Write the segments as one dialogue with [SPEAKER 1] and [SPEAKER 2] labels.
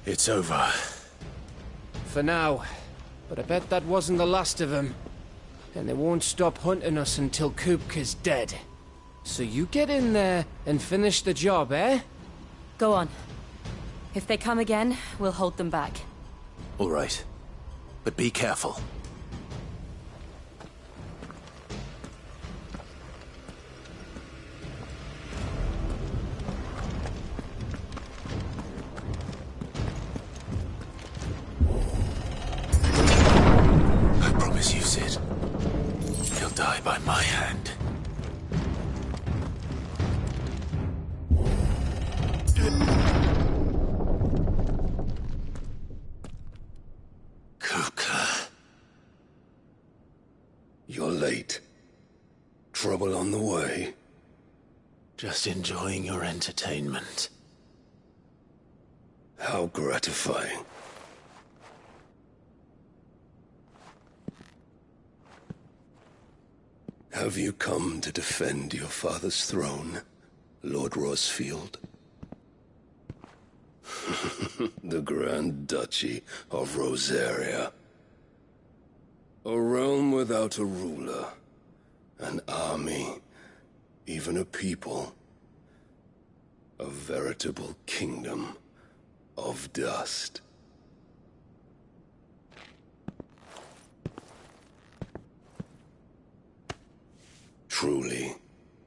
[SPEAKER 1] It's over.
[SPEAKER 2] For now. But I bet that wasn't the last of them. And they won't stop hunting us until Kupka's dead. So you get in there and finish the job, eh?
[SPEAKER 3] Go on. If they come again, we'll hold them back.
[SPEAKER 1] All right. But be careful. I promise you, Cid. He'll die by my hand. Kupka.
[SPEAKER 4] You're late. Trouble on the way?
[SPEAKER 1] Just enjoying your entertainment.
[SPEAKER 4] How gratifying. Have you come to defend your father's throne, Lord Rosfield? The Grand Duchy of Rosaria. A realm without a ruler, an army, even a people. A veritable kingdom of dust. Truly,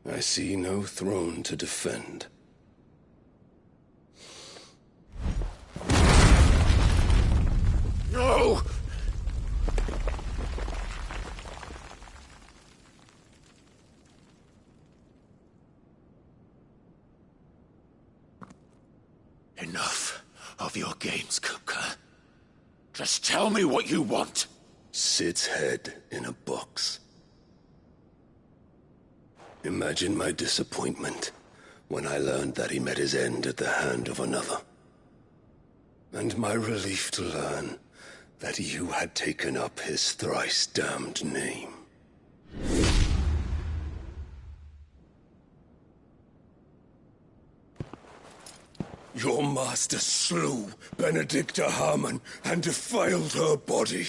[SPEAKER 4] I see no throne to defend.
[SPEAKER 1] No! Enough of your games, Kupka. Just tell me what you want.
[SPEAKER 4] Cid's head in a box. Imagine my disappointment when I learned that he met his end at the hand of another. And my relief to learn that you had taken up his thrice-damned name. Your master slew Benedicta Harmon and defiled her body.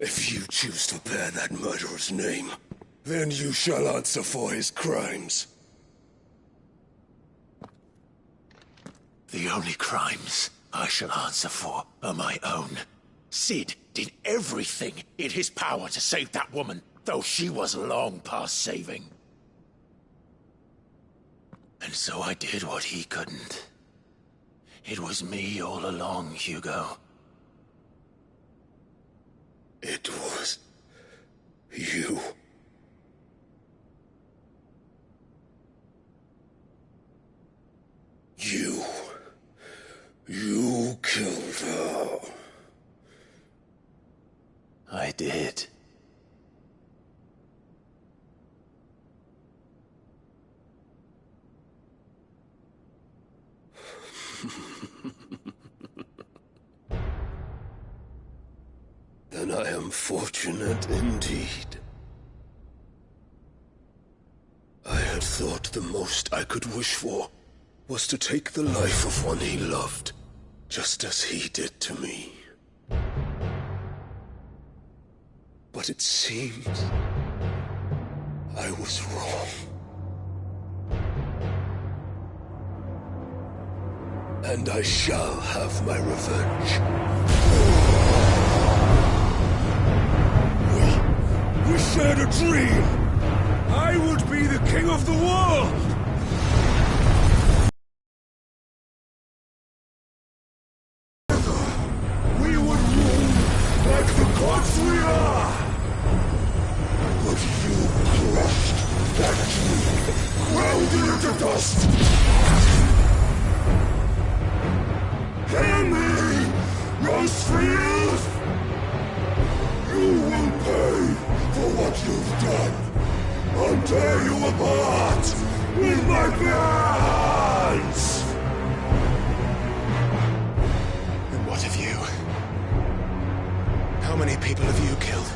[SPEAKER 4] If you choose to bear that murderer's name, then you shall answer for his crimes.
[SPEAKER 1] The only crimes I shall answer for are my own. Cid did everything in his power to save that woman, though she was long past saving. And so I did what he couldn't. It was me all along, Hugo.
[SPEAKER 4] It was you. You killed her.
[SPEAKER 1] I did.
[SPEAKER 4] Then I am fortunate indeed. I had thought the most I could wish for was to take the life of one he loved, just as he did to me. But it seems I was wrong. And I shall have my revenge. We shared a dream! I would be the king of the world! We would rule like the gods we are! But you crushed that dream, ground it into dust! Hear me, Rosfield! You will pay for what you've done. I'll tear you apart with my bare hands!
[SPEAKER 1] And what of you? How many people have you killed?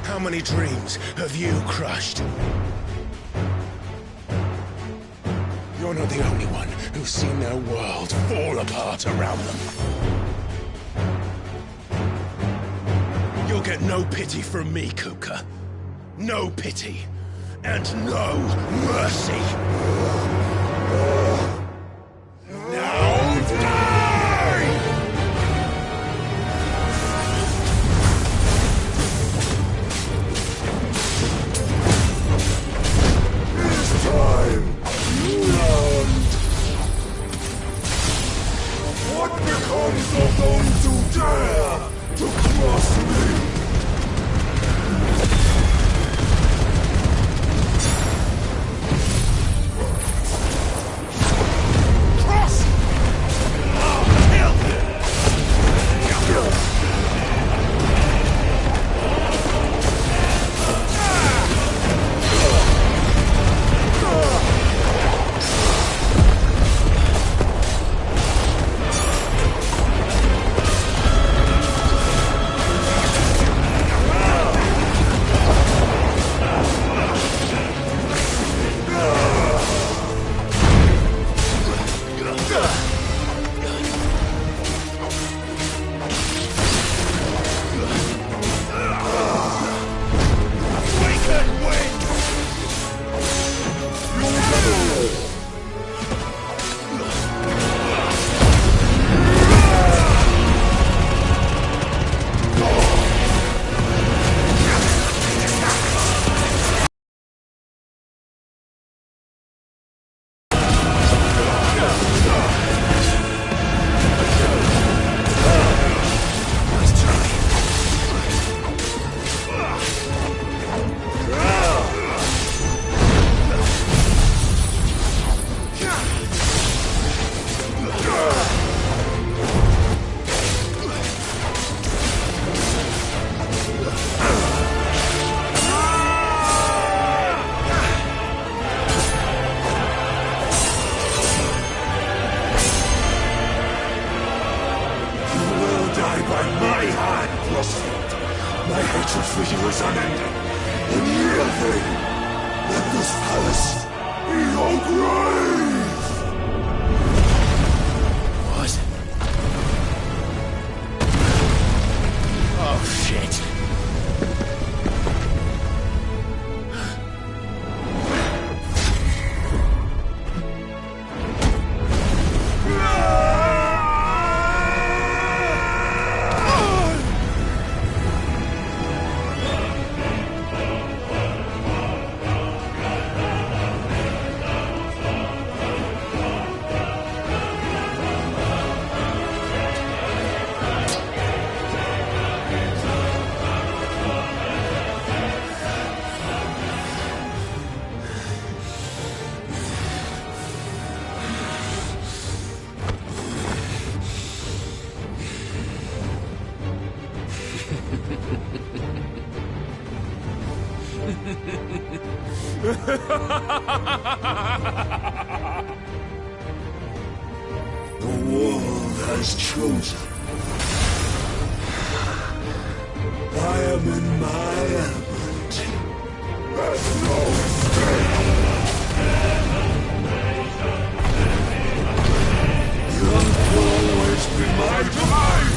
[SPEAKER 1] How many dreams have you crushed? You're not the only one who's seen their world fall apart around them. You'll get no pity from me, Kupka. No pity. And no mercy. Now die! It's time! Land! What becomes of those who dare to cross me? My hatred for you is unending. And yield thee! Let this palace be your grave! What? Oh, shit. The world has chosen. I am in my element. There's no escape. You'll always be my demise.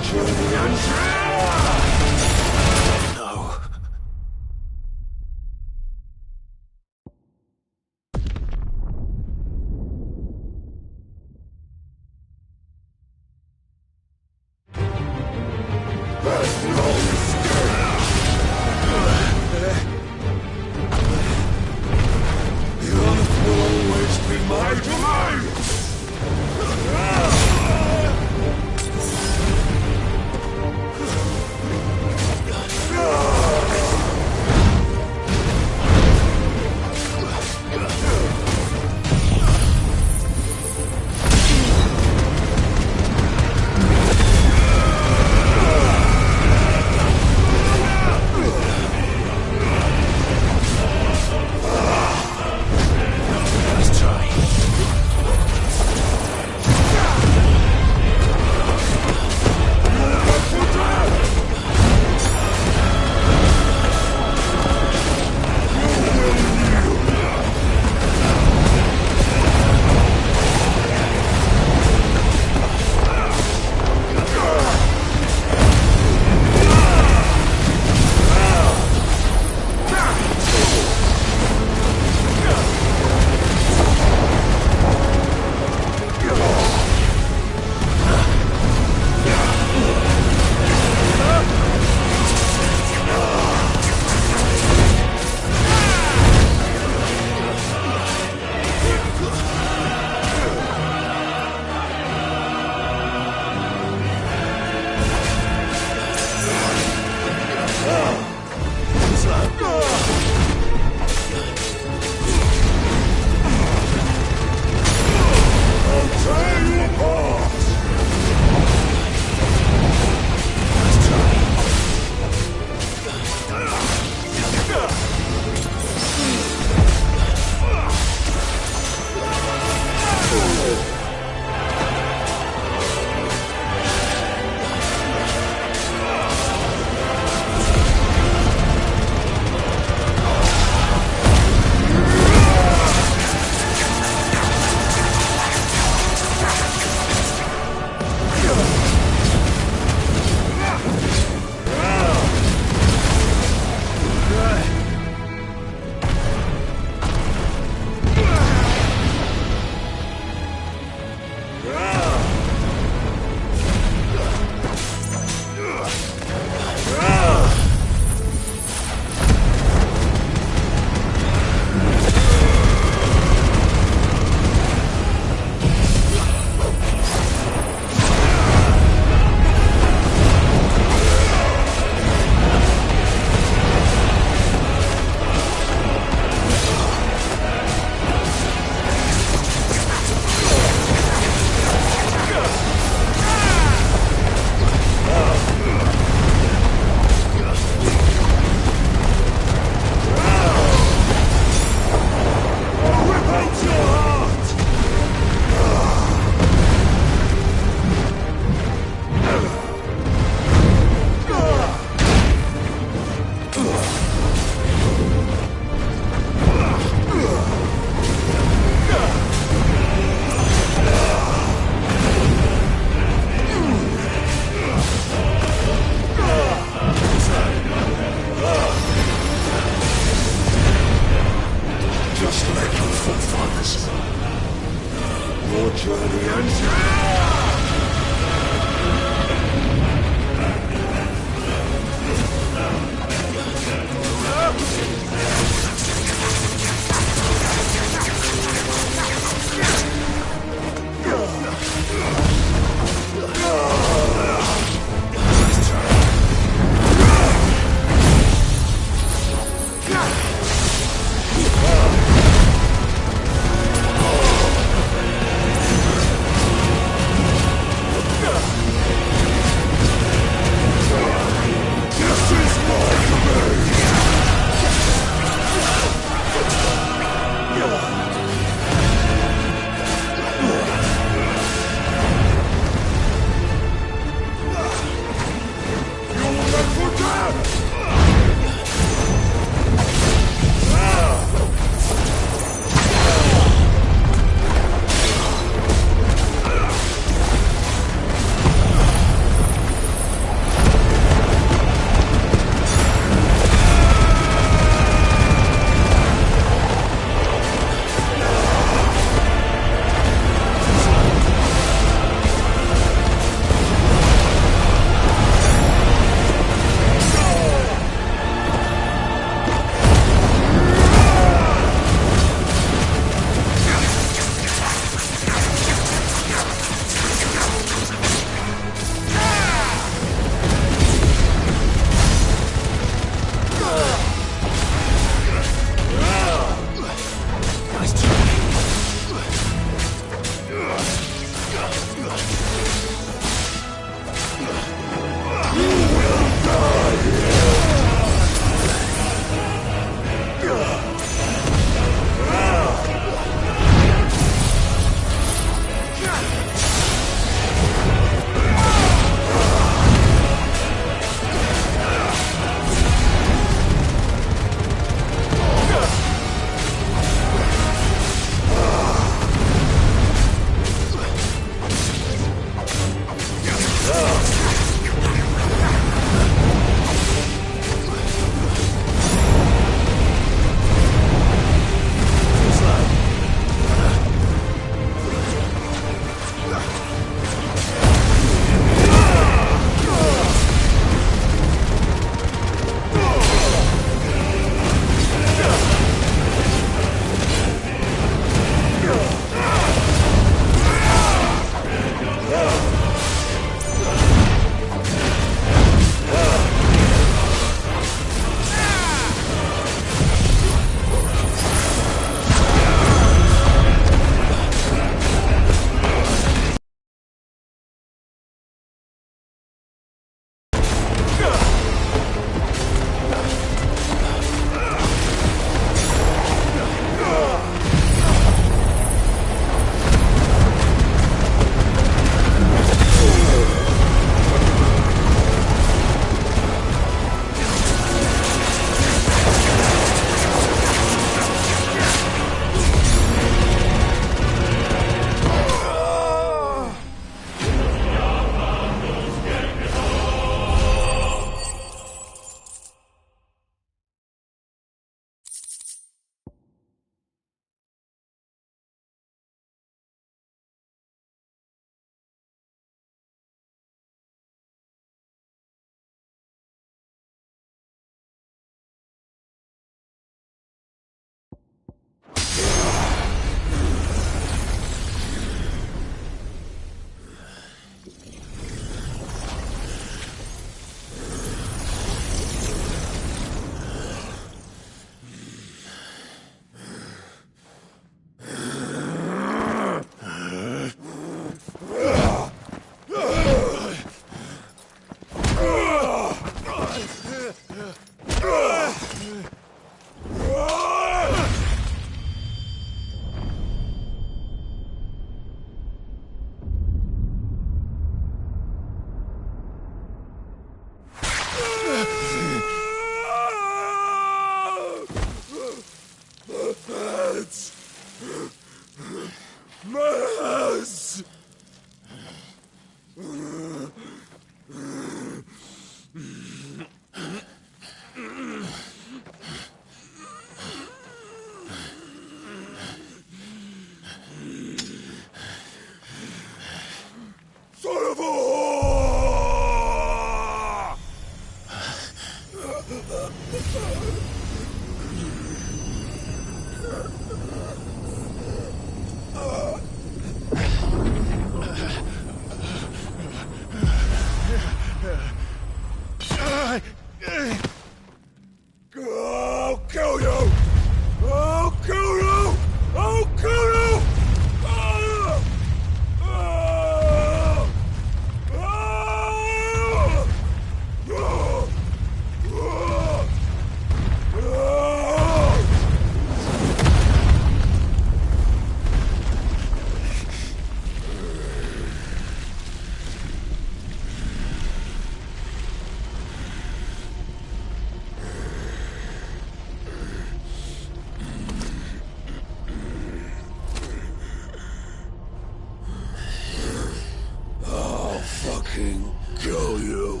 [SPEAKER 1] fucking kill you.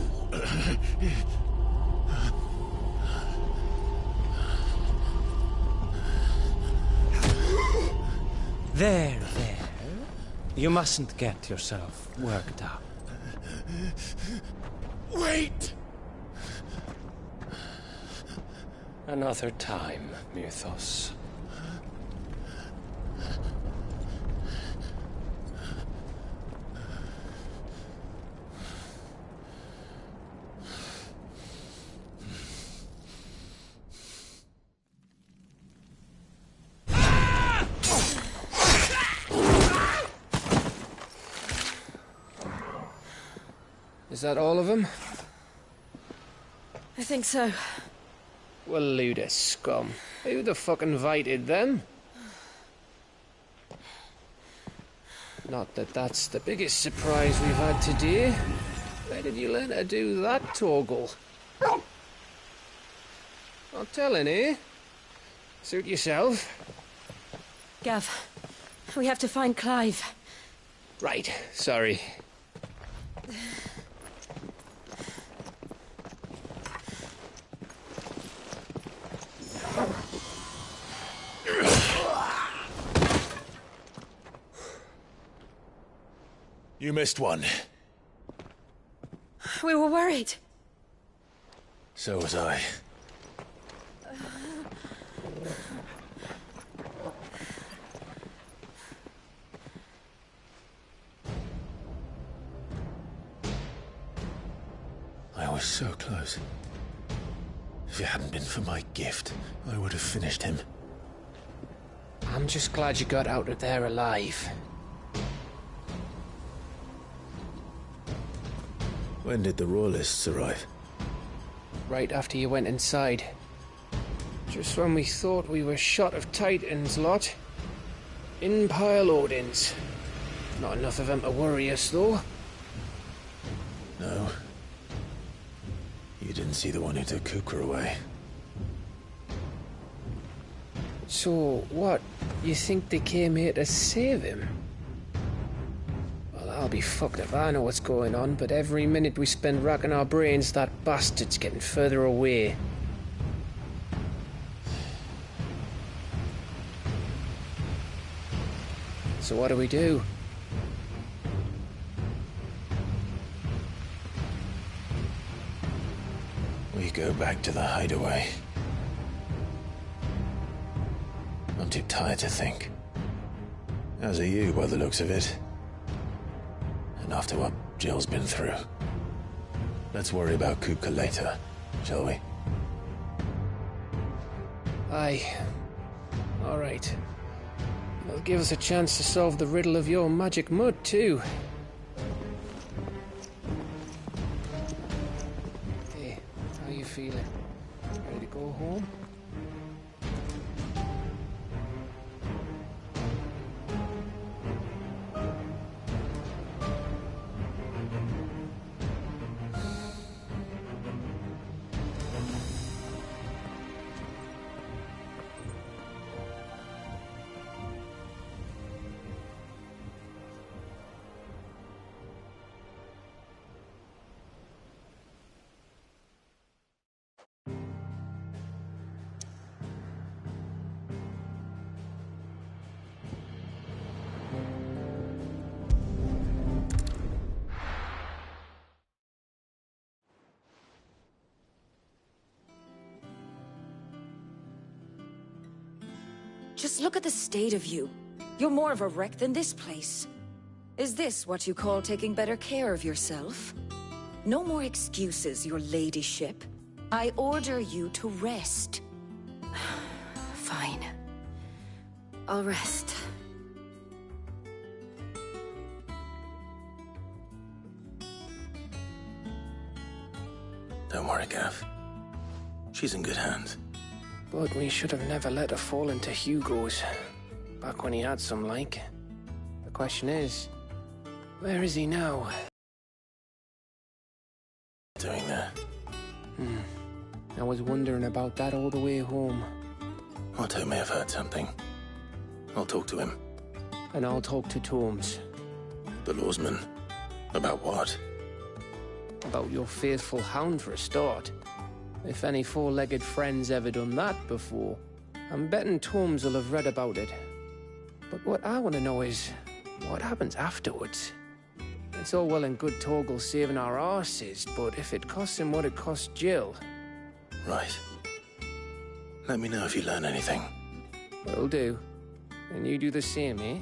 [SPEAKER 2] There. You mustn't get yourself worked up.
[SPEAKER 1] Wait!
[SPEAKER 2] Another time, Mythos. Is that all of them?
[SPEAKER 3] I think so.
[SPEAKER 2] Well, load of scum. Who the fuck invited them? Not that that's the biggest surprise we've had today. Where did you learn to do that, Torgal? Not telling, eh? Suit yourself.
[SPEAKER 3] Gav, we have to find Clive.
[SPEAKER 2] Right, sorry.
[SPEAKER 1] You missed one.
[SPEAKER 3] We were worried.
[SPEAKER 1] So was I. I was so close. If it hadn't been for my gift, I would have finished him.
[SPEAKER 2] I'm just glad you got out of there alive.
[SPEAKER 1] When did the Royalists arrive?
[SPEAKER 2] Right after you went inside. Just when we thought we were shot of Titans, lot. In pile Odins. Not enough of them to worry us, though.
[SPEAKER 1] No. You didn't see the one who took Kupka away.
[SPEAKER 2] So, what? You think they came here to save him? Well, I'll be fucked if I know what's going on, but every minute we spend racking our brains, that bastard's getting further away. So what do we do?
[SPEAKER 1] We go back to the hideaway. I'm too tired to think. As are you, by the looks of it. And after what Jill's been through. Let's worry about Kupka later, shall we?
[SPEAKER 2] Aye. All right. It'll give us a chance to solve the riddle of your magic mud, too. Hey, how you feeling? Ready to go home?
[SPEAKER 5] Just look at the state of you. You're more of a wreck than this place. Is this what you call taking better care of yourself? No more excuses, your ladyship. I order you to rest. Fine. I'll rest.
[SPEAKER 1] Don't worry, Gav. She's in good hands.
[SPEAKER 2] But we should have never let her fall into Hugo's. Back when he had some like. The question is, where is he now?
[SPEAKER 1] Doing there.
[SPEAKER 2] I was wondering about that all the way home.
[SPEAKER 1] Otto may have heard something. I'll talk to him.
[SPEAKER 2] And I'll talk to Tomes.
[SPEAKER 1] The lawsman. About what?
[SPEAKER 2] About your faithful hound for a start. If any four-legged friend's ever done that before, I'm betting Torms will have read about it. But what I want to know is, what happens afterwards? It's all well and good Torgal saving our arses, but if it costs him what it cost Jill...
[SPEAKER 1] Right. Let me know if you learn anything.
[SPEAKER 2] Will do. And you do the same, eh?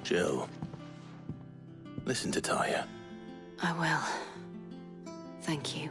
[SPEAKER 1] Jill, listen to Taya.
[SPEAKER 3] I will. Thank you.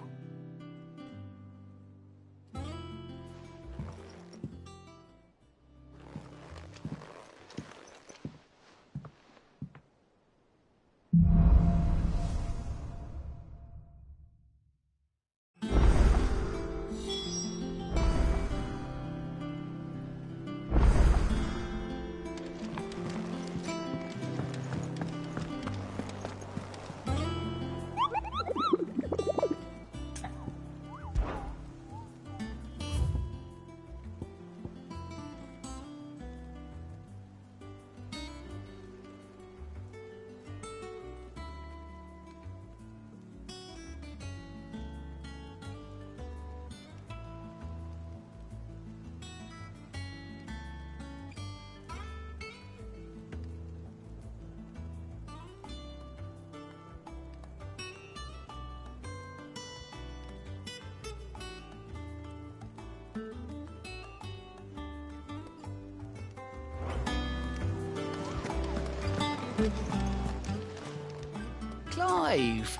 [SPEAKER 6] Clive!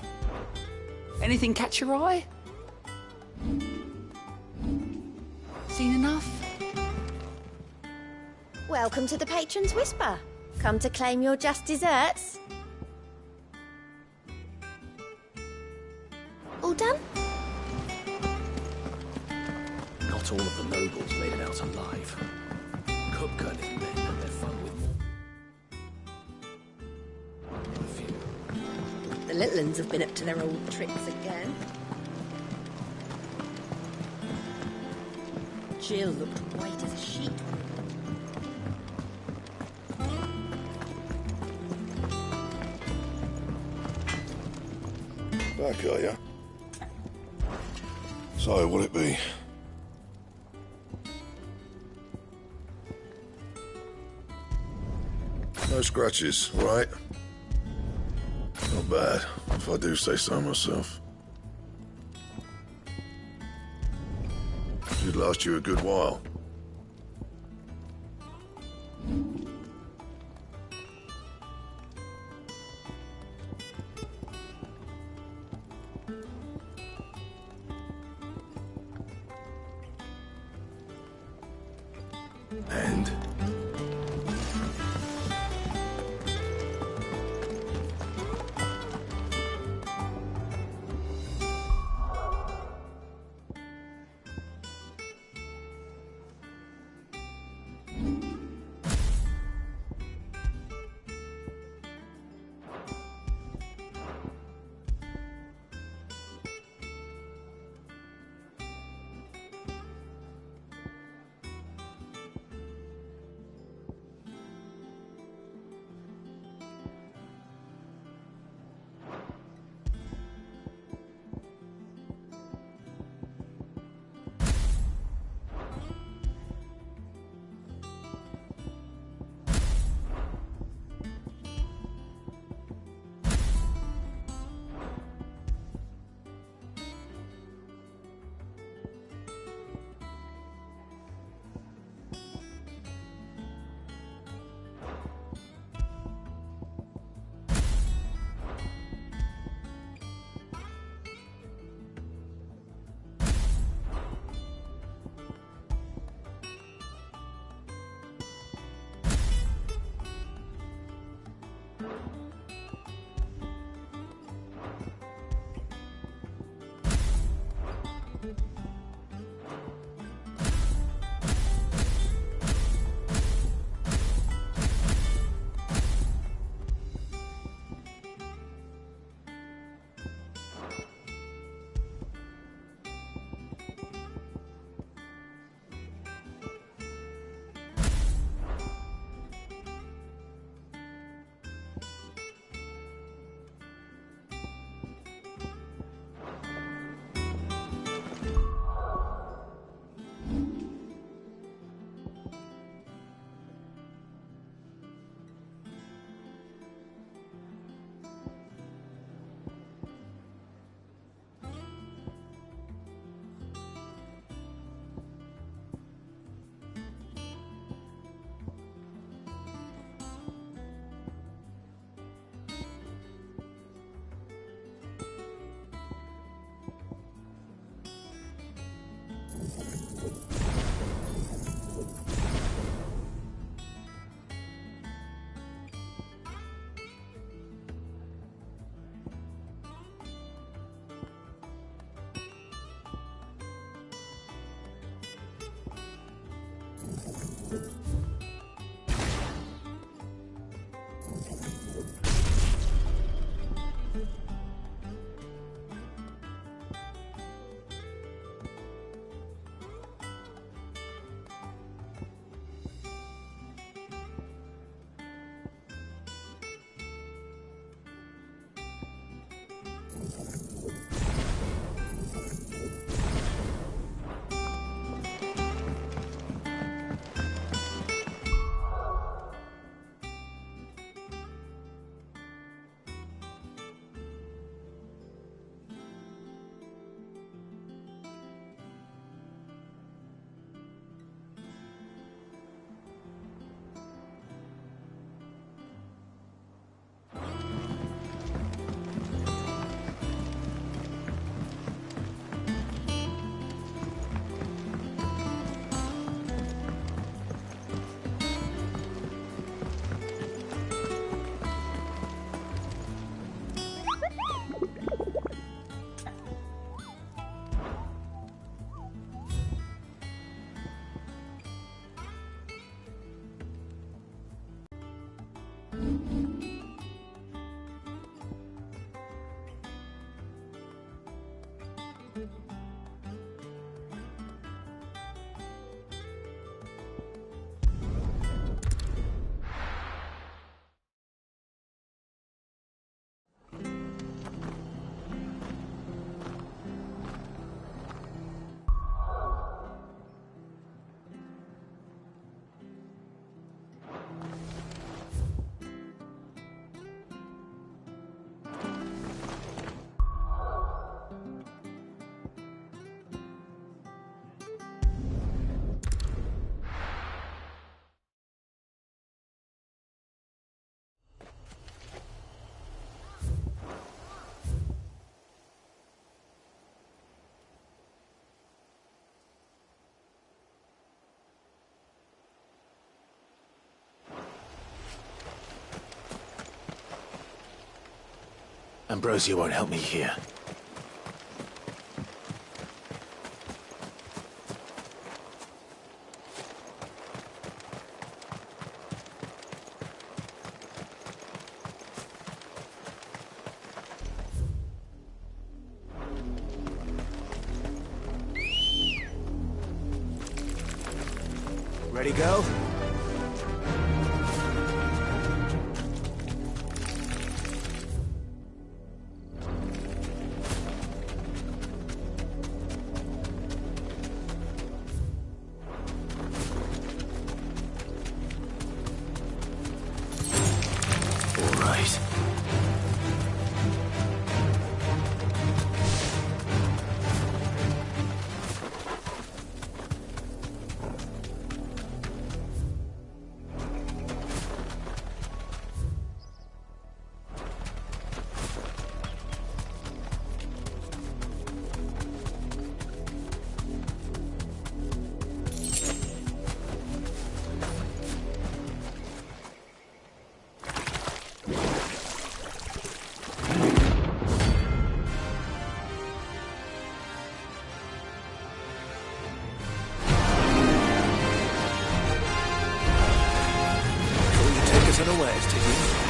[SPEAKER 6] Anything catch your eye? Seen enough?
[SPEAKER 7] Welcome to the Patron's Whisper. Come to claim your just desserts. All done?
[SPEAKER 6] Not all of the nobles made it out alive. Kupka and his men had their fun with a few.
[SPEAKER 7] The little uns have been up to their old tricks again. Jill looked white as a sheet.
[SPEAKER 8] Back, are ya? So, what'll it be? No scratches, right? Not bad, if I do say so myself. Should last you a good while. And?
[SPEAKER 1] Ambrosia won't help me here. Ready, go? All right. Unawares, did you?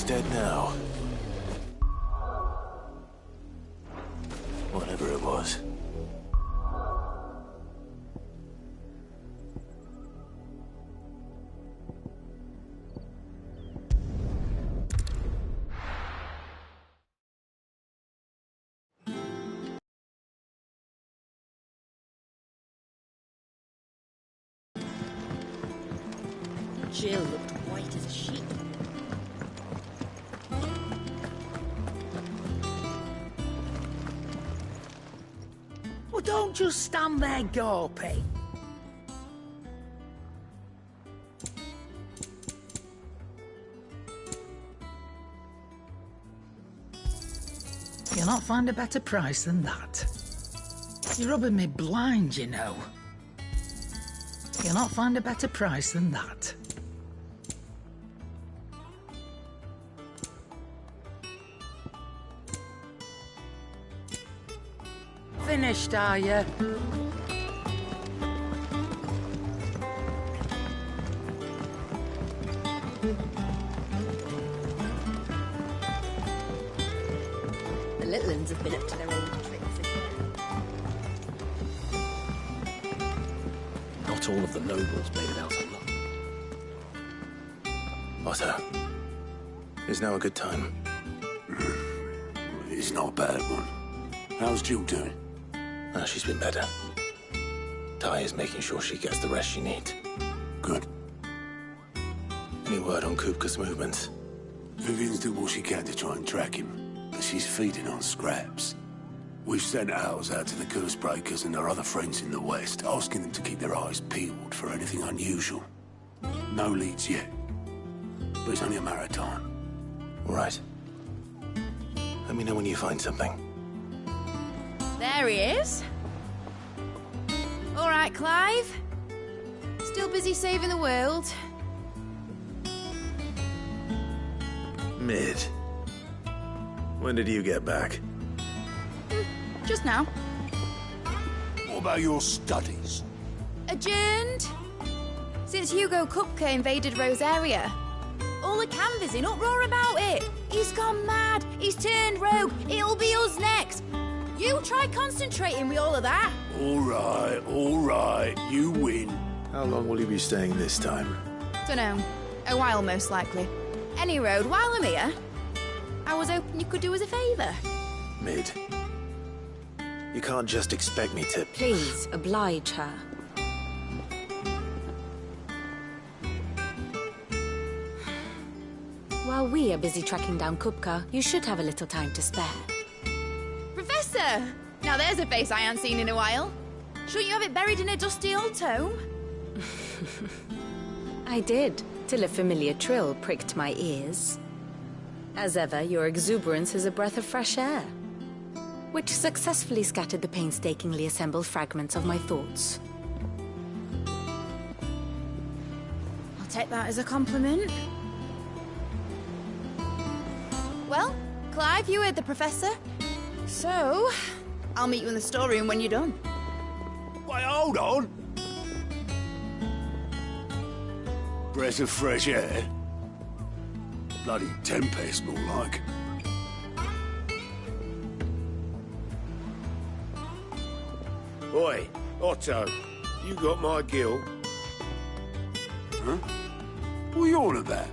[SPEAKER 1] dead now. Whatever it was.
[SPEAKER 7] Jill looked white as a sheet.
[SPEAKER 9] Well, don't just stand there gawping. You'll not find a better price than that. You're rubbing me blind, you know. You'll not find a better price than that. Finished, are you?
[SPEAKER 7] The little uns have been up to their old tricks again.
[SPEAKER 6] Not all of the nobles made it out alive.
[SPEAKER 1] Otto, is now a good time?
[SPEAKER 4] It's not a bad one. How's Jill doing?
[SPEAKER 1] Oh, she's been better. Ty is making sure she gets the rest she needs.
[SPEAKER 4] Good.
[SPEAKER 1] Any word on Kupka's movements?
[SPEAKER 4] Vivian's doing what she can to try and track him, but she's feeding on scraps. We've sent ours out to the Cursebreakers and their other friends in the West, asking them to keep their eyes peeled for anything unusual. No leads yet, but it's only a matter of time.
[SPEAKER 1] All right. Let me know when you find something.
[SPEAKER 10] There he is. All right, Clive. Still busy saving the world.
[SPEAKER 1] Mid. When did you get back?
[SPEAKER 10] Just now.
[SPEAKER 4] What about your studies?
[SPEAKER 10] Adjourned. Since Hugo Kupka invaded Rosaria. All the canvassing, uproar about it. He's gone mad. He's turned rogue. It'll be us next. You try concentrating with all of that.
[SPEAKER 4] All right. You win.
[SPEAKER 1] How long will you be staying this time?
[SPEAKER 10] Dunno. A while, most likely. Any road, while I'm here, I was hoping you could do us a favour.
[SPEAKER 1] Mid. You can't just expect me to...
[SPEAKER 5] Please, oblige her. While we are busy tracking down Kupka, you should have a little time to spare.
[SPEAKER 10] Professor! Now there's a face I ain't seen in a while. Shouldn't you have it buried in a dusty old tome?
[SPEAKER 5] I did, till a familiar trill pricked my ears. As ever, your exuberance is a breath of fresh air, which successfully scattered the painstakingly assembled fragments of my thoughts.
[SPEAKER 10] I'll take that as a compliment. Well, Clive, you heard the Professor. So, I'll meet you in the storeroom when you're done.
[SPEAKER 4] Wait, hold on. Breath of fresh air. Bloody tempest, more like.
[SPEAKER 8] Oi, Otto, you got my gill?
[SPEAKER 4] Huh? What are you on about?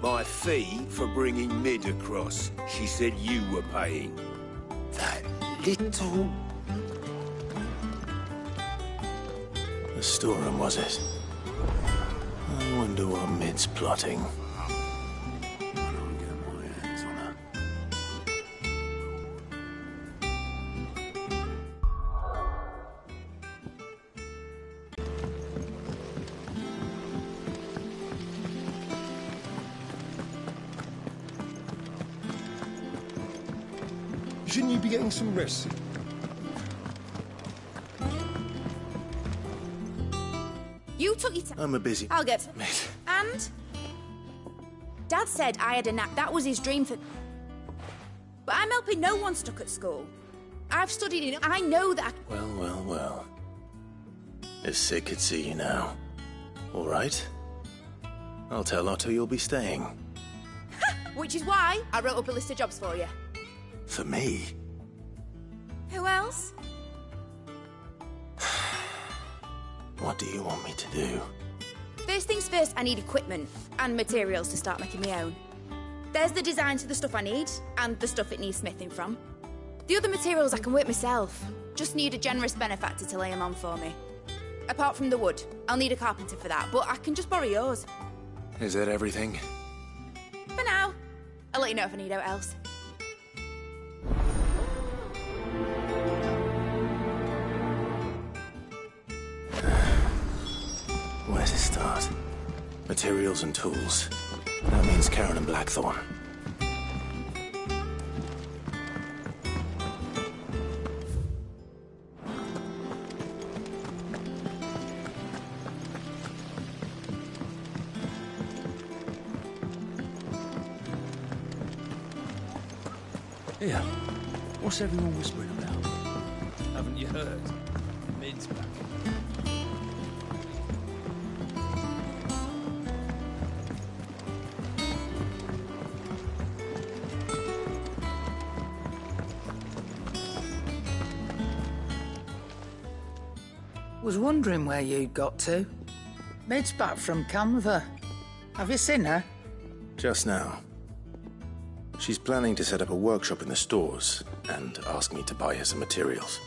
[SPEAKER 8] My fee for bringing Mid across. She said you were paying.
[SPEAKER 4] That little...
[SPEAKER 1] The storeroom, was it? I wonder what Mid's plotting.
[SPEAKER 4] I don't get my hands on her.
[SPEAKER 11] Shouldn't you be getting some rest?
[SPEAKER 10] You took your time.
[SPEAKER 1] I'm a busy...
[SPEAKER 10] I'll get...
[SPEAKER 1] Mid.
[SPEAKER 10] And? Dad said I had a knack. That was his dream for... But I'm helping no one stuck at school. I've studied it. I know that I...
[SPEAKER 1] Well. If Sid could see you now. All right? I'll tell Otto you'll be staying.
[SPEAKER 10] Which is why I wrote up a list of jobs for you.
[SPEAKER 1] For me?
[SPEAKER 10] Who else?
[SPEAKER 1] What do you want me to do?
[SPEAKER 10] First things first, I need equipment and materials to start making my own. There's the designs for the stuff I need, and the stuff it needs smithing from. The other materials I can work myself. Just need a generous benefactor to lay them on for me. Apart from the wood, I'll need a carpenter for that, but I can just borrow yours.
[SPEAKER 1] Is that everything?
[SPEAKER 10] For now. I'll let you know if I need out else.
[SPEAKER 1] Where to start? Materials and tools. That means Karen and Blackthorn.
[SPEAKER 6] Here, what's everyone whispering about? Haven't you heard? Mid's back.
[SPEAKER 9] Was wondering where you'd got to. Mid's back from Canva. Have you seen her?
[SPEAKER 1] Just now. She's planning to set up a workshop in the stores and ask me to buy her some materials.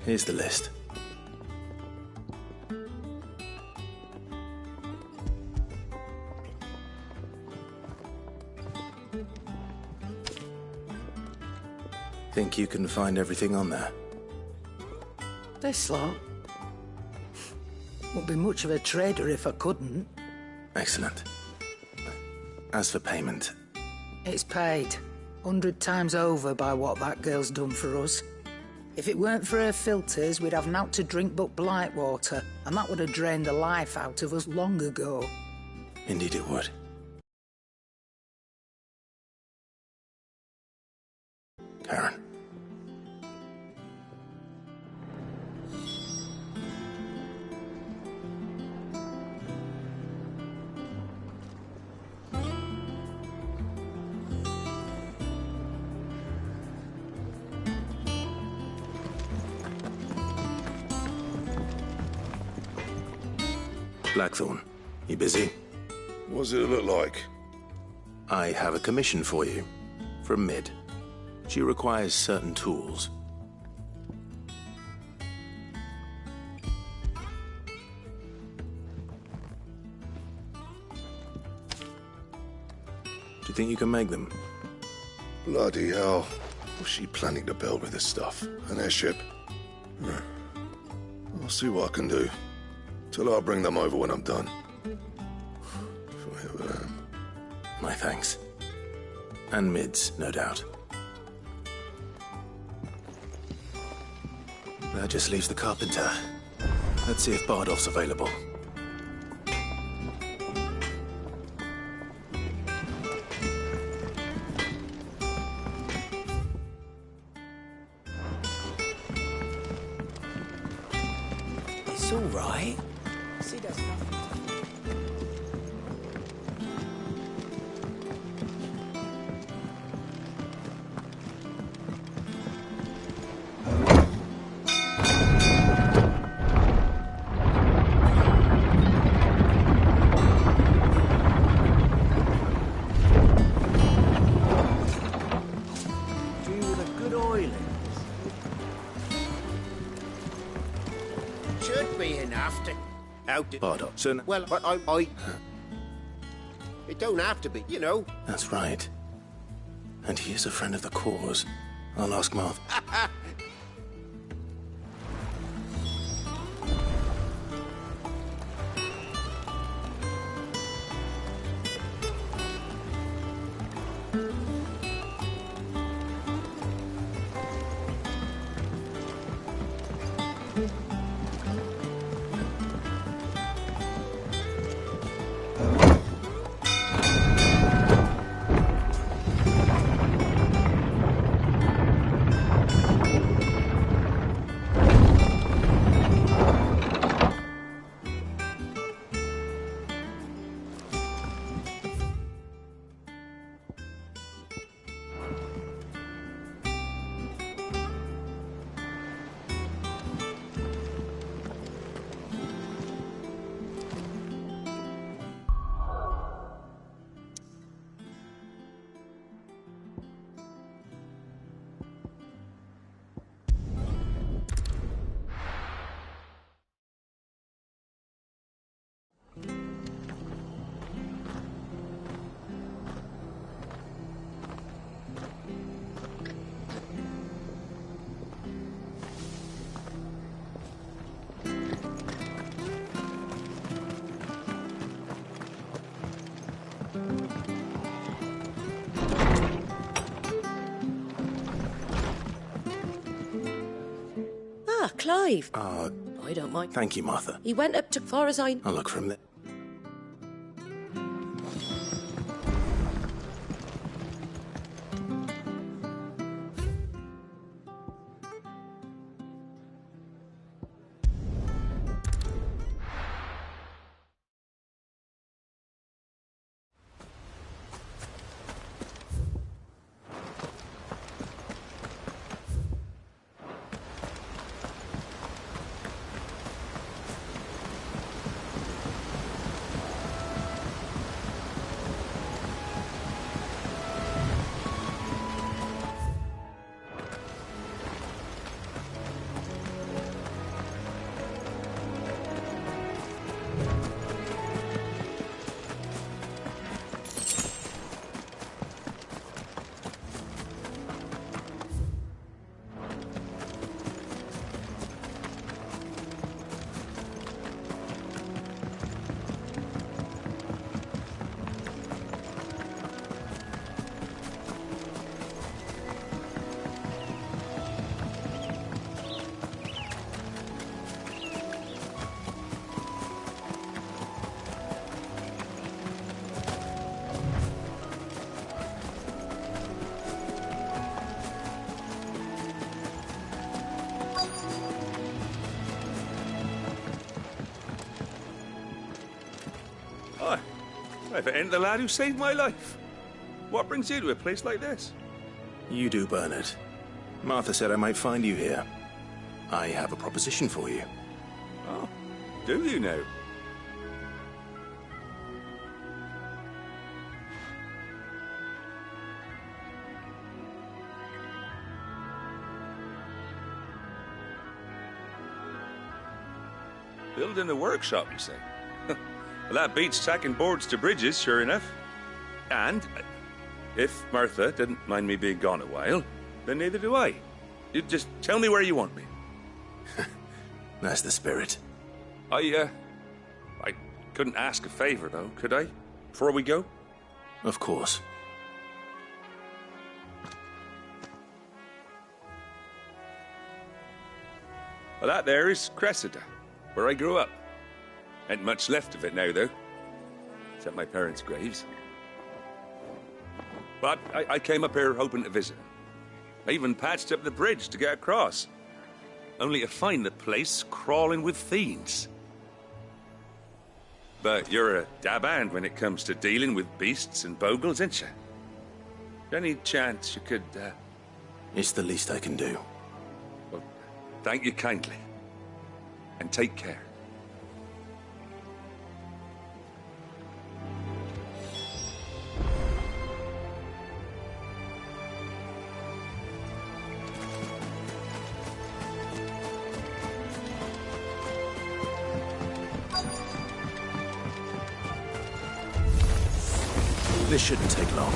[SPEAKER 1] Here's the list. Think you can find everything on there?
[SPEAKER 9] This lot. Wouldn't be much of a trader if I couldn't.
[SPEAKER 1] Excellent. As for payment...
[SPEAKER 9] It's paid 100 times over by what that girl's done for us. If it weren't for her filters, we'd have naught to drink but blight water, and that would have drained the life out of us long ago.
[SPEAKER 1] Indeed it would. Karen. Blackthorn, you busy?
[SPEAKER 8] What does it look like?
[SPEAKER 1] I have a commission for you, from Mid. She requires certain tools. Do you think you can make them?
[SPEAKER 8] Bloody hell. What's she planning to build with this stuff? An airship? I'll see what I can do. Till I'll bring them over when I'm done. If I ever am.
[SPEAKER 1] My thanks. And Mid's, no doubt. That just leaves the carpenter. Let's see if Bardolph's available.
[SPEAKER 2] It's all right. See, there's nothing.
[SPEAKER 1] Bardolph, so
[SPEAKER 12] well, I... It don't have to be, you know.
[SPEAKER 1] That's right. And he is a friend of the cause. I'll ask Martha.
[SPEAKER 13] Ah, Clive.
[SPEAKER 1] I
[SPEAKER 13] don't mind.
[SPEAKER 1] Thank you, Martha.
[SPEAKER 13] He went up to far as I...
[SPEAKER 1] I'll look from there.
[SPEAKER 14] If it ain't the lad who saved my life. What brings you to a place like this?
[SPEAKER 1] You do, Bernard. Martha said I might find you here. I have a proposition for you.
[SPEAKER 14] Oh, do you now? Building a workshop, you say? Well, that beats tacking boards to bridges, sure enough. And if Martha didn't mind me being gone a while, then neither do I. You just tell me where you want me.
[SPEAKER 1] That's the spirit.
[SPEAKER 14] I couldn't ask a favor, though, could I? Before we go?
[SPEAKER 1] Of course.
[SPEAKER 14] Well, that there is Cressida, where I grew up. Ain't much left of it now, though. Except my parents' graves. But I came up here hoping to visit. I even patched up the bridge to get across. Only to find the place crawling with fiends. But you're a dab hand when it comes to dealing with beasts and bogles, ain't you? Any chance you could,
[SPEAKER 1] It's the least I can do.
[SPEAKER 14] Well, thank you kindly. And take care.
[SPEAKER 1] This shouldn't take long.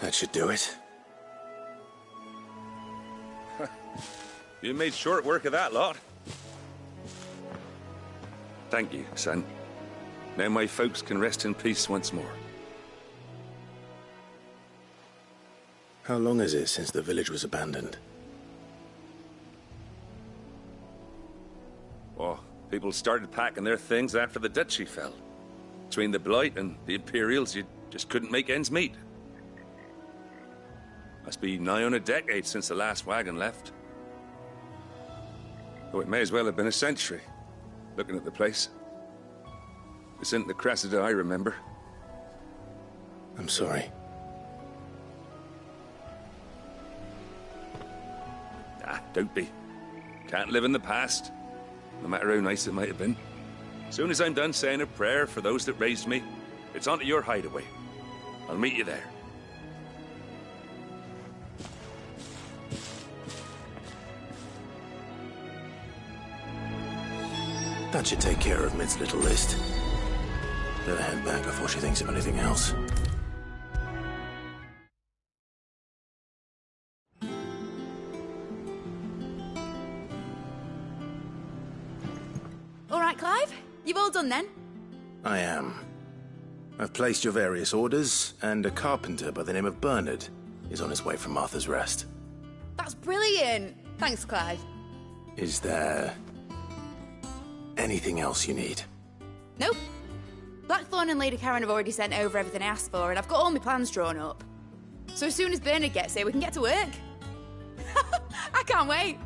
[SPEAKER 1] That should do it.
[SPEAKER 14] You made short work of that lot. Thank you, son. Now my folks can rest in peace once more.
[SPEAKER 1] How long is it since the village was abandoned?
[SPEAKER 14] Oh, people started packing their things after the duchy fell. Between the Blight and the Imperials, you just couldn't make ends meet. Must be nigh on a decade since the last wagon left. Though it may as well have been a century, looking at the place. This isn't the Cressida I remember.
[SPEAKER 1] I'm sorry.
[SPEAKER 14] Don't be. Can't live in the past, no matter how nice it might have been. Soon as I'm done saying a prayer for those that raised me, it's on to your hideaway. I'll meet you there.
[SPEAKER 1] That should take care of Mid's little list. Better head back before she thinks of anything else.
[SPEAKER 10] All right, Clive? You've all done then?
[SPEAKER 1] I am. I've placed your various orders, and a carpenter by the name of Bernard is on his way from Martha's Rest.
[SPEAKER 10] That's brilliant. Thanks, Clive.
[SPEAKER 1] Is there anything else you need?
[SPEAKER 10] Nope. Blackthorn and Lady Karen have already sent over everything I asked for, and I've got all my plans drawn up. So as soon as Bernard gets here, we can get to work. I can't wait.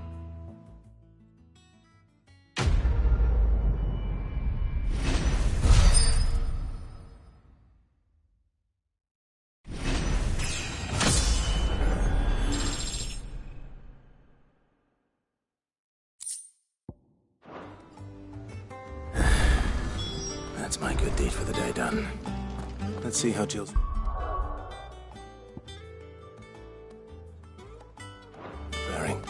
[SPEAKER 1] That's my good deed for the day done. Let's see how Jill's... faring.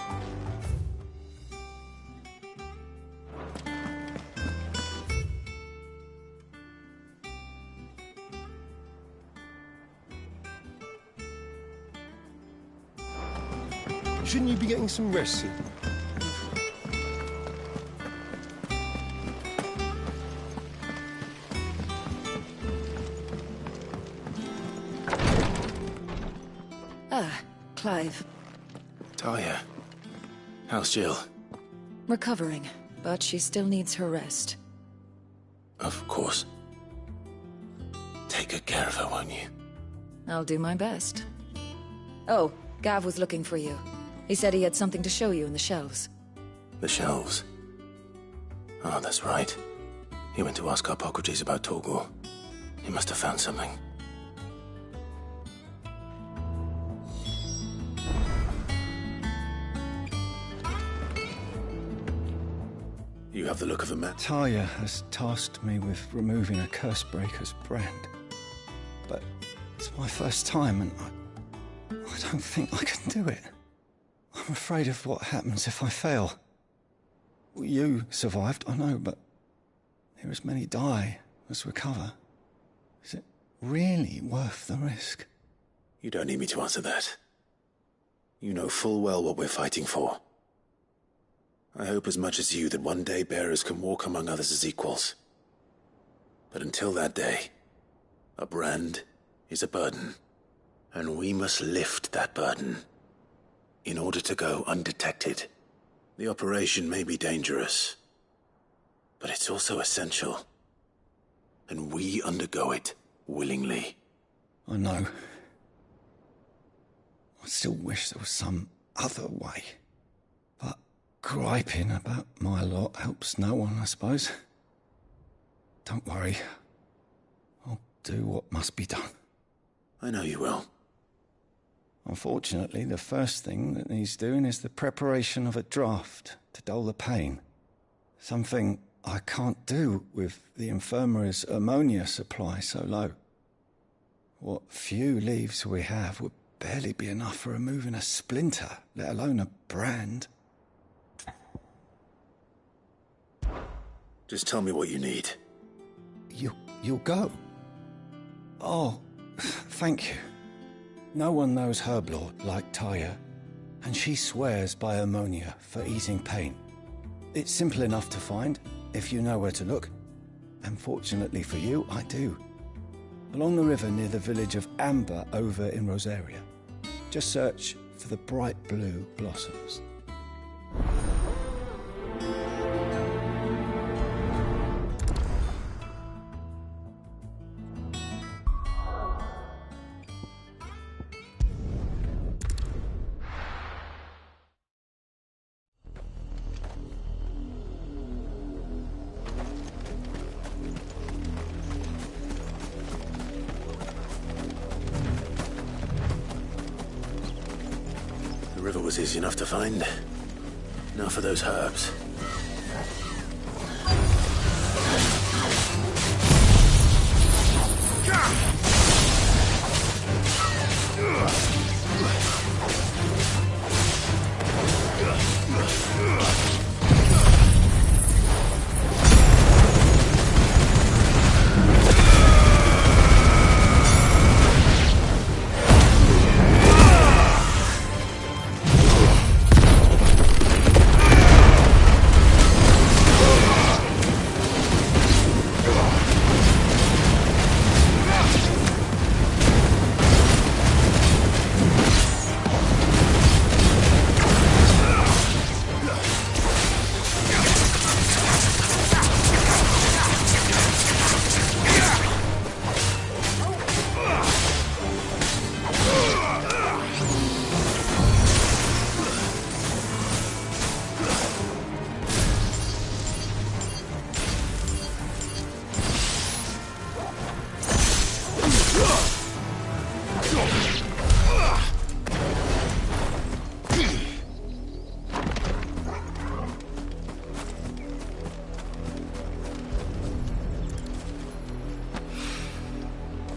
[SPEAKER 11] Shouldn't you be getting some rest soon?
[SPEAKER 5] Clive.
[SPEAKER 1] Talia. How's Jill?
[SPEAKER 5] Recovering, but she still needs her rest.
[SPEAKER 1] Of course. Take good care of her, won't you?
[SPEAKER 5] I'll do my best. Oh, Gav was looking for you. He said he had something to show you in the shelves.
[SPEAKER 1] The shelves? Oh, that's right. He went to ask Harpocrates about Torgor. He must have found something. You have the look of a man.
[SPEAKER 13] Talia has tasked me with removing a Cursebreaker's brand. But it's my first time, and I don't think I can do it. I'm afraid of what happens if I fail. You survived, I know, but there as many die as recover. Is it really worth the risk?
[SPEAKER 1] You don't need me to answer that. You know full well what we're fighting for. I hope as much as you that one day bearers can walk among others as equals. But until that day, a brand is a burden, and we must lift that burden in order to go undetected. The operation may be dangerous, but it's also essential, and we undergo it willingly.
[SPEAKER 13] I know. I still wish there was some other way. But griping about my lot helps no one, I suppose. Don't worry. I'll do what must be done.
[SPEAKER 1] I know you will.
[SPEAKER 13] Unfortunately, the first thing that needs doing is the preparation of a draft to dull the pain. Something I can't do with the infirmary's ammonia supply so low. What few leaves we have would barely be enough for removing a splinter, let alone a brand.
[SPEAKER 1] Just tell me what you need.
[SPEAKER 13] You'll go? Oh, thank you. No one knows Herblore like Taya, and she swears by ammonia for easing pain. It's simple enough to find, if you know where to look. And fortunately for you, I do. Along the river near the village of Amber over in Rosaria. Just search for the bright blue blossoms.
[SPEAKER 1] The river was easy enough to find. Now for those herbs.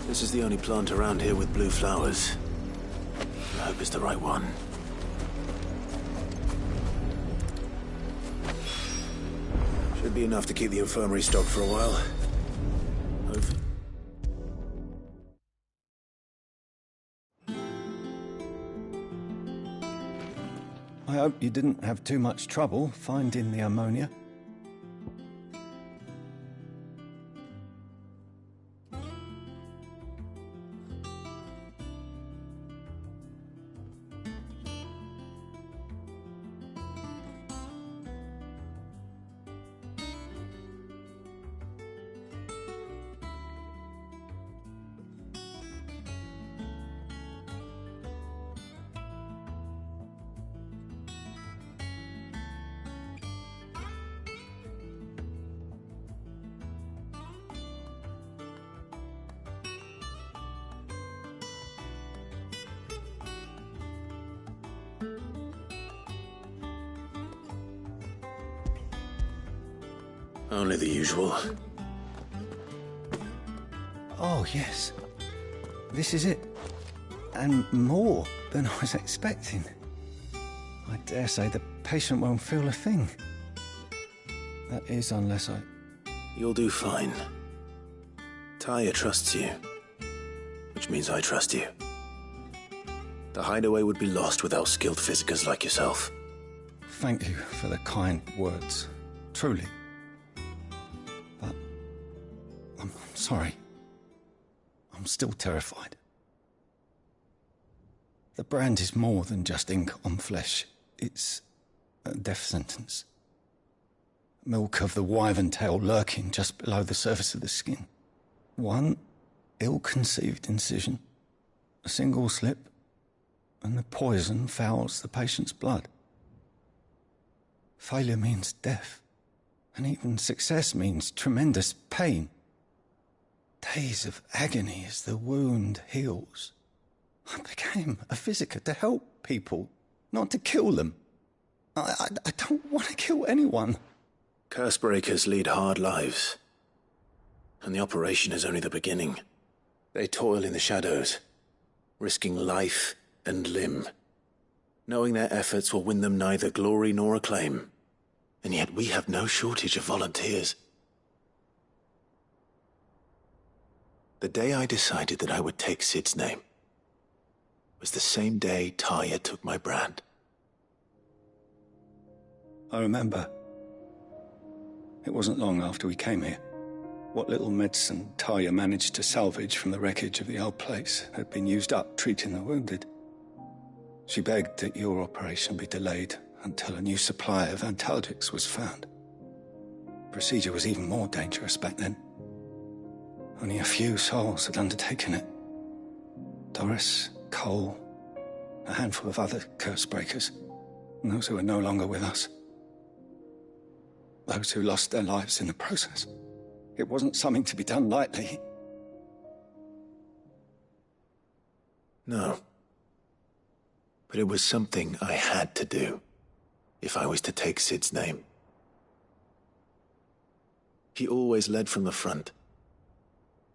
[SPEAKER 1] This is the only plant around here with blue flowers. I hope it's the right one. Should be enough to keep the infirmary stocked for a while. Over.
[SPEAKER 13] I hope you didn't have too much trouble finding the ammonia.
[SPEAKER 1] Only the usual.
[SPEAKER 13] Oh, yes. This is it. And more than I was expecting. I dare say the patient won't feel a thing. That is, unless I...
[SPEAKER 1] You'll do fine. Taya trusts you. Which means I trust you. The hideaway would be lost without skilled physicers like yourself.
[SPEAKER 13] Thank you for the kind words. Truly. But... I'm sorry. I'm still terrified. The brand is more than just ink on flesh. It's a death sentence. Milk of the wyvern tail lurking just below the surface of the skin. One ill-conceived incision, a single slip, and the poison fouls the patient's blood. Failure means death, and even success means tremendous pain. Days of agony as the wound heals. I became a physiker to help people, not to kill them. I don't want to kill anyone.
[SPEAKER 1] Cursebreakers lead hard lives. And the operation is only the beginning. They toil in the shadows, risking life and limb, knowing their efforts will win them neither glory nor acclaim. And yet we have no shortage of volunteers. The day I decided that I would take Sid's name, was the same day Tarja took my brand.
[SPEAKER 13] I remember. It wasn't long after we came here. What little medicine Tarja managed to salvage from the wreckage of the old place had been used up treating the wounded. She begged that your operation be delayed until a new supply of antalgics was found. The procedure was even more dangerous back then. Only a few souls had undertaken it. Doris, Cole, a handful of other curse breakers, and those who are no longer with us. Those who lost their lives in the process. It wasn't something to be done lightly.
[SPEAKER 1] No. But it was something I had to do, if I was to take Sid's name. He always led from the front,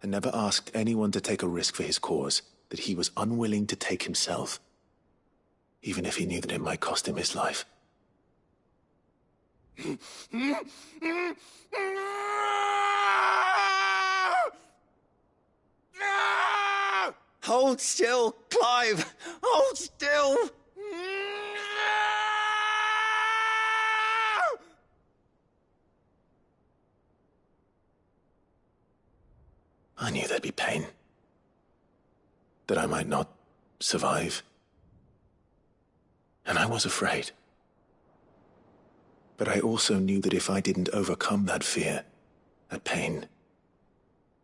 [SPEAKER 1] and never asked anyone to take a risk for his cause that he was unwilling to take himself, even if he knew that it might cost him his life.
[SPEAKER 13] Hold still, Clive! Hold still!
[SPEAKER 1] I knew there'd be pain. That I might not survive. And I was afraid. But I also knew that if I didn't overcome that fear, that pain,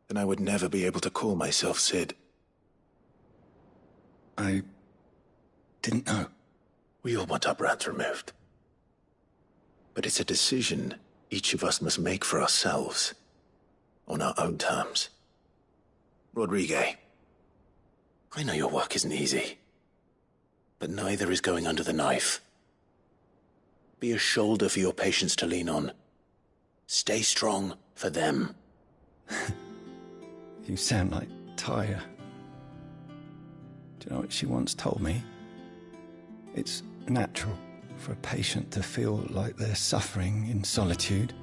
[SPEAKER 1] then I would never be able to call myself Sid.
[SPEAKER 13] I didn't know.
[SPEAKER 1] We all want our brands removed. But it's a decision each of us must make for ourselves, on our own terms. Rodrigue, I know your work isn't easy, but neither is going under the knife. Be a shoulder for your patients to lean on. Stay strong for them.
[SPEAKER 13] You sound like Tarja. Do you know what she once told me? It's natural for a patient to feel like they're suffering in solitude.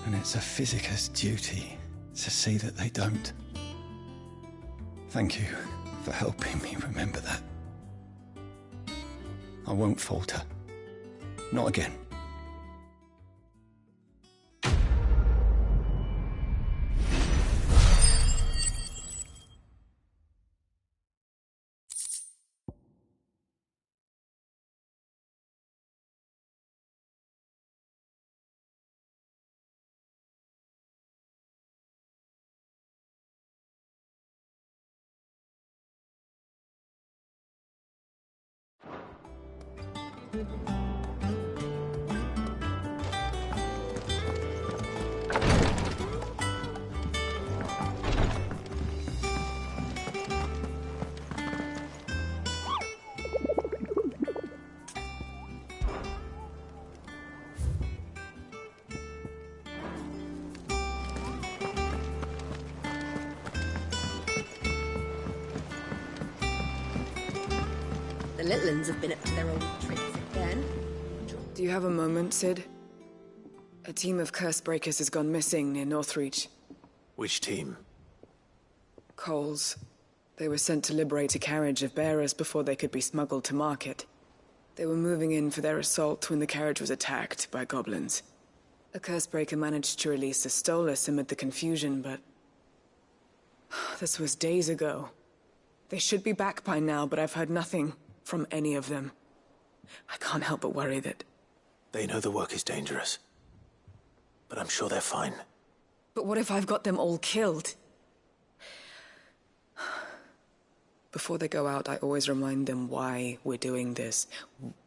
[SPEAKER 13] And it's a physicist's duty to see that they don't. Thank you for helping me remember that. I won't falter. Not again.
[SPEAKER 15] The little uns have been up to their old tricks again.
[SPEAKER 16] Do you have a moment, Sid? A team of curse breakers has gone missing near Northreach.
[SPEAKER 1] Which team?
[SPEAKER 16] Coles. They were sent to liberate a carriage of bearers before they could be smuggled to market. They were moving in for their assault when the carriage was attacked by goblins. A curse breaker managed to release a Stolas amid the confusion, but... this was days ago. They should be back by now, but I've heard nothing from any of them. I can't help but worry that...
[SPEAKER 1] They know the work is dangerous. But I'm sure they're fine.
[SPEAKER 16] But what if I've got them all killed? Before they go out, I always remind them why we're doing this,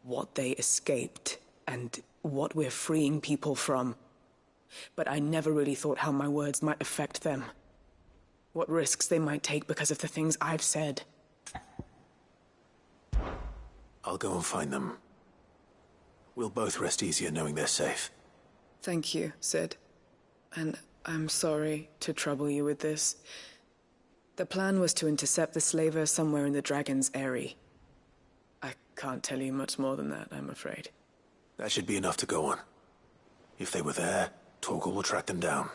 [SPEAKER 16] what they escaped, and what we're freeing people from. But I never really thought how my words might affect them. What risks they might take because of the things I've said.
[SPEAKER 1] I'll go and find them. We'll both rest easier knowing they're safe.
[SPEAKER 16] Thank you, Sid. And I'm sorry to trouble you with this. The plan was to intercept the slaver somewhere in the Dragon's Eyrie. I can't tell you much more than that, I'm afraid.
[SPEAKER 1] That should be enough to go on. If they were there, Torgal will track them down.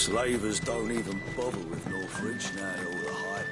[SPEAKER 6] Slavers don't even bother with Northridge now all the hype of.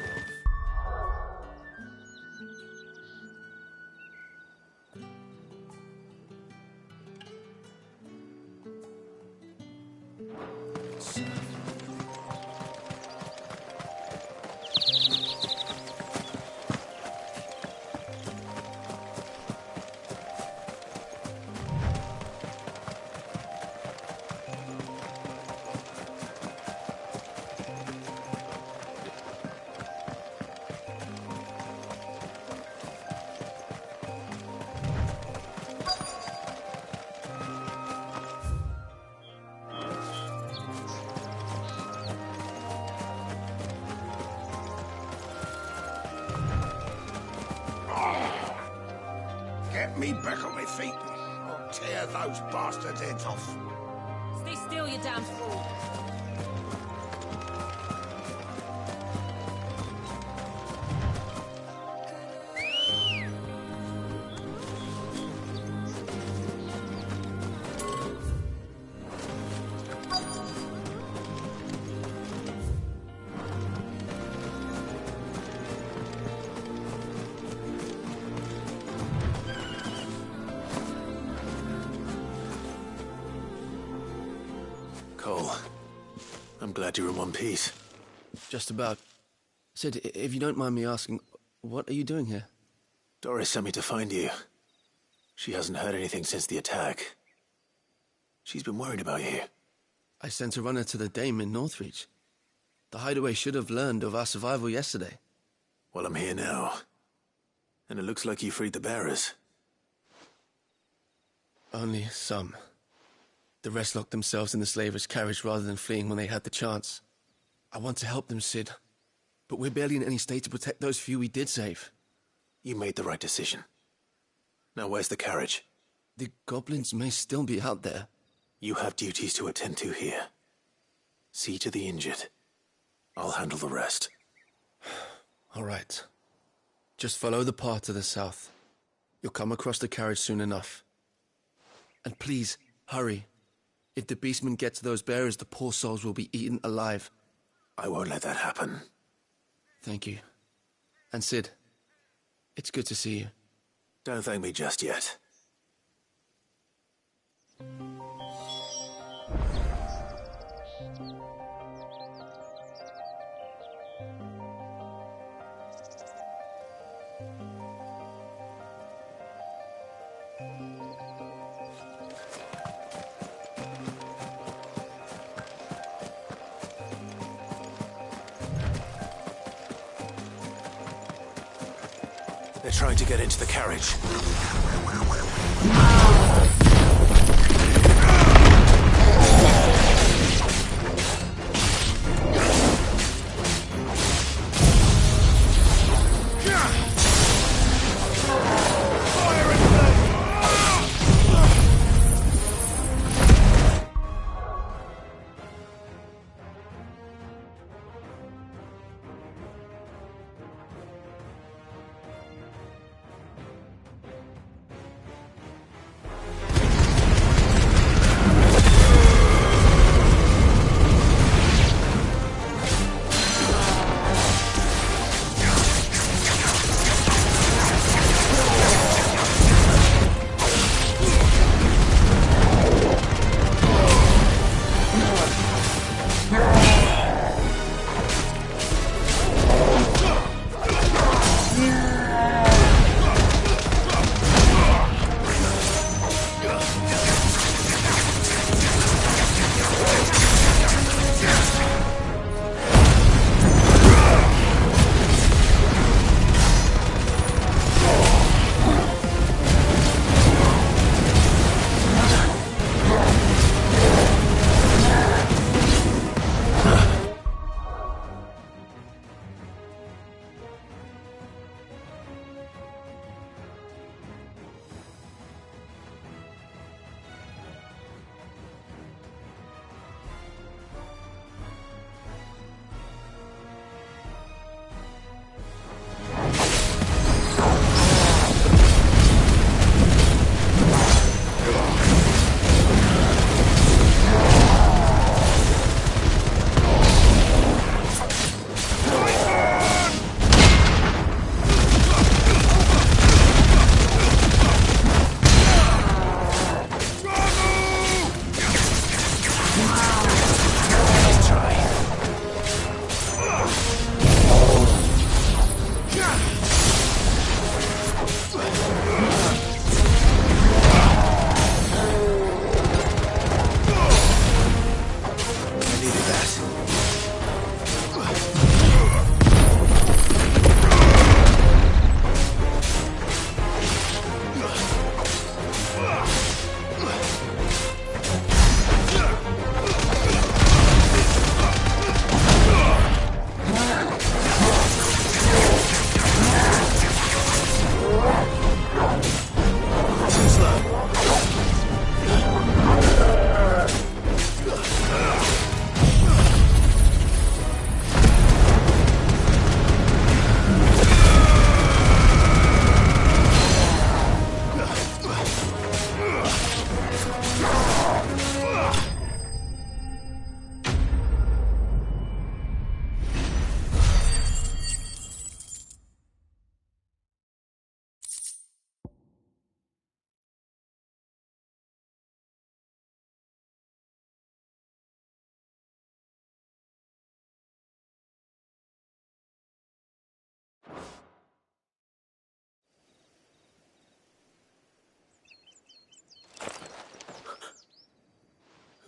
[SPEAKER 17] Get me back on my feet. I'll tear those bastards' heads off.
[SPEAKER 3] Stay still, you damn fool.
[SPEAKER 1] Cole, I'm glad you're in one piece.
[SPEAKER 2] Just about. Sid, if you don't mind me asking, what are you doing here?
[SPEAKER 1] Doris sent me to find you. She hasn't heard anything since the attack. She's been worried about you.
[SPEAKER 2] I sent a runner to the Dame in Northreach. The hideaway should have learned of our survival yesterday.
[SPEAKER 1] Well, I'm here now. And it looks like you freed the bearers.
[SPEAKER 2] Only some. The rest locked themselves in the slavers' carriage rather than fleeing when they had the chance. I want to help them, Sid. But we're barely in any state to protect those few we did save.
[SPEAKER 1] You made the right decision. Now where's the carriage?
[SPEAKER 2] The goblins may still be out there.
[SPEAKER 1] You have duties to attend to here. See to the injured. I'll handle the rest.
[SPEAKER 2] All right. Just follow the path to the south. You'll come across the carriage soon enough. And please, hurry. If the beastmen get to those bearers, the poor souls will be eaten alive.
[SPEAKER 1] I won't let that happen.
[SPEAKER 2] Thank you. And Sid, it's good to see you.
[SPEAKER 1] Don't thank me just yet. They're trying to get into the carriage.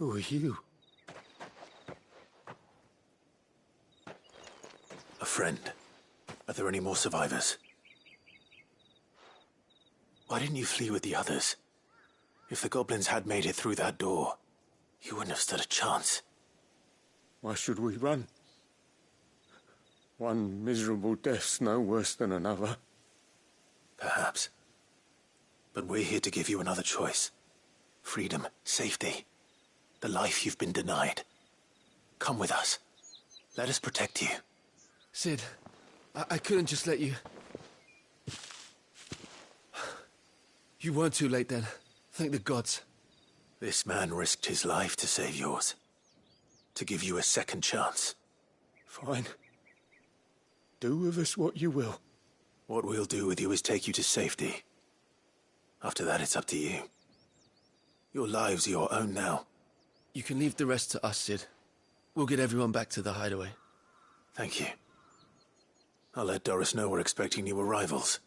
[SPEAKER 11] Who are you?
[SPEAKER 1] A friend. Are there any more survivors? Why didn't you flee with the others? If the goblins had made it through that door, you wouldn't have stood a chance.
[SPEAKER 11] Why should we run? One miserable death's no worse than another.
[SPEAKER 1] Perhaps. But we're here to give you another choice. Freedom, safety, the life you've been denied. Come with us. Let us protect you.
[SPEAKER 6] Sid, I couldn't just let you... You weren't too late then. Thank the gods.
[SPEAKER 1] This man risked his life to save yours. To give you a second chance.
[SPEAKER 11] Fine. Do with us what you will.
[SPEAKER 1] What we'll do with you is take you to safety. After that, it's up to you. Your lives are your own now.
[SPEAKER 6] You can leave the rest to us, Sid. We'll get everyone back to the hideaway.
[SPEAKER 1] Thank you. I'll let Doris know we're expecting new arrivals.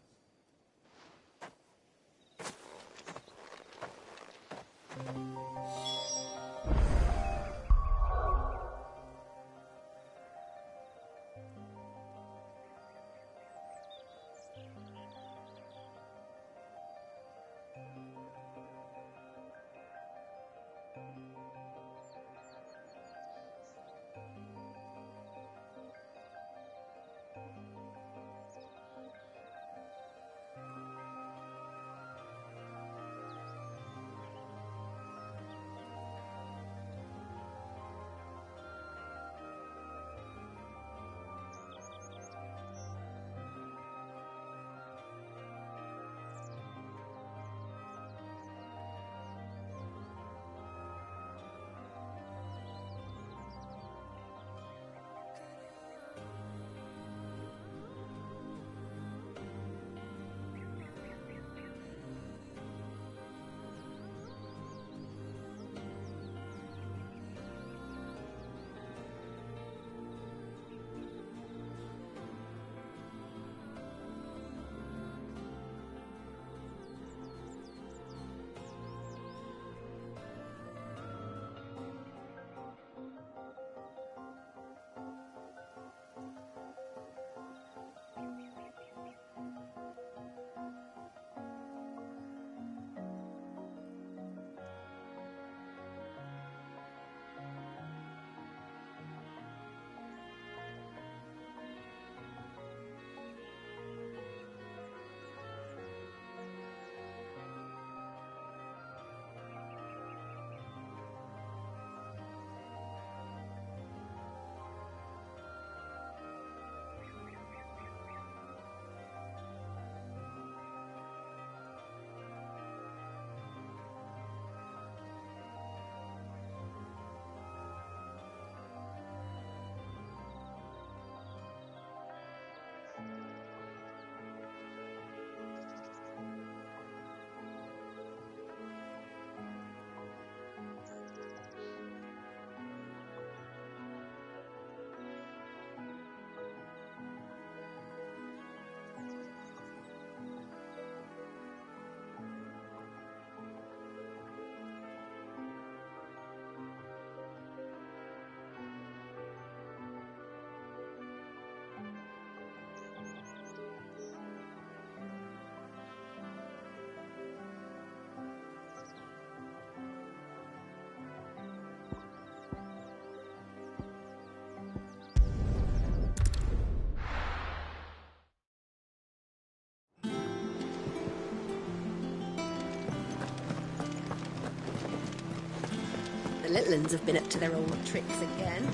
[SPEAKER 15] The Litlands have been up to their old tricks again.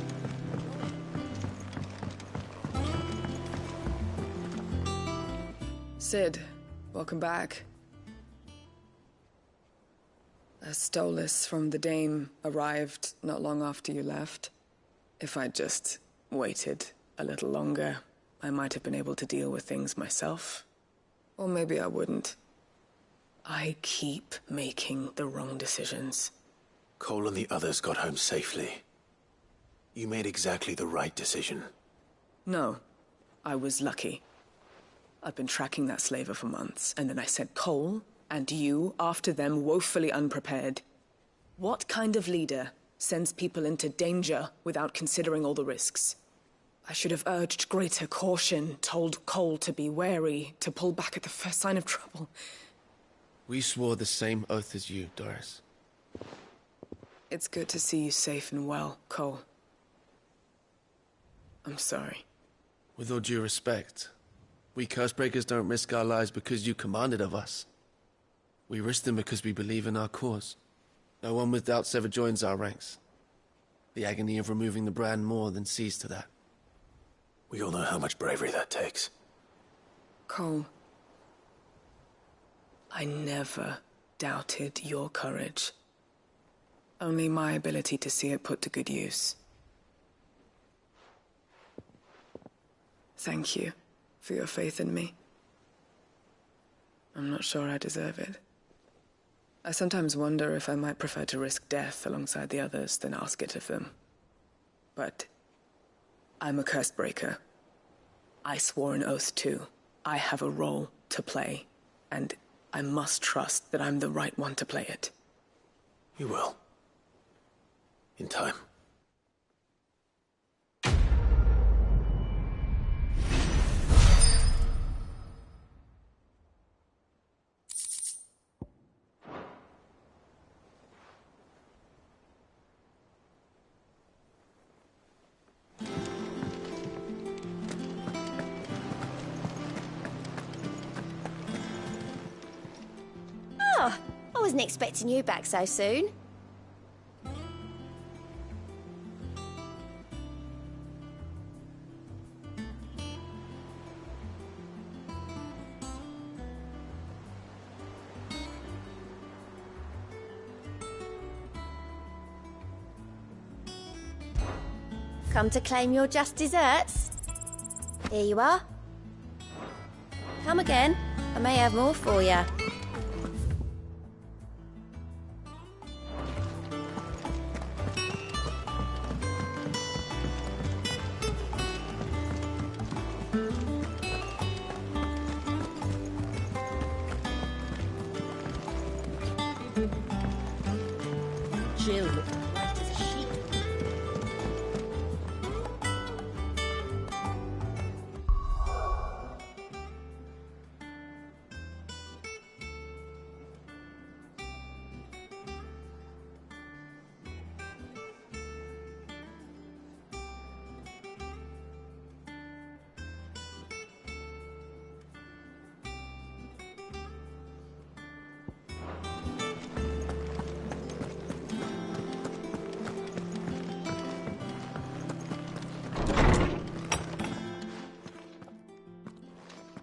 [SPEAKER 16] Sid, welcome back. A Stolas from the Dame arrived not long after you left. If I'd just waited a little longer, I might have been able to deal with things myself. Or maybe I wouldn't. I keep making the wrong decisions.
[SPEAKER 1] Cole and the others got home safely. You made exactly the right decision.
[SPEAKER 16] No, I was lucky. I've been tracking that slaver for months, and then I sent Cole and you after them woefully unprepared. What kind of leader sends people into danger without considering all the risks. I should have urged greater caution, told Cole to be wary, to pull back at the first sign of trouble.
[SPEAKER 18] We swore the same oath as you, Doris.
[SPEAKER 16] It's good to see you safe and well, Cole. I'm sorry.
[SPEAKER 18] With all due respect, we Cursebreakers don't risk our lives because you commanded of us. We risk them because we believe in our cause. No one with doubts ever joins our ranks. The agony of removing the brand more than sees to that.
[SPEAKER 1] We all know how much bravery that takes.
[SPEAKER 16] Cole, I never doubted your courage. Only my ability to see it put to good use. Thank you for your faith in me. I'm not sure I deserve it. I sometimes wonder if I might prefer to risk death alongside the others than ask it of them. But I'm a Cursebreaker. I swore an oath too. I have a role to play, and I must trust that I'm the right one to play it.
[SPEAKER 1] You will. In time.
[SPEAKER 7] Oh, I wasn't expecting you back so soon. Come to claim your just desserts? Here you are. Come again. I may have more for you.
[SPEAKER 15] Jill looked white as a sheet.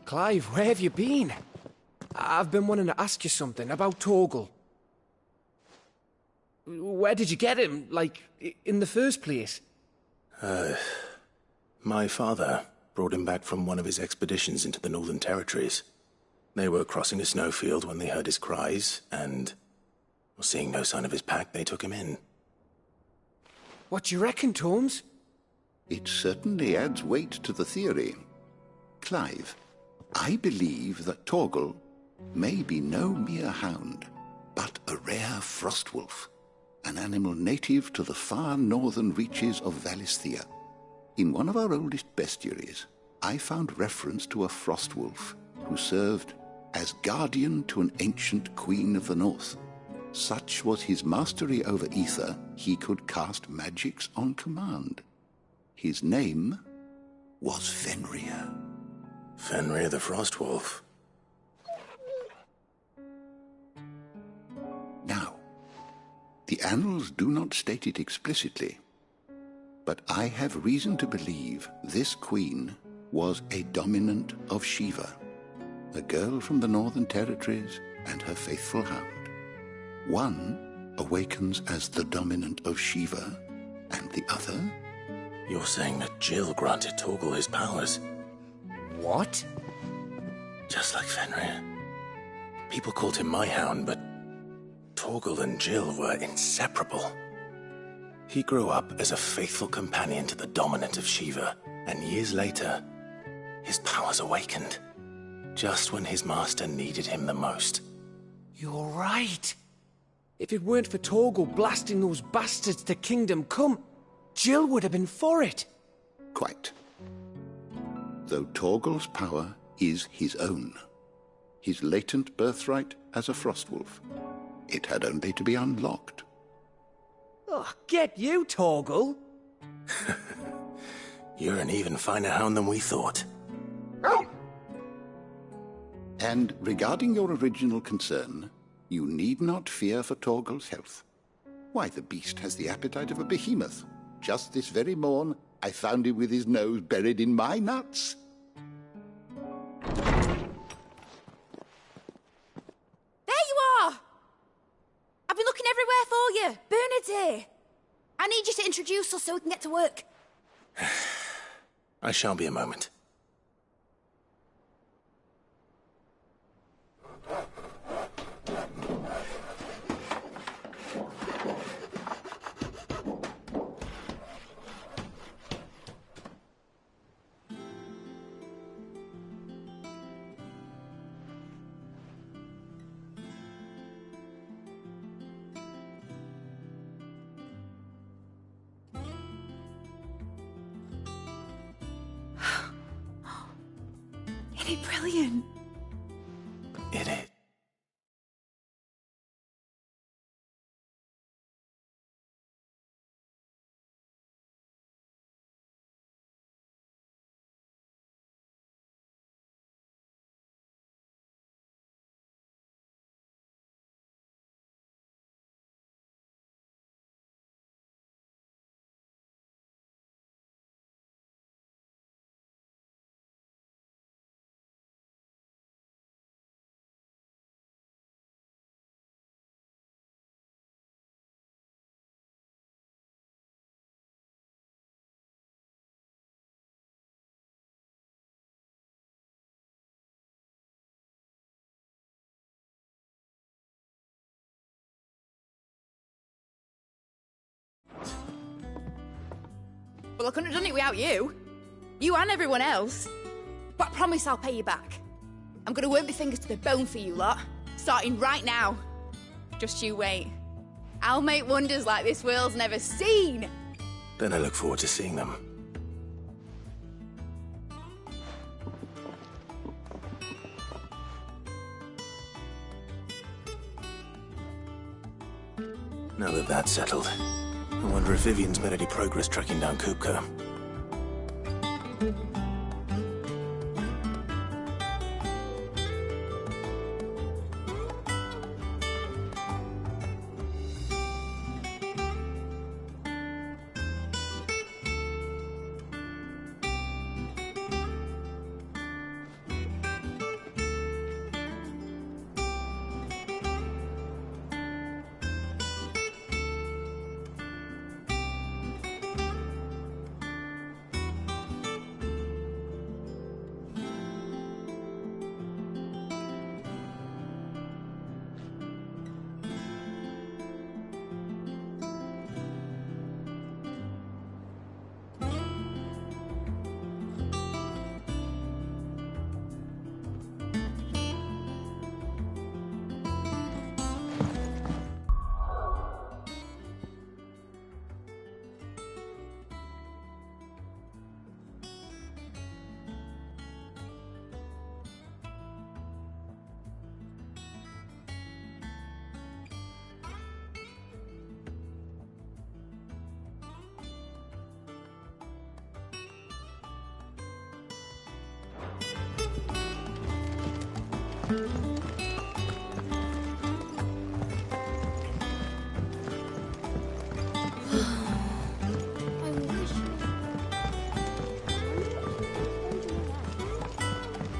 [SPEAKER 2] Clive, where have you been? I've been wanting to ask you something about Torgal. Where did you get him, like, in the first place?
[SPEAKER 1] My father brought him back from one of his expeditions into the Northern Territories. They were crossing a snowfield when they heard his cries, and, seeing no sign of his pack, they took him in.
[SPEAKER 2] What do you reckon, Torms?
[SPEAKER 19] It certainly adds weight to the theory. Clive, I believe that Torgal may be no mere hound, but a rare frostwolf, an animal native to the far northern reaches of Valisthea. In one of our oldest bestiaries, I found reference to a frostwolf who served as guardian to an ancient queen of the north. Such was his mastery over ether, he could cast magics on command. His name was Fenrir.
[SPEAKER 1] Fenrir the Frostwolf.
[SPEAKER 19] Now, the annals do not state it explicitly, but I have reason to believe this queen was a dominant of Shiva, a girl from the Northern Territories and her faithful hound. One awakens as the dominant of Shiva, and the other?
[SPEAKER 1] You're saying that Jill granted Torgal his powers?
[SPEAKER 2] What?
[SPEAKER 1] Just like Fenrir. People called him my hound, but Torgal and Jill were inseparable. He grew up as a faithful companion to the dominant of Shiva, and years later, his powers awakened, just when his master needed him the most.
[SPEAKER 2] You're right. If it weren't for Torgal blasting those bastards to Kingdom Come, Jill would have been for it.
[SPEAKER 19] Quite. Though Torgal's power is his own, his latent birthright as a Frostwolf, it had only to be unlocked.
[SPEAKER 2] Oh, get you, Torgal!
[SPEAKER 1] You're an even finer hound than we thought.
[SPEAKER 19] And regarding your original concern, you need not fear for Torgal's health. Why, the beast has the appetite of a behemoth. Just this very morn, I found him with his nose buried in my nuts.
[SPEAKER 10] There you are! I've been looking everywhere for you. Bernard's here. I need you to introduce us so we can get to work.
[SPEAKER 1] I shan't be a moment.
[SPEAKER 10] Isn't it brilliant?
[SPEAKER 1] It is.
[SPEAKER 10] Well, I couldn't have done it without you. You and everyone else. But I promise I'll pay you back. I'm gonna work my fingers to the bone for you lot, starting right now. Just you wait. I'll make wonders like this world's never seen.
[SPEAKER 1] Then I look forward to seeing them. Now that that's settled, I wonder if Vivian's made any progress tracking down Kupka.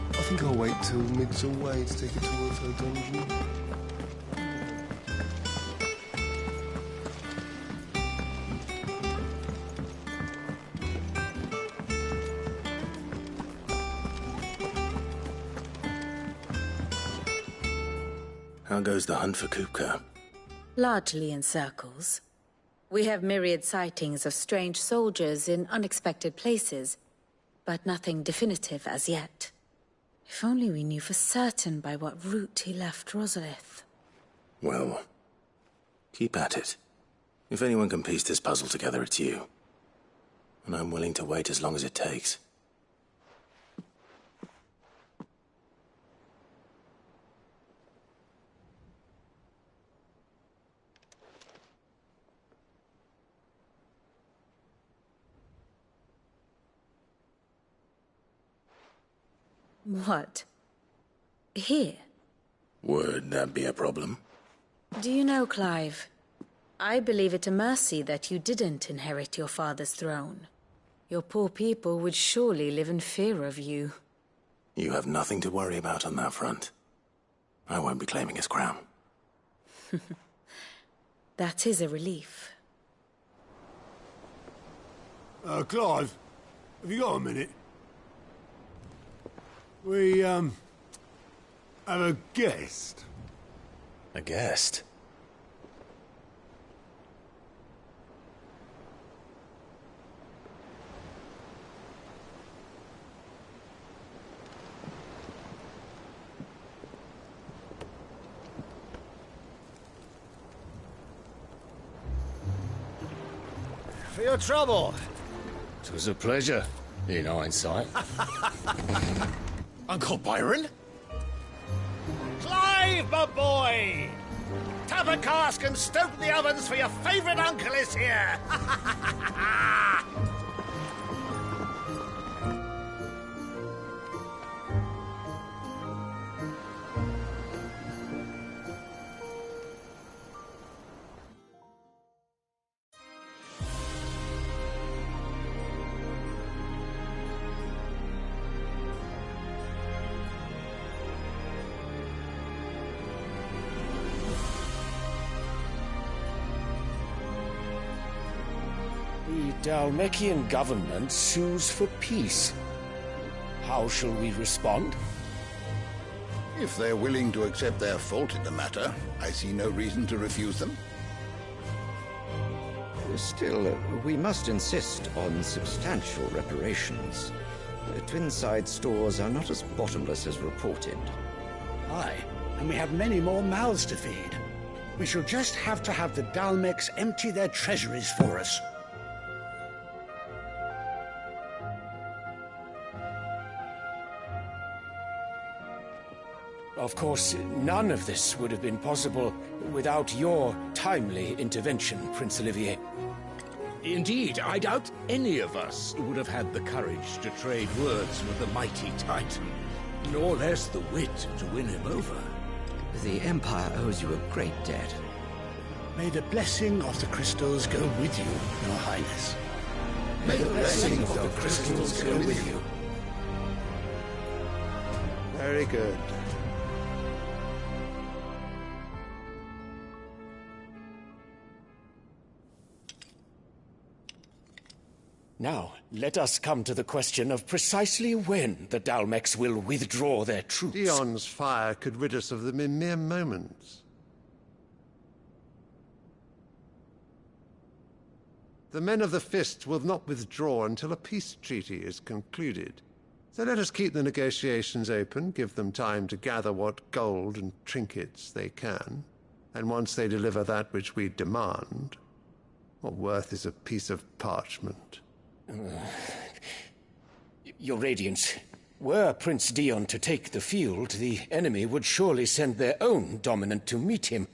[SPEAKER 11] I think I'll wait till Mig's away to take her towards her dungeon.
[SPEAKER 1] How goes the hunt for Kupka?
[SPEAKER 5] Largely in circles. We have myriad sightings of strange soldiers in unexpected places, but nothing definitive as yet. If only we knew for certain by what route he left Rosalith.
[SPEAKER 1] Well, Keep at it. If anyone can piece this puzzle together, it's you. And I'm willing to wait as long as it takes.
[SPEAKER 5] What? Here?
[SPEAKER 1] Would that be a problem?
[SPEAKER 5] Do you know, Clive? I believe it a mercy that you didn't inherit your father's throne. Your poor people would surely live in fear of you.
[SPEAKER 1] You have nothing to worry about on that front. I won't be claiming his crown.
[SPEAKER 5] That is a relief.
[SPEAKER 17] Clive, have you got a minute? We, have a guest.
[SPEAKER 1] A guest?
[SPEAKER 12] For your trouble.
[SPEAKER 6] It was a pleasure, in hindsight.
[SPEAKER 12] Uncle Byron? Clive, my boy! Tap a cask and stoke the ovens, for your favourite uncle is here!
[SPEAKER 6] The Dhalmekian government sues for peace. How shall we respond?
[SPEAKER 19] If they're willing to accept their fault in the matter, I see no reason to refuse them.
[SPEAKER 20] Still, we must insist on substantial reparations. Twinside stores are not as bottomless as reported.
[SPEAKER 17] Aye, and we have many more mouths to feed. We shall just have to have the Dhalmekians empty their treasuries for us.
[SPEAKER 6] Of course, none of this would have been possible without your timely intervention, Prince Olivier.
[SPEAKER 11] Indeed, I doubt any of us would have had the courage to trade words with the mighty Titan, nor less the wit to win him over.
[SPEAKER 20] The Empire owes you a great debt.
[SPEAKER 17] May the blessing of the crystals go with you, Your Highness.
[SPEAKER 20] May the blessing of the crystals go with you.
[SPEAKER 17] Very good.
[SPEAKER 6] Now, let us come to the question of precisely when the Dhalmekians will withdraw their troops.
[SPEAKER 21] Dion's fire could rid us of them in mere moments. The men of the Fist will not withdraw until a peace treaty is concluded. So let us keep the negotiations open, give them time to gather what gold and trinkets they can, and once they deliver that which we demand, what worth is a piece of parchment?
[SPEAKER 6] Your Radiance, were Prince Dion to take the field, the enemy would surely send their own dominant to meet him.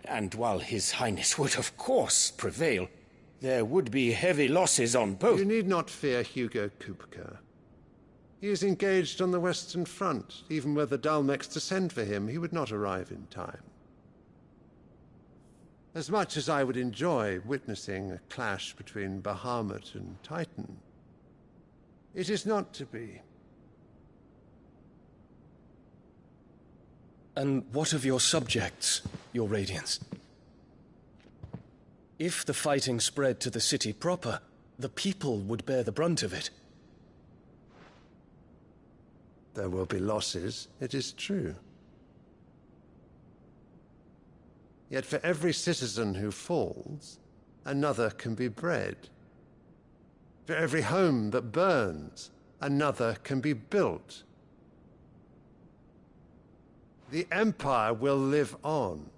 [SPEAKER 6] And while His Highness would of course prevail, there would be heavy losses on both.
[SPEAKER 21] You need not fear Hugo Kupka. He is engaged on the Western Front. Even were the Dhalmekians to send for him, he would not arrive in time. As much as I would enjoy witnessing a clash between Bahamut and Titan, it is not to be.
[SPEAKER 13] And what of your subjects, Your Radiance? If the fighting spread to the city proper, the people would bear the brunt of it.
[SPEAKER 21] There will be losses, it is true. Yet for every citizen who falls, another can be bred. For every home that burns, another can be built. The Empire will live on.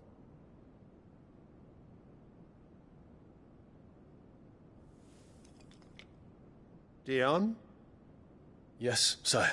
[SPEAKER 21] Dion?
[SPEAKER 13] Yes, sire.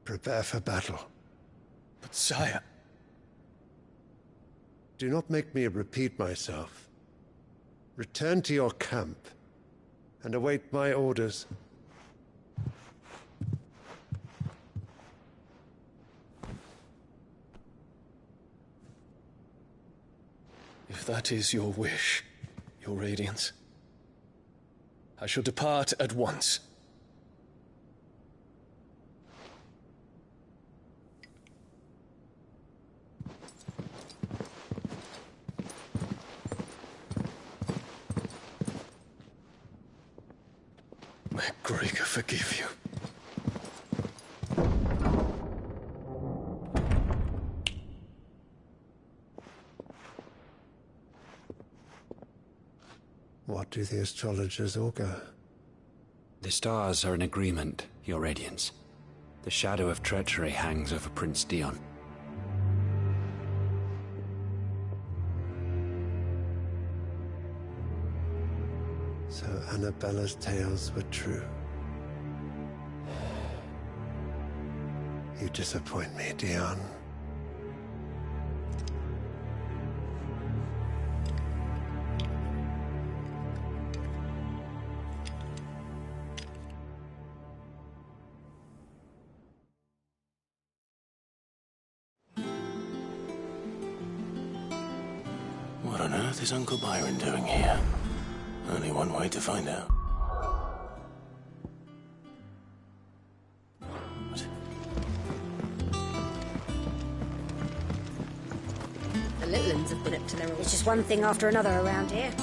[SPEAKER 21] Prepare for battle.
[SPEAKER 13] But sire...
[SPEAKER 21] Do not make me repeat myself. Return to your camp and await my orders.
[SPEAKER 13] If that is your wish, your Radiance, I shall depart at once. May Gregor forgive you.
[SPEAKER 21] What do the astrologers augur?
[SPEAKER 4] The stars are in agreement, Your Radiance. The shadow of treachery hangs over Prince Dion.
[SPEAKER 21] So Annabella's tales were true. You disappoint me, Dion.
[SPEAKER 1] What on earth is Uncle Byron doing here? Only one way to find out.
[SPEAKER 7] The little uns have been up to their own. It's just one thing after another around here.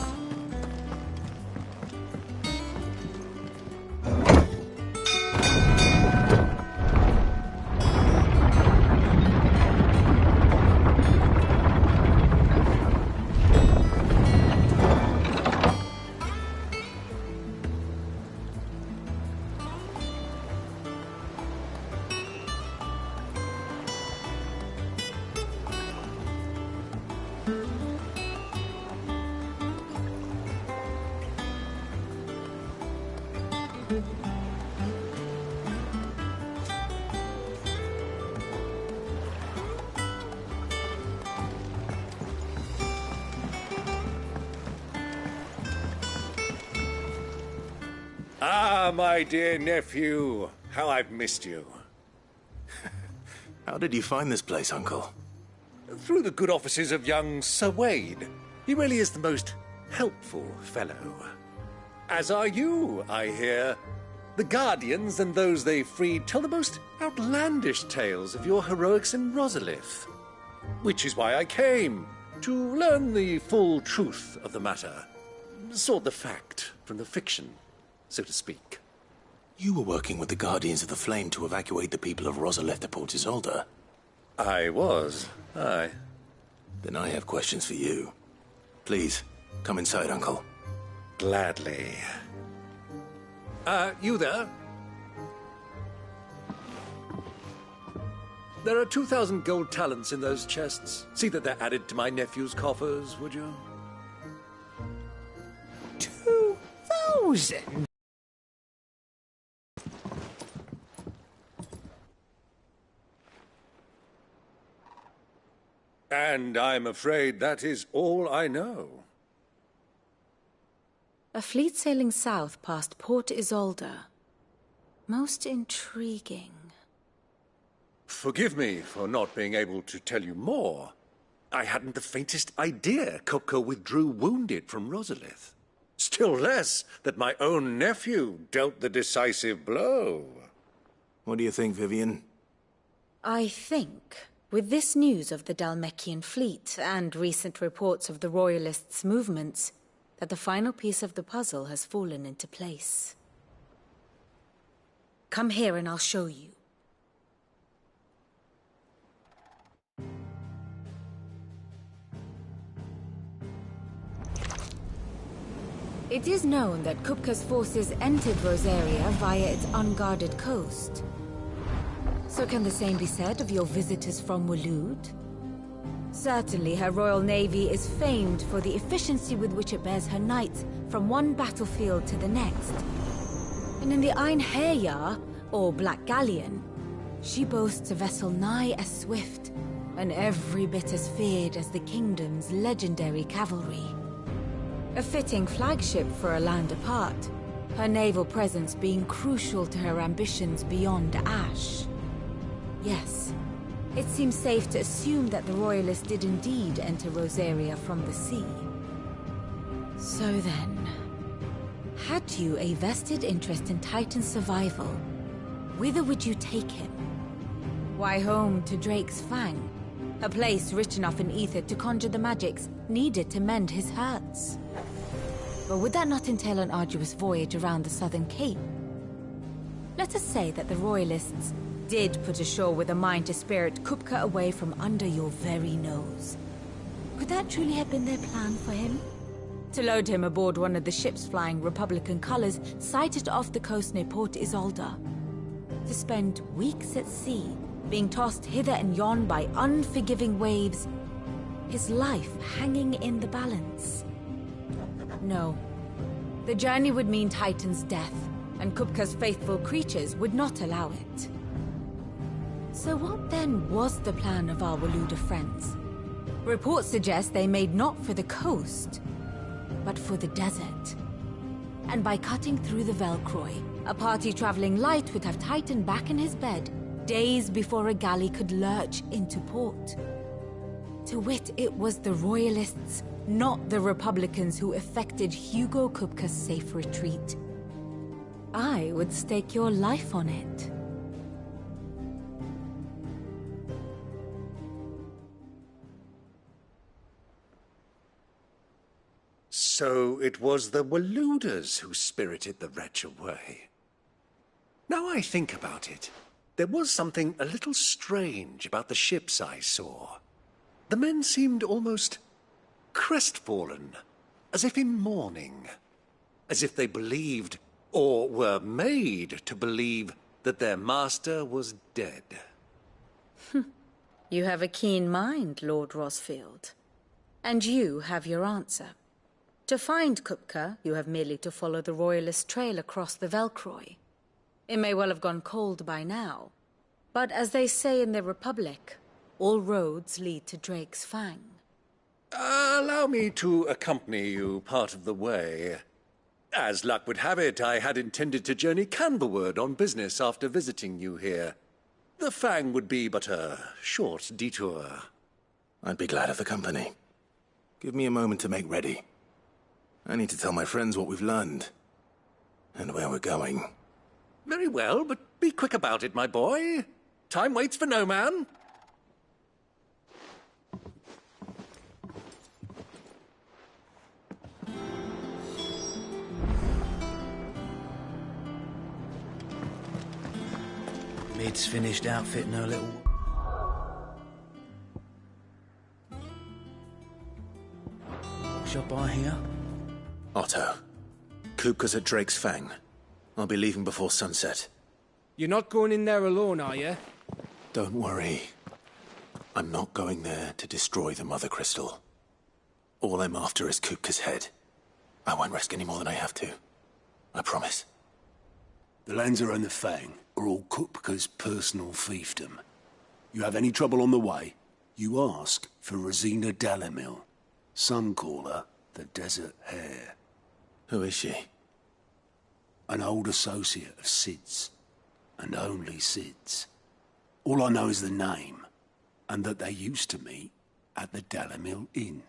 [SPEAKER 12] Ah, my dear nephew. How I've missed you.
[SPEAKER 1] How did you find this place, Uncle?
[SPEAKER 12] Through the good offices of young Sir Wade. He really is the most helpful fellow. As are you, I hear. The Guardians and those they freed tell the most outlandish tales of your heroics in Rosalith. Which is why I came, to learn the full truth of the matter. Sort the fact from the fiction, so to speak.
[SPEAKER 1] You were working with the Guardians of the Flame to evacuate the people of Rosalith to Port Isolde.
[SPEAKER 12] I was, aye.
[SPEAKER 1] Then I have questions for you. Please, come inside, Uncle.
[SPEAKER 12] Gladly. You there? There are 2,000 gold talents in those chests. See that they're added to my nephew's coffers, would you?
[SPEAKER 2] 2,000?
[SPEAKER 12] And I'm afraid that is all I know.
[SPEAKER 5] A fleet sailing south past Port Isolde. Most intriguing.
[SPEAKER 12] Forgive me for not being able to tell you more. I hadn't the faintest idea Kupka withdrew wounded from Rosalith. Still less that my own nephew dealt the decisive blow.
[SPEAKER 1] What do you think, Vivian?
[SPEAKER 5] I think, with this news of the Dhalmekian fleet and recent reports of the Royalists' movements, that the final piece of the puzzle has fallen into place. Come here and I'll show you. It is known that Kupka's forces entered Rosaria via its unguarded coast. So can the same be said of your visitors from Waloed? Certainly her Royal Navy is famed for the efficiency with which it bears her knights from one battlefield to the next. And in the Einherjar, or Black Galleon, she boasts a vessel nigh as swift, and every bit as feared as the kingdom's legendary cavalry. A fitting flagship for a land apart, her naval presence being crucial to her ambitions beyond Ash. Yes, it seems safe to assume that the Royalists did indeed enter Rosaria from the sea. So then, had you a vested interest in Titan's survival, whither would you take him? Why, home to Drake's Fang, a place rich enough in ether to conjure the magics needed to mend his hurts. But would that not entail an arduous voyage around the southern cape? Let us say that the Royalists did put ashore with a mind to spirit Kupka away from under your very nose. Could that truly have been their plan for him? To load him aboard one of the ships flying Republican colors sighted off the coast near Port Isolde? To spend weeks at sea, being tossed hither and yon by unforgiving waves, his life hanging in the balance? No. The journey would mean Titan's death, and Kupka's faithful creatures would not allow it. So what then was the plan of our Waluda friends? Reports suggest they made not for the coast, but for the desert. And by cutting through the Velcroy, a party traveling light would have Titan back in his bed days before a galley could lurch into port. To wit, it was the Royalists, not the Republicans, who effected Hugo Kupka's safe retreat. I would stake your life on it.
[SPEAKER 12] So it was the Waluders who spirited the wretch away. Now I think about it, there was something a little strange about the ships I saw. The men seemed almost crestfallen, as if in mourning, as if they believed, or were made to believe, that their master was dead.
[SPEAKER 5] You have a keen mind, Lord Rosfield. And you have your answer. To find Kupka, you have merely to follow the Royalist trail across the Velcroy. It may well have gone cold by now, but as they say in the Republic, all roads lead to Drake's Fang.
[SPEAKER 12] Allow me to accompany you part of the way. As luck would have it, I had intended to journey Canberward on business after visiting you here. The Fang would be but a short detour.
[SPEAKER 1] I'd be glad of the company. Give me a moment to make ready. I need to tell my friends what we've learned, and where we're going.
[SPEAKER 12] Very well, but be quick about it, my boy. Time waits for no man.
[SPEAKER 9] Mid's finished outfitting her little... Shop by here?
[SPEAKER 1] Otto, Kupka's at Drake's Fang. I'll be leaving before sunset.
[SPEAKER 2] You're not going in there alone, are you?
[SPEAKER 1] Don't worry. I'm not going there to destroy the Mother Crystal. All I'm after is Kupka's head. I won't risk any more than I have to. I promise.
[SPEAKER 11] The Lancer and the Fang are all Kupka's personal fiefdom. You have any trouble on the way, you ask for Rosina Dalimil. Some call her the Desert Hare.
[SPEAKER 1] Who is she?
[SPEAKER 11] An old associate of Sid's, and only Sid's. All I know is the name, and that they used to meet at the Dalimil Inn.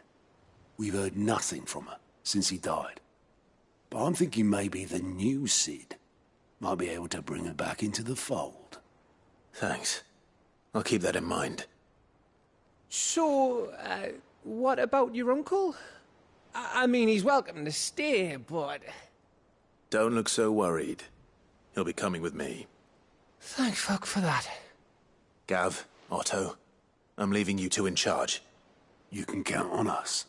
[SPEAKER 11] We've heard nothing from her since he died. But I'm thinking maybe the new Cid might be able to bring her back into the fold.
[SPEAKER 1] Thanks. I'll keep that in mind.
[SPEAKER 2] So, what about your uncle? I mean, he's welcome to stay, but...
[SPEAKER 1] Don't look so worried. He'll be coming with me.
[SPEAKER 2] Thank fuck for that.
[SPEAKER 1] Gav, Otto, I'm leaving you two in charge.
[SPEAKER 11] You can count on us.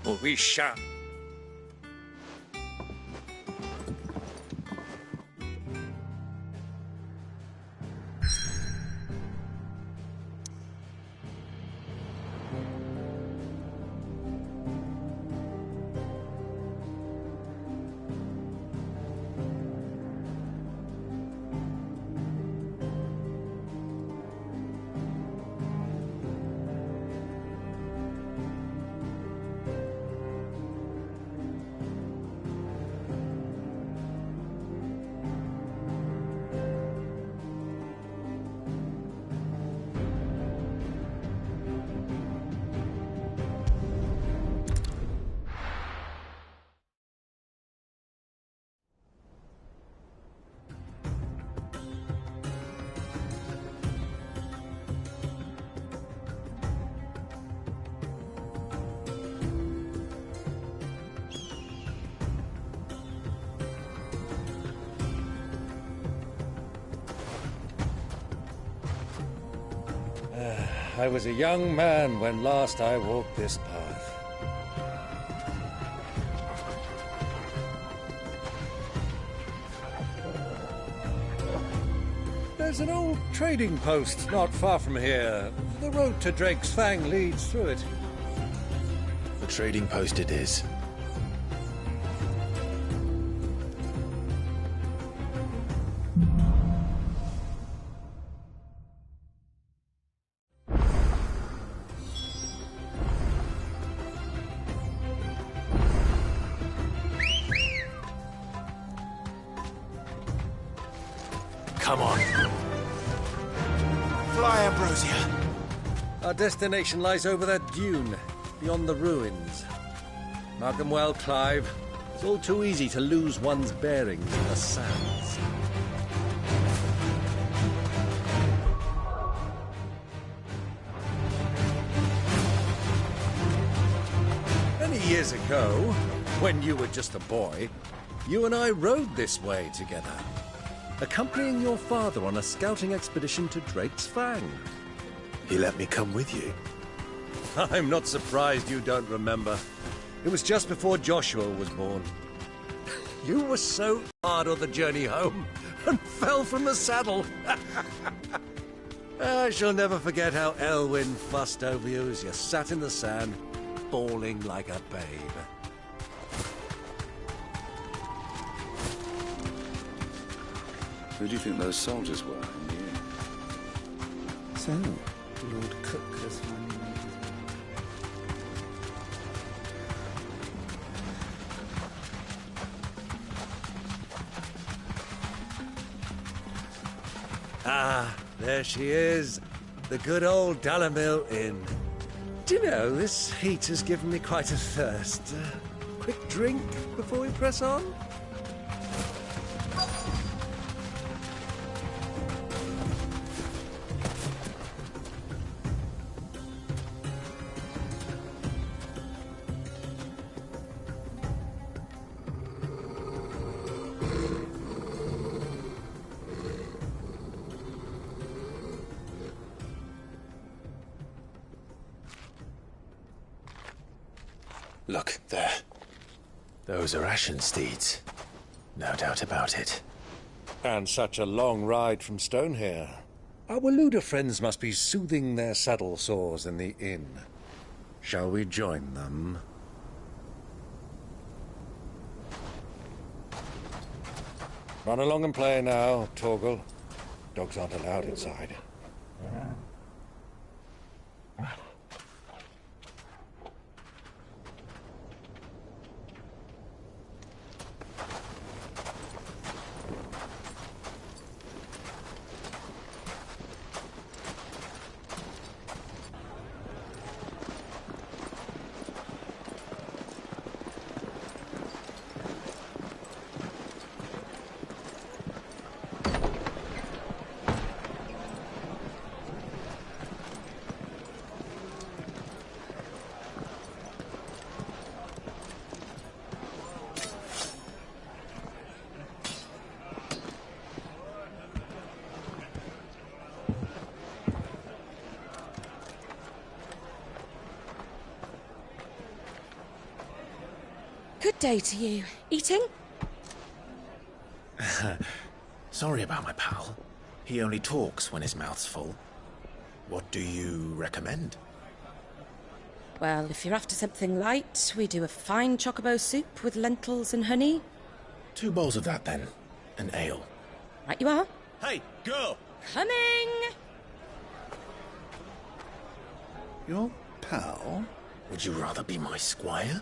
[SPEAKER 12] Well, we shan't. I was a young man when last I walked this path. There's an old trading post not far from here. The road to Drake's Fang leads through it.
[SPEAKER 1] The trading post it is. Come on.
[SPEAKER 8] Fly, Ambrosia.
[SPEAKER 12] Our destination lies over that dune, beyond the ruins. Mark them well, Clive. It's all too easy to lose one's bearings in the sands. Many years ago, when you were just a boy, you and I rode this way together, accompanying your father on a scouting expedition to Drake's Fang.
[SPEAKER 8] He let me come with you.
[SPEAKER 12] I'm not surprised you don't remember. It was just before Joshua was born. You were so hard on the journey home and fell from the saddle. I shall never forget how Elwyn fussed over you as you sat in the sand, bawling like a babe.
[SPEAKER 22] Who do you think those soldiers were in the inn?
[SPEAKER 13] So, Lord Cook has finally made his way.
[SPEAKER 12] Ah, there she is. The good old Dalimil Inn. Do you know, this heat has given me quite a thirst. Quick drink before we press on?
[SPEAKER 1] Look, there. Those are Ashen steeds. No doubt about it.
[SPEAKER 12] And such a long ride from Stonehair. Our Waluda friends must be soothing their saddle sores in the inn. Shall we join them? Run along and play now, Torgal. Dogs aren't allowed inside.
[SPEAKER 15] Good day to you. Eating?
[SPEAKER 1] Sorry about my pal. He only talks when his mouth's full. What do you recommend?
[SPEAKER 15] Well, if you're after something light, we do a fine chocobo soup with lentils and honey.
[SPEAKER 1] 2 bowls of that, then. An ale.
[SPEAKER 15] Right you are.
[SPEAKER 1] Hey, girl!
[SPEAKER 15] Coming!
[SPEAKER 1] Your pal? Would you rather be my squire?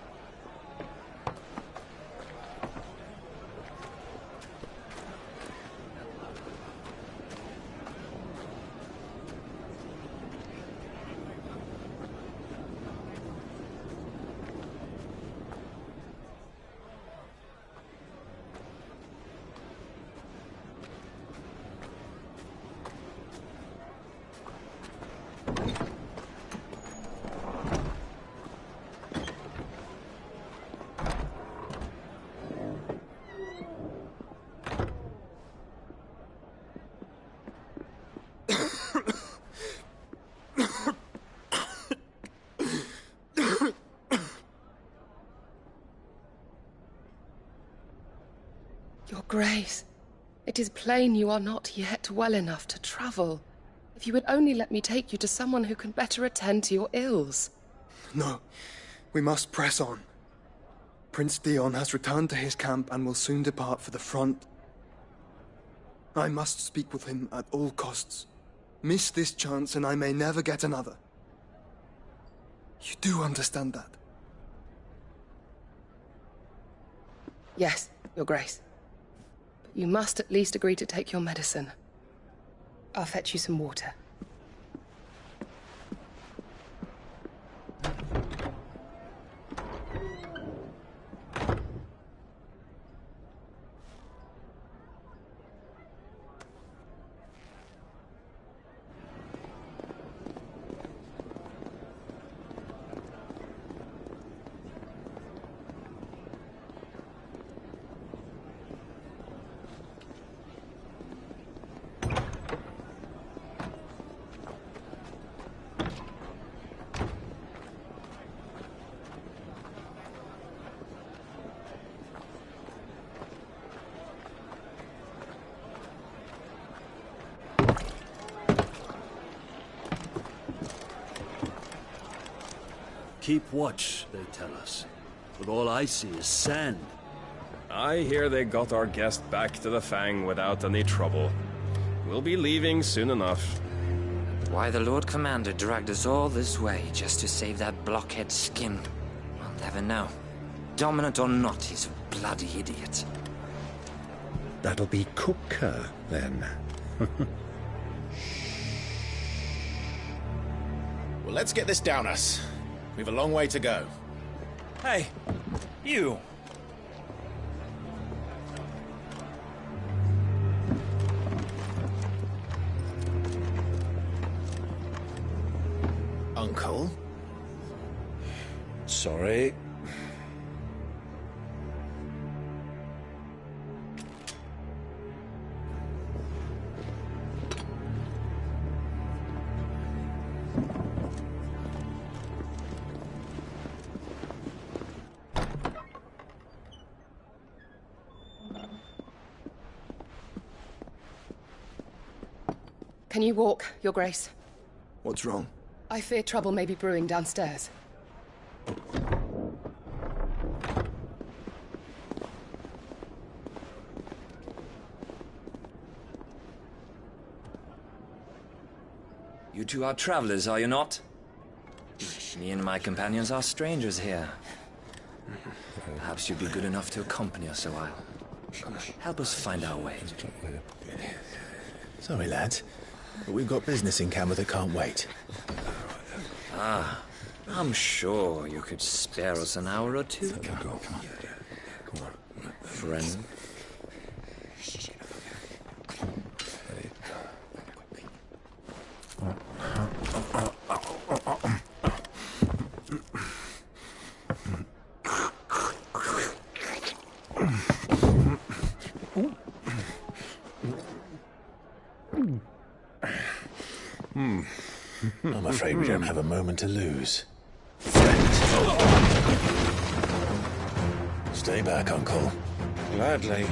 [SPEAKER 23] Your Grace, it is plain you are not yet well enough to travel. If you would only let me take you to someone who can better attend to your ills.
[SPEAKER 24] No, we must press on. Prince Dion has returned to his camp and will soon depart for the front. I must speak with him at all costs. Miss this chance and I may never get another. You do understand that?
[SPEAKER 23] Yes, Your Grace. But you must at least agree to take your medicine. I'll fetch you some water.
[SPEAKER 11] keep watch, they tell us. But all I see is sand.
[SPEAKER 3] I hear they got our guest back to the Fang without any trouble. We'll be leaving soon enough.
[SPEAKER 14] Why the Lord Commander dragged us all this way just to save that blockhead skin, I'll never know. Dominant or not, he's a bloody idiot.
[SPEAKER 16] That'll be Kupka, then.
[SPEAKER 18] Well, let's get this down us. We've a long way to go.
[SPEAKER 9] Hey, you!
[SPEAKER 18] Uncle?
[SPEAKER 6] Sorry.
[SPEAKER 23] Can you walk, Your Grace?
[SPEAKER 24] What's wrong?
[SPEAKER 23] I fear trouble may be brewing downstairs.
[SPEAKER 14] You two are travelers, are you not? Me and my companions are strangers here. Perhaps you'd be good enough to accompany us a while. Help us find our way.
[SPEAKER 1] Sorry, lads, but we've got business in Camber that can't wait.
[SPEAKER 14] Ah, I'm sure you could spare us an hour or two.
[SPEAKER 1] Come on.
[SPEAKER 14] Friend.
[SPEAKER 1] I'm afraid we don't have a moment to lose. Stay back, Uncle.
[SPEAKER 6] Gladly.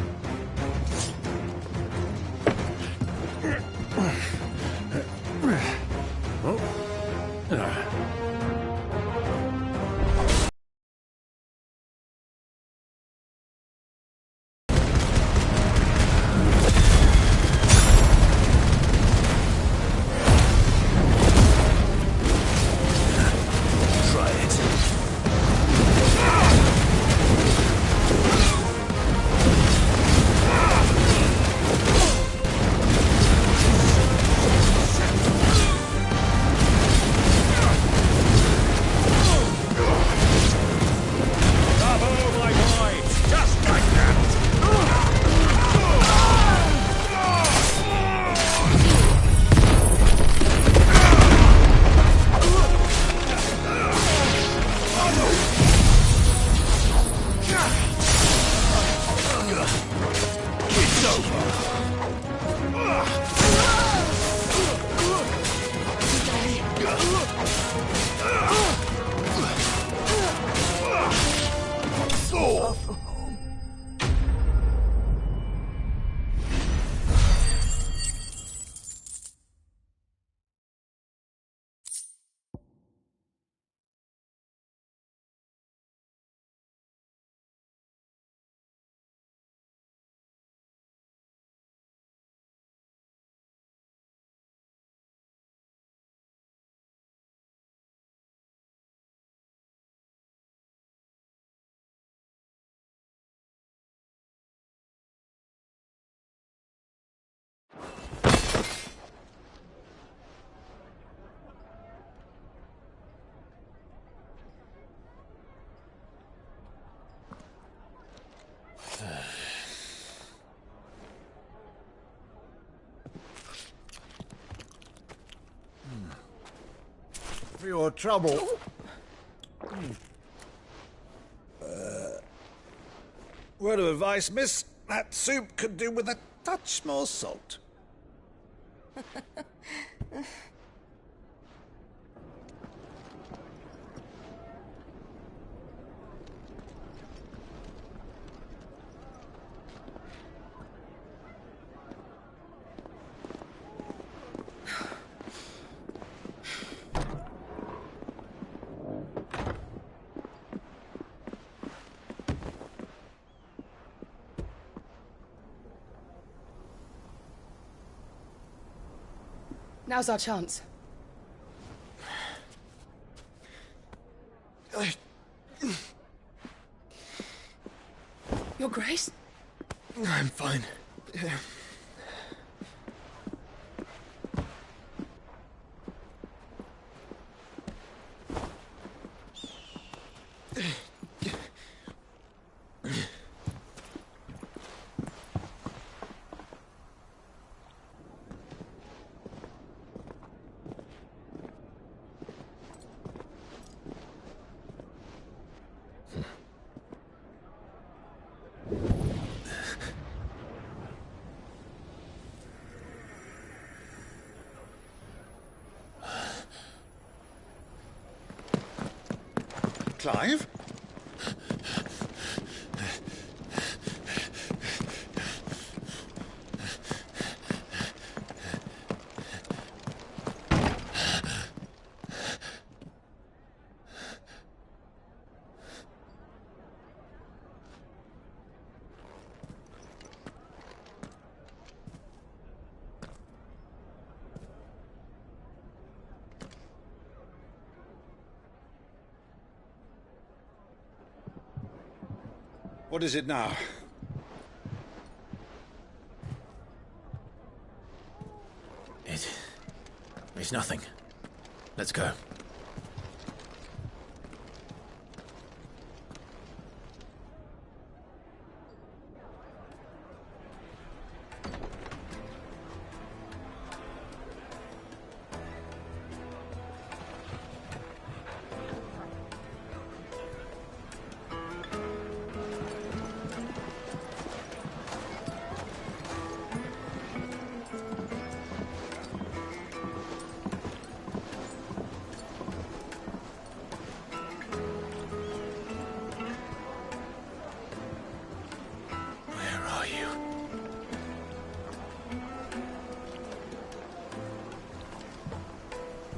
[SPEAKER 21] For your trouble. Word of advice, miss. That soup could do with a touch more salt.
[SPEAKER 23] Now's our chance. Your Grace?
[SPEAKER 24] I'm fine.
[SPEAKER 12] Clive?
[SPEAKER 10] What is it now?
[SPEAKER 1] It's nothing. Let's go.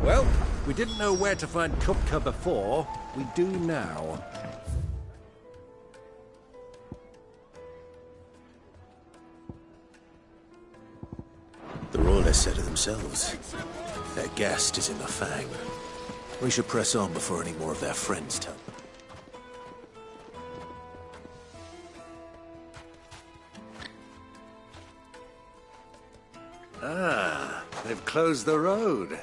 [SPEAKER 12] Well, we didn't know where to find Kupka before. We do now.
[SPEAKER 1] The Royalists said it themselves. Their guest is in the Fang. We should press on before any more of their friends turn.
[SPEAKER 12] Ah, they've closed the road.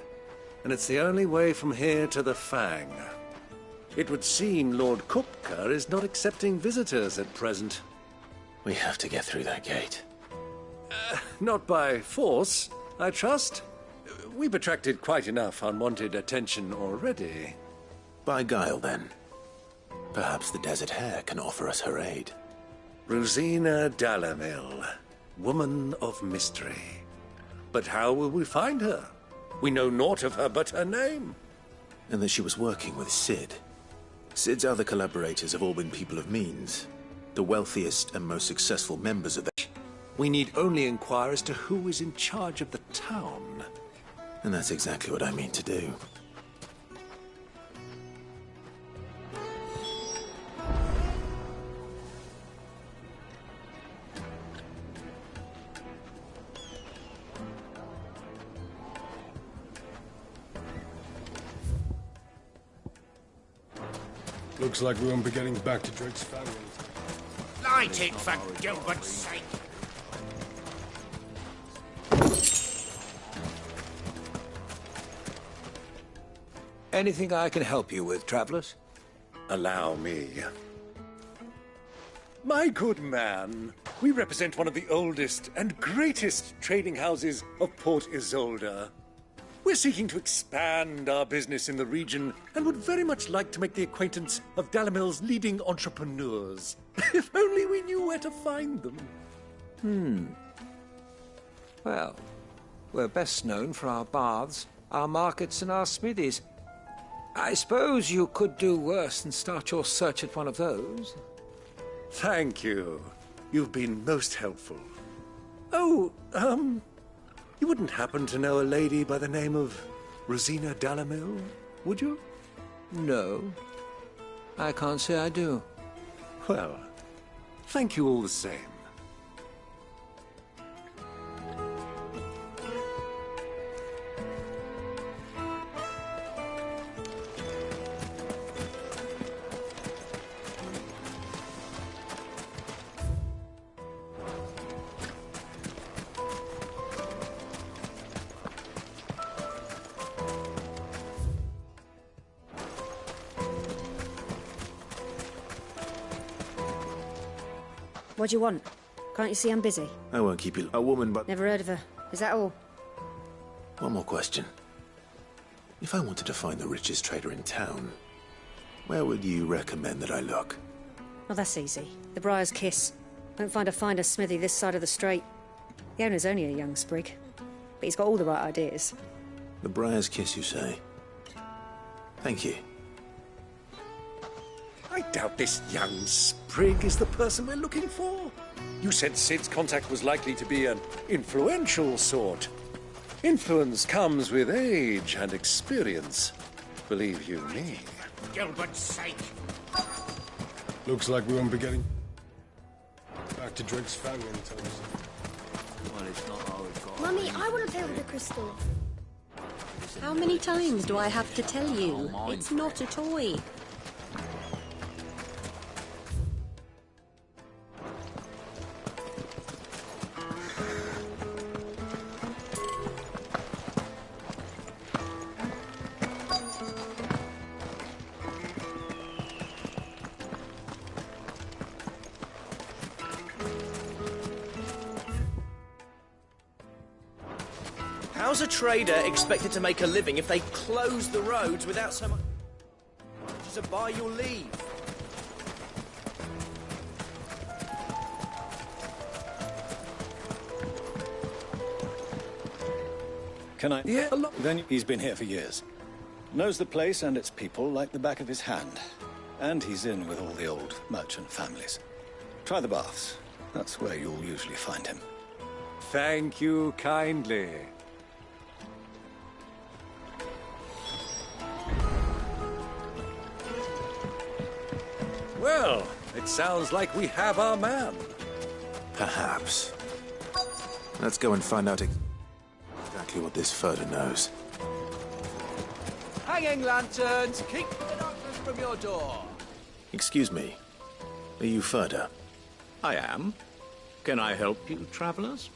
[SPEAKER 12] And it's the only way from here to the Fang. It would seem Lord Kupka is not accepting visitors at present.
[SPEAKER 1] We have to get through that gate.
[SPEAKER 12] Not by force, I trust. We've attracted quite enough unwanted attention already.
[SPEAKER 1] By guile, then. Perhaps the Desert Hare can offer us her aid.
[SPEAKER 12] Rosina Dalamil, woman of mystery. But how will we find her? We know naught of her but her name.
[SPEAKER 1] And that she was working with Cid. Cid's other collaborators have all been people of means. The wealthiest and most successful members of the...
[SPEAKER 12] We need only inquire as to who is in charge of the town.
[SPEAKER 1] And that's exactly what I mean to do.
[SPEAKER 17] Looks like we won't be getting back to Drake's family.
[SPEAKER 6] Light it, for Gilbert's sake!
[SPEAKER 12] Anything I can help you with, travelers? Allow me. My good man, we represent one of the oldest and greatest trading houses of Port Isolde. We're seeking to expand our business in the region and would very much like to make the acquaintance of Dalamil's leading entrepreneurs. If only we knew where to find them.
[SPEAKER 19] Well, we're best known for our baths, our markets, and our smithies. I suppose you could do worse than start your search at one of those.
[SPEAKER 12] Thank you. You've been most helpful. Oh, you wouldn't happen to know a lady by the name of Rosina Dalamil, would you?
[SPEAKER 19] No. I can't say I do.
[SPEAKER 12] Well, thank you all the same.
[SPEAKER 4] What do you want? Can't you see I'm busy?
[SPEAKER 1] I won't keep you. A woman, but...
[SPEAKER 4] Never heard of her. Is that all?
[SPEAKER 1] One more question. If I wanted to find the richest trader in town, where would you recommend that I look?
[SPEAKER 4] Oh, that's easy. The Briar's Kiss. Won't find a finer smithy this side of the strait. The owner's only a young sprig, but he's got all the right ideas.
[SPEAKER 1] The Briar's Kiss, you say? Thank you.
[SPEAKER 12] I doubt this young sprig is the person we're looking for. You said Sid's contact was likely to be an influential sort. Influence comes with age and experience. Believe you me.
[SPEAKER 6] Gilbert's sake.
[SPEAKER 17] Looks like we won't be getting back to Drake's Fang anytime soon.
[SPEAKER 7] Well, it's not all we've got.
[SPEAKER 10] Mummy, I want to play with the crystal.
[SPEAKER 20] How many times do I have to tell you? It's not a toy.
[SPEAKER 9] How's a trader expected to make a living if they close the roads without so much as to buy your leave?
[SPEAKER 25] Can I? Yeah. Then he's been here for years. Knows the place and its people like the back of his hand. And he's in with all the old merchant families. Try the baths. That's where you'll usually find him.
[SPEAKER 12] Thank you kindly. Well, it sounds like we have our man.
[SPEAKER 1] Perhaps. Let's go and find out exactly what this Furder knows.
[SPEAKER 9] Hanging lanterns, keep the darkness from your door.
[SPEAKER 1] Excuse me. Are you Furder?
[SPEAKER 26] I am. Can I help you, travelers?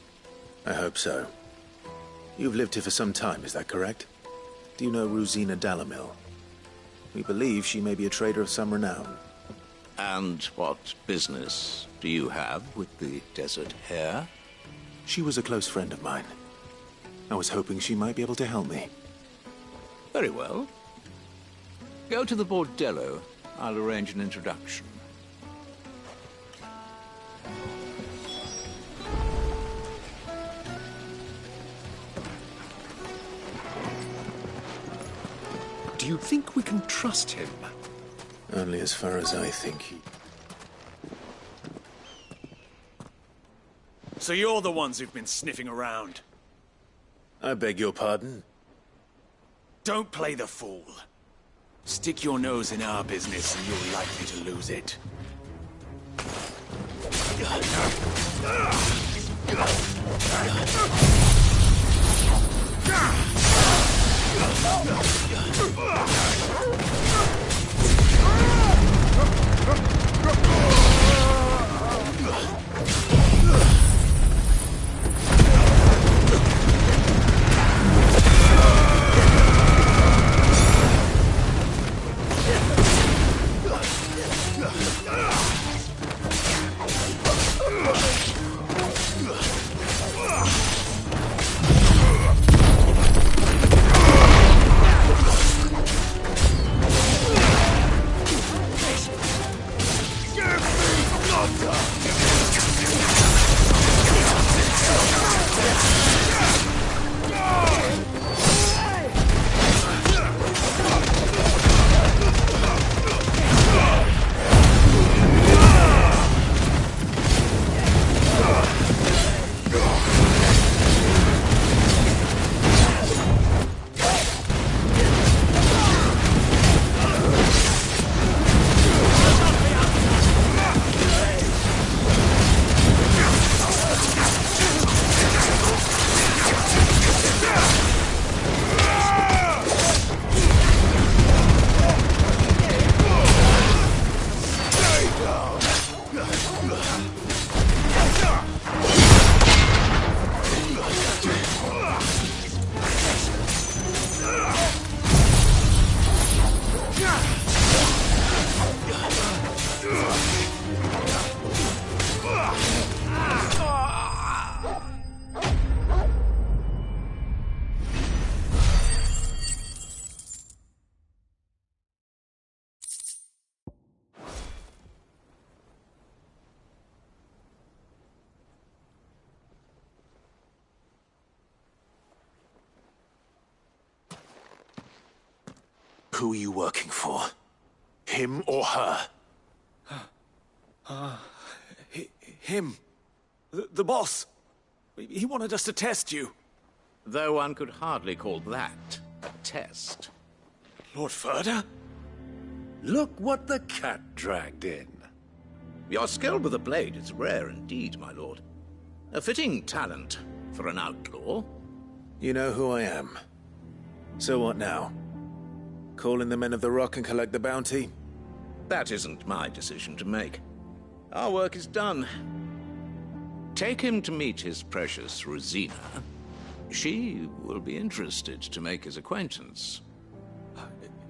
[SPEAKER 1] I hope so. You've lived here for some time, is that correct? Do you know Rosina Dalamil? We believe she may be a trader of some renown.
[SPEAKER 26] And what business do you have with the Desert Hare?
[SPEAKER 1] She was a close friend of mine. I was hoping she might be able to help me.
[SPEAKER 26] Very well. Go to the Bordello. I'll arrange an introduction.
[SPEAKER 12] Do you think we can trust him?
[SPEAKER 1] Only as far as I think he...
[SPEAKER 9] So you're the ones who've been sniffing around?
[SPEAKER 1] I beg your pardon?
[SPEAKER 9] Don't play the fool. Stick your nose in our business and you're likely to lose it.
[SPEAKER 10] Yeah!
[SPEAKER 18] Who are you working for? Him or her?
[SPEAKER 2] Him. The boss. He wanted us to test you.
[SPEAKER 5] Though one could hardly call that a test.
[SPEAKER 2] Lord Ferda?
[SPEAKER 16] Look what the cat dragged in.
[SPEAKER 5] Your skill with the blade is rare indeed, my lord. A fitting talent for an outlaw.
[SPEAKER 1] You know who I am. So what now? Call in the Men of the Rock and collect the bounty?
[SPEAKER 5] That isn't my decision to make. Our work is done. Take him to meet his precious Rosina. She will be interested to make his acquaintance.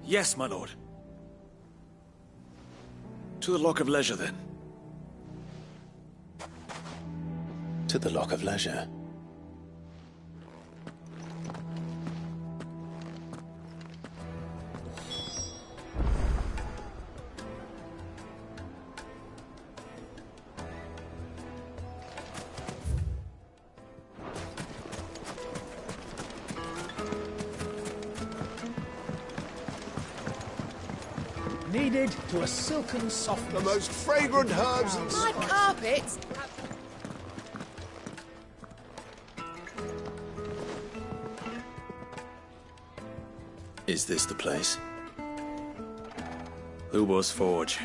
[SPEAKER 2] Yes, my lord. To the Lock of Leisure, then.
[SPEAKER 1] To the Lock of Leisure.
[SPEAKER 8] Needed to a silken softness.
[SPEAKER 11] The most fragrant herbs and
[SPEAKER 23] My carpets!
[SPEAKER 1] Is this the place?
[SPEAKER 2] Lubor's Forge.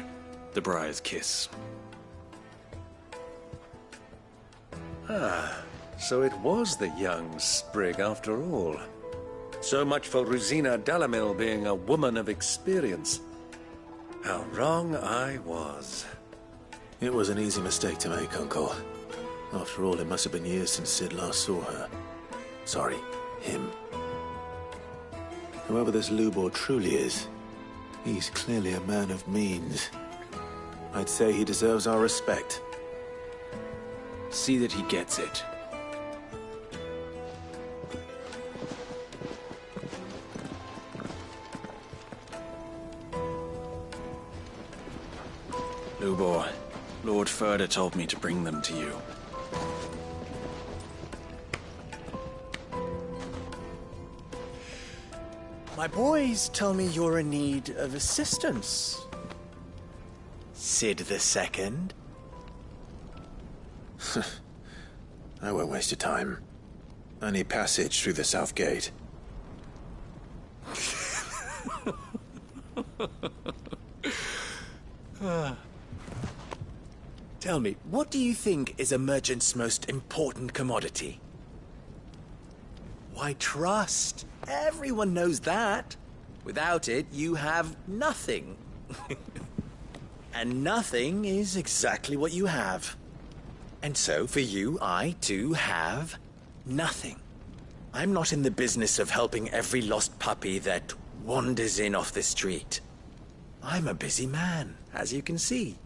[SPEAKER 2] The Briar's Kiss.
[SPEAKER 16] Ah, so it was the young sprig after all. So much for Rosina Dalamil being a woman of experience. How wrong I was.
[SPEAKER 1] It was an easy mistake to make, Uncle. After all, it must have been years since Sid last saw her. Sorry, him. Whoever this Lubor truly is, he's clearly a man of means. I'd say he deserves our respect.
[SPEAKER 2] See that he gets it. Lubor, Lord Ferda told me to bring them to you.
[SPEAKER 9] My boys tell me you're in need of assistance. Sid the Second.
[SPEAKER 1] I won't waste your time. I need passage through the south gate.
[SPEAKER 9] Tell me, what do you think is a merchant's most important commodity? Why, trust. Everyone knows that. Without it, you have nothing. And nothing is exactly what you have. And so, for you, I, too, have nothing. I'm not in the business of helping every lost puppy that wanders in off the street. I'm a busy man, as you can see.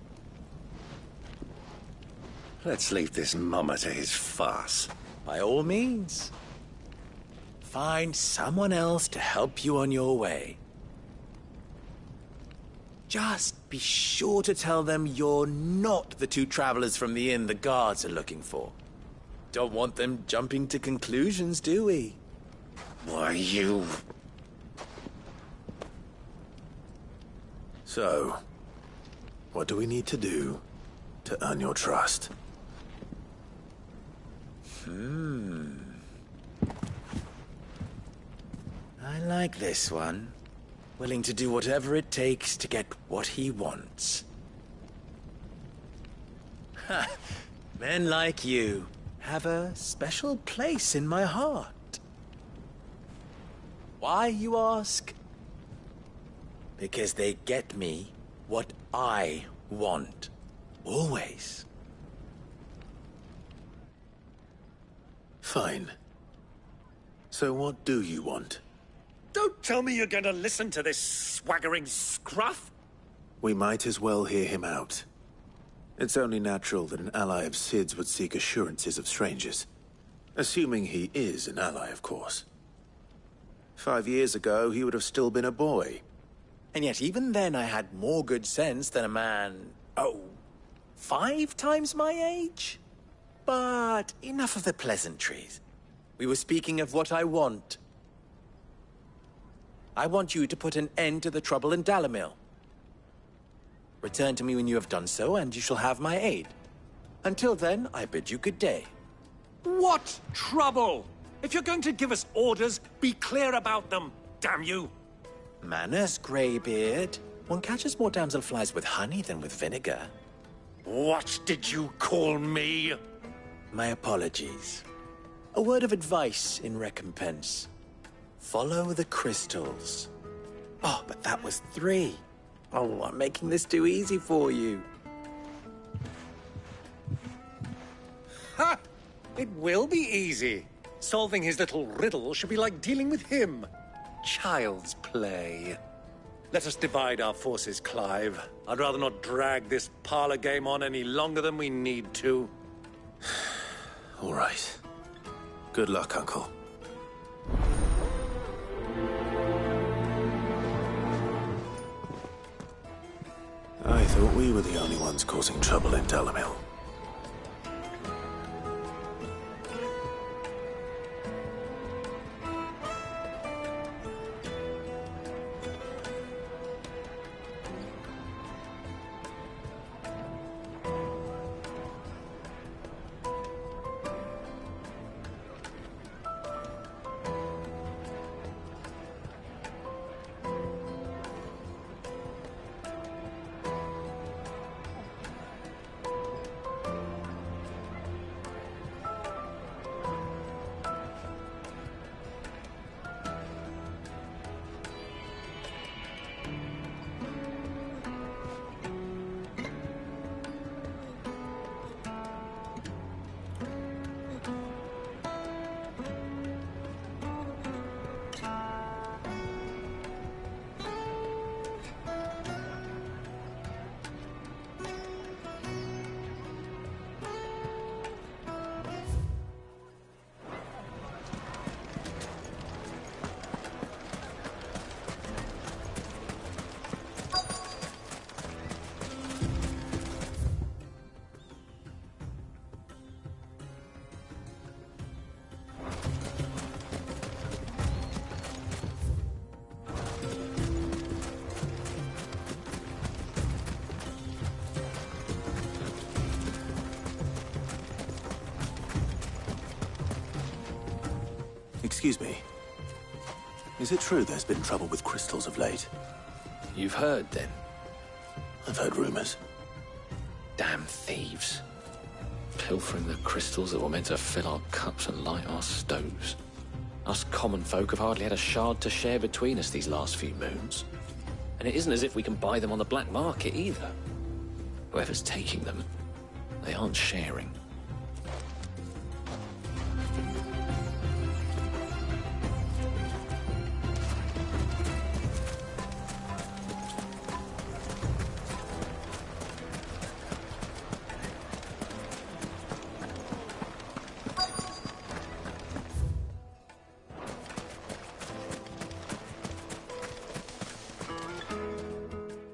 [SPEAKER 16] Let's leave this mummer to his farce.
[SPEAKER 9] By all means. Find someone else to help you on your way. Just be sure to tell them you're not the two travelers from the inn the guards are looking for. Don't want them jumping to conclusions, do we?
[SPEAKER 16] Why, you...
[SPEAKER 1] So, what do we need to do to earn your trust?
[SPEAKER 9] I like this one. Willing to do whatever it takes to get what he wants. Ha! Men like you have a special place in my heart. Why, you ask? Because they get me what I want. Always.
[SPEAKER 1] Fine. So what do you want?
[SPEAKER 12] Don't tell me you're going to listen to this swaggering scruff!
[SPEAKER 1] We might as well hear him out. It's only natural that an ally of Sid's would seek assurances of strangers. Assuming he is an ally, of course. 5 years ago, he would have still been a boy.
[SPEAKER 9] And yet even then I had more good sense than a man, 5 times my age? But enough of the pleasantries. We were speaking of what I want. I want you to put an end to the trouble in Dalimil. Return to me when you have done so, and you shall have my aid. Until then, I bid you good day.
[SPEAKER 12] What trouble? If you're going to give us orders, be clear about them, damn you!
[SPEAKER 9] Manners, Greybeard. One catches more damselflies with honey than with vinegar.
[SPEAKER 12] What did you call me?
[SPEAKER 9] My apologies. A word of advice in recompense. Follow the crystals. Oh, but that was 3. Oh, I'm making this too easy for you.
[SPEAKER 12] Ha! It will be easy. Solving his little riddle should be like dealing with him. Child's play. Let us divide our forces, Clive. I'd rather not drag this parlor game on any longer than we need to.
[SPEAKER 1] All right. Good luck, Uncle. I thought we were the only ones causing trouble in Dalimil. Excuse me. Is it true there's been trouble with crystals of late?
[SPEAKER 3] You've heard, then?
[SPEAKER 1] I've heard rumors.
[SPEAKER 3] Damn thieves. Pilfering the crystals that were meant to fill our cups and light our stoves. Us common folk have hardly had a shard to share between us these last few moons. And it isn't as if we can buy them on the black market, either. Whoever's taking them, they aren't sharing.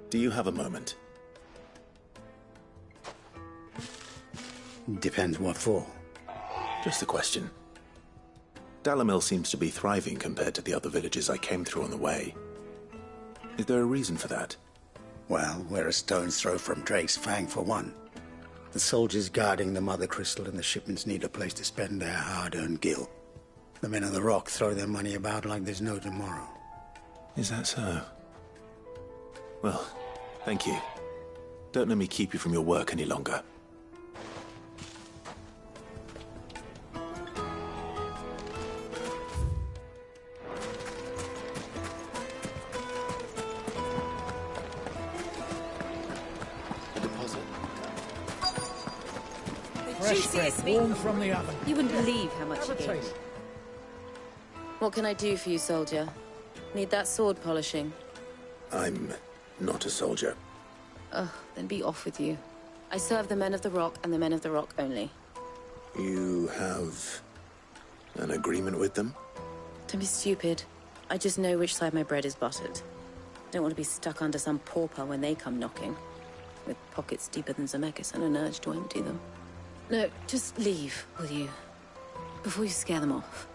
[SPEAKER 1] Do you have a moment?
[SPEAKER 13] Depends what for.
[SPEAKER 1] Just a question. Dalimil seems to be thriving compared to the other villages I came through on the way. Is there a reason for that?
[SPEAKER 13] Well, we're a stone's throw from Drake's Fang, for one. The soldiers guarding the Mother Crystal and the shipments need a place to spend their hard-earned gil. The men of the Rock throw their money about like there's no tomorrow.
[SPEAKER 1] Is that so? Well, thank you. Don't let me keep you from your work any longer.
[SPEAKER 8] Fresh bread, warm from the oven.
[SPEAKER 4] You wouldn't believe how much
[SPEAKER 8] Have
[SPEAKER 4] he
[SPEAKER 8] a
[SPEAKER 4] gave me.
[SPEAKER 8] taste.
[SPEAKER 14] What can I do for you, soldier? Need that sword polishing?
[SPEAKER 1] I'm not a soldier.
[SPEAKER 14] Ugh, then be off with you. I serve the men of the Rock and the men of the Rock only.
[SPEAKER 1] You have an agreement with them?
[SPEAKER 14] Don't be stupid. I just know which side my bread is buttered. Don't want to be stuck under some pauper when they come knocking. With pockets deeper than Zemeckis and an urge to empty them. No, just leave, will you? Before you scare them off.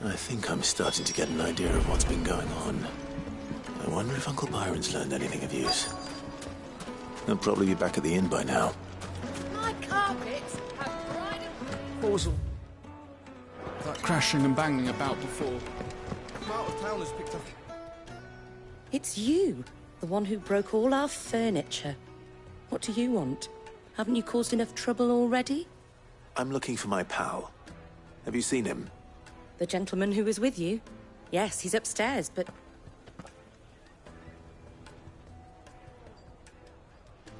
[SPEAKER 1] I think I'm starting to get an idea of what's been going on. I wonder if Uncle Byron's learned anything of use. They'll probably be back at the inn by now.
[SPEAKER 20] My carpets have dried and...
[SPEAKER 2] Basil. That crashing and banging about before.
[SPEAKER 6] Out of town has picked up.
[SPEAKER 14] It's you, the one who broke all our furniture. What do you want? Haven't you caused enough trouble already?
[SPEAKER 1] I'm looking for my pal. Have you seen him?
[SPEAKER 14] The gentleman who was with you? Yes, he's upstairs, but...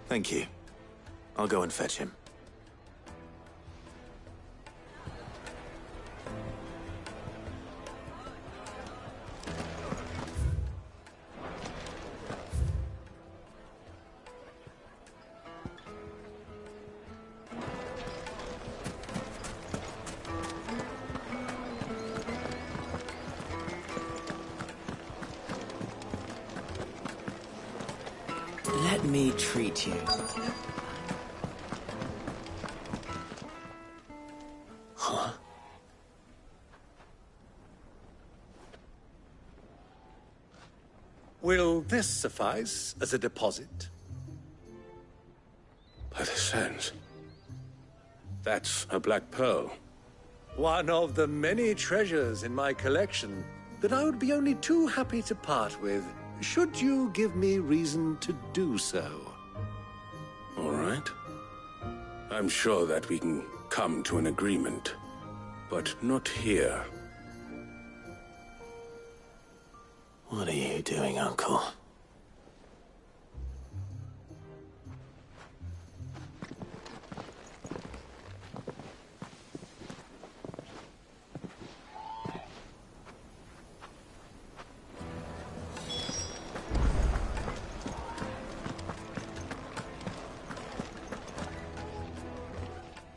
[SPEAKER 1] Thank you. I'll go and fetch him.
[SPEAKER 6] Let me treat you.
[SPEAKER 1] Huh?
[SPEAKER 12] Will this suffice as a deposit?
[SPEAKER 11] By the sands. That's a black pearl.
[SPEAKER 12] One of the many treasures in my collection that I would be only too happy to part with, should you give me reason to do so.
[SPEAKER 11] All right. I'm sure that we can come to an agreement, but not here.
[SPEAKER 1] What are you doing, Uncle?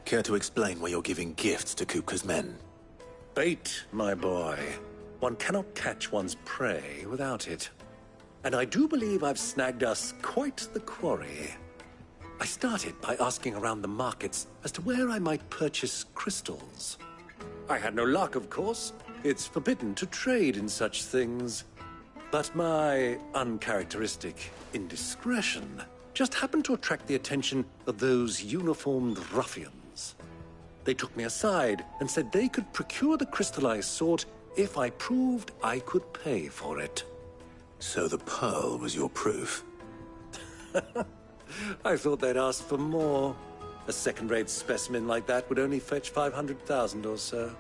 [SPEAKER 1] Care to explain why you're giving gifts to Kupka's men?
[SPEAKER 12] Bait, my boy. One cannot catch one's prey without it. And I do believe I've snagged us quite the quarry. I started by asking around the markets as to where I might purchase crystals. I had no luck, of course. It's forbidden to trade in such things. But my uncharacteristic indiscretion just happened to attract the attention of those uniformed ruffians. They took me aside and said they could procure the crystal I sought if I proved I could pay for it.
[SPEAKER 1] So the pearl was your proof?
[SPEAKER 12] I thought they'd ask for more. A second-rate specimen like that would only fetch 500,000 or so.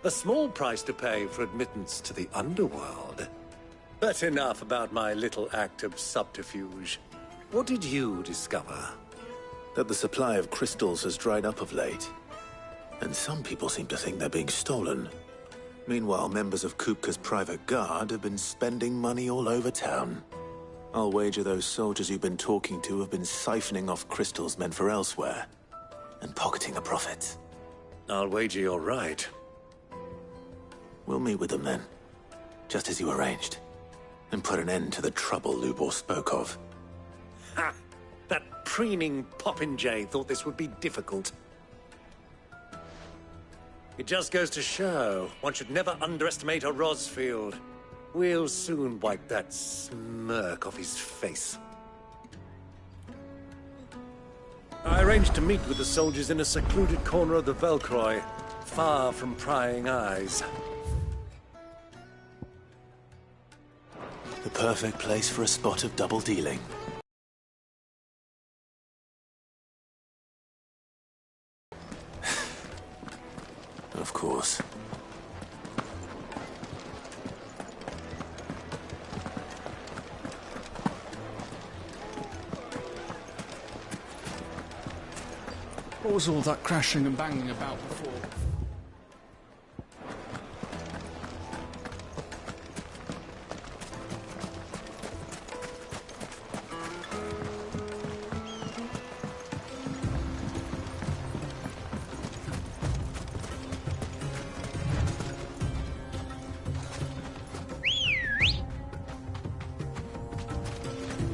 [SPEAKER 12] A small price to pay for admittance to the underworld. But enough about my little act of subterfuge. What did you discover?
[SPEAKER 1] That the supply of crystals has dried up of late. And some people seem to think they're being stolen. Meanwhile, members of Kupka's private guard have been spending money all over town. I'll wager those soldiers you've been talking to have been siphoning off crystals meant for elsewhere, and pocketing the profits.
[SPEAKER 12] I'll wager you're right.
[SPEAKER 1] We'll meet with them then, just as you arranged, and put an end to the trouble Lubor spoke of.
[SPEAKER 12] Ha! That preening popinjay thought this would be difficult. It just goes to show one should never underestimate a Rosfield. We'll soon wipe that smirk off his face. I arranged to meet with the soldiers in a secluded corner of the Velcroy, far from prying eyes.
[SPEAKER 1] The perfect place for a spot of double dealing. Of course.
[SPEAKER 2] What was all that crashing and banging about before?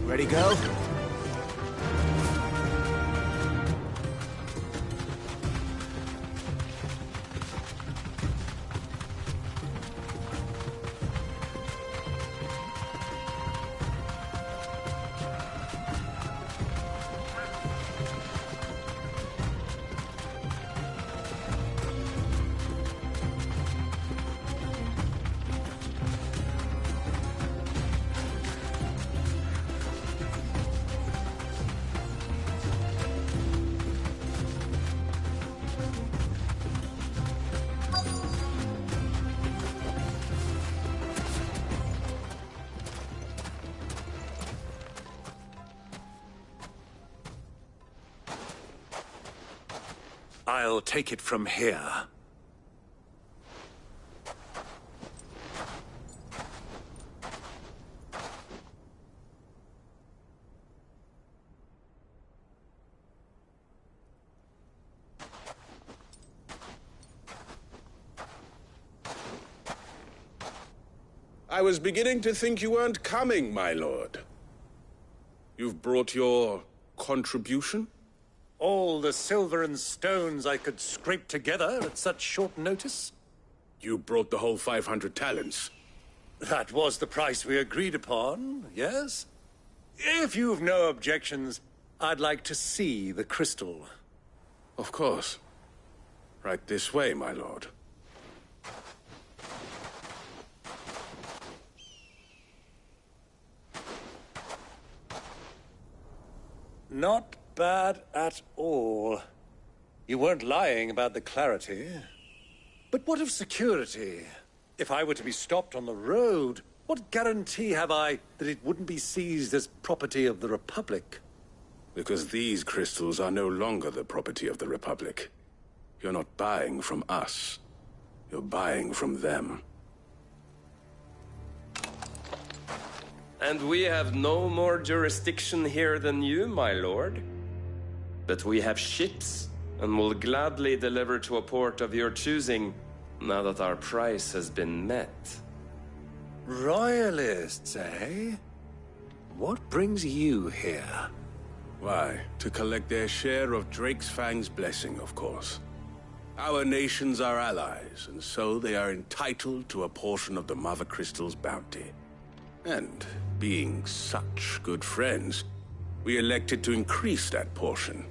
[SPEAKER 1] Ready, go?
[SPEAKER 12] I'll take it from here.
[SPEAKER 15] I was beginning to think you weren't coming, my lord. You've brought your contribution?
[SPEAKER 12] All the silver and stones I could scrape together at such short notice?
[SPEAKER 15] You brought the whole 500 talents.
[SPEAKER 12] That was the price we agreed upon, yes? If you've no objections, I'd like to see the crystal.
[SPEAKER 15] Of course. Right this way, my lord.
[SPEAKER 12] Not bad at all. You weren't lying about the clarity. But what of security? If I were to be stopped on the road, what guarantee have I that it wouldn't be seized as property of the Republic?
[SPEAKER 15] Because these crystals are no longer the property of the Republic. You're not buying from us. You're buying from them.
[SPEAKER 17] And we have no more jurisdiction here than you, my lord. But we have ships, and will gladly deliver to a port of your choosing, now that our price has been met.
[SPEAKER 12] Royalists, eh? What brings you here?
[SPEAKER 15] Why, to collect their share of Drake's Fang's blessing, of course. Our nations are allies, and so they are entitled to a portion of the Mother Crystal's bounty. And, being such good friends, we elected to increase that portion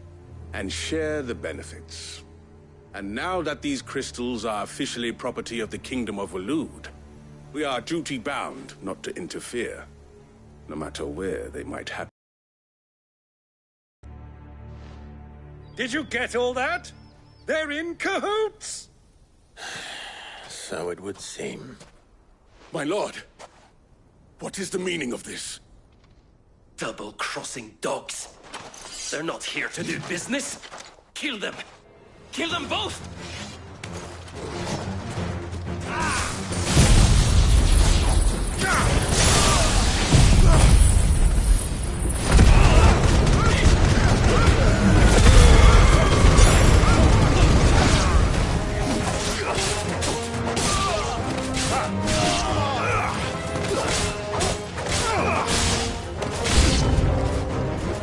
[SPEAKER 15] and share the benefits. And now that these crystals are officially property of the Kingdom of Waloed, we are duty-bound not to interfere, no matter where they might happen.
[SPEAKER 12] Did you get all that? They're in cahoots!
[SPEAKER 1] So it would seem.
[SPEAKER 15] My lord, what is the meaning of this?
[SPEAKER 17] Double-crossing dogs. They're not here to do business. Kill them. Kill them both!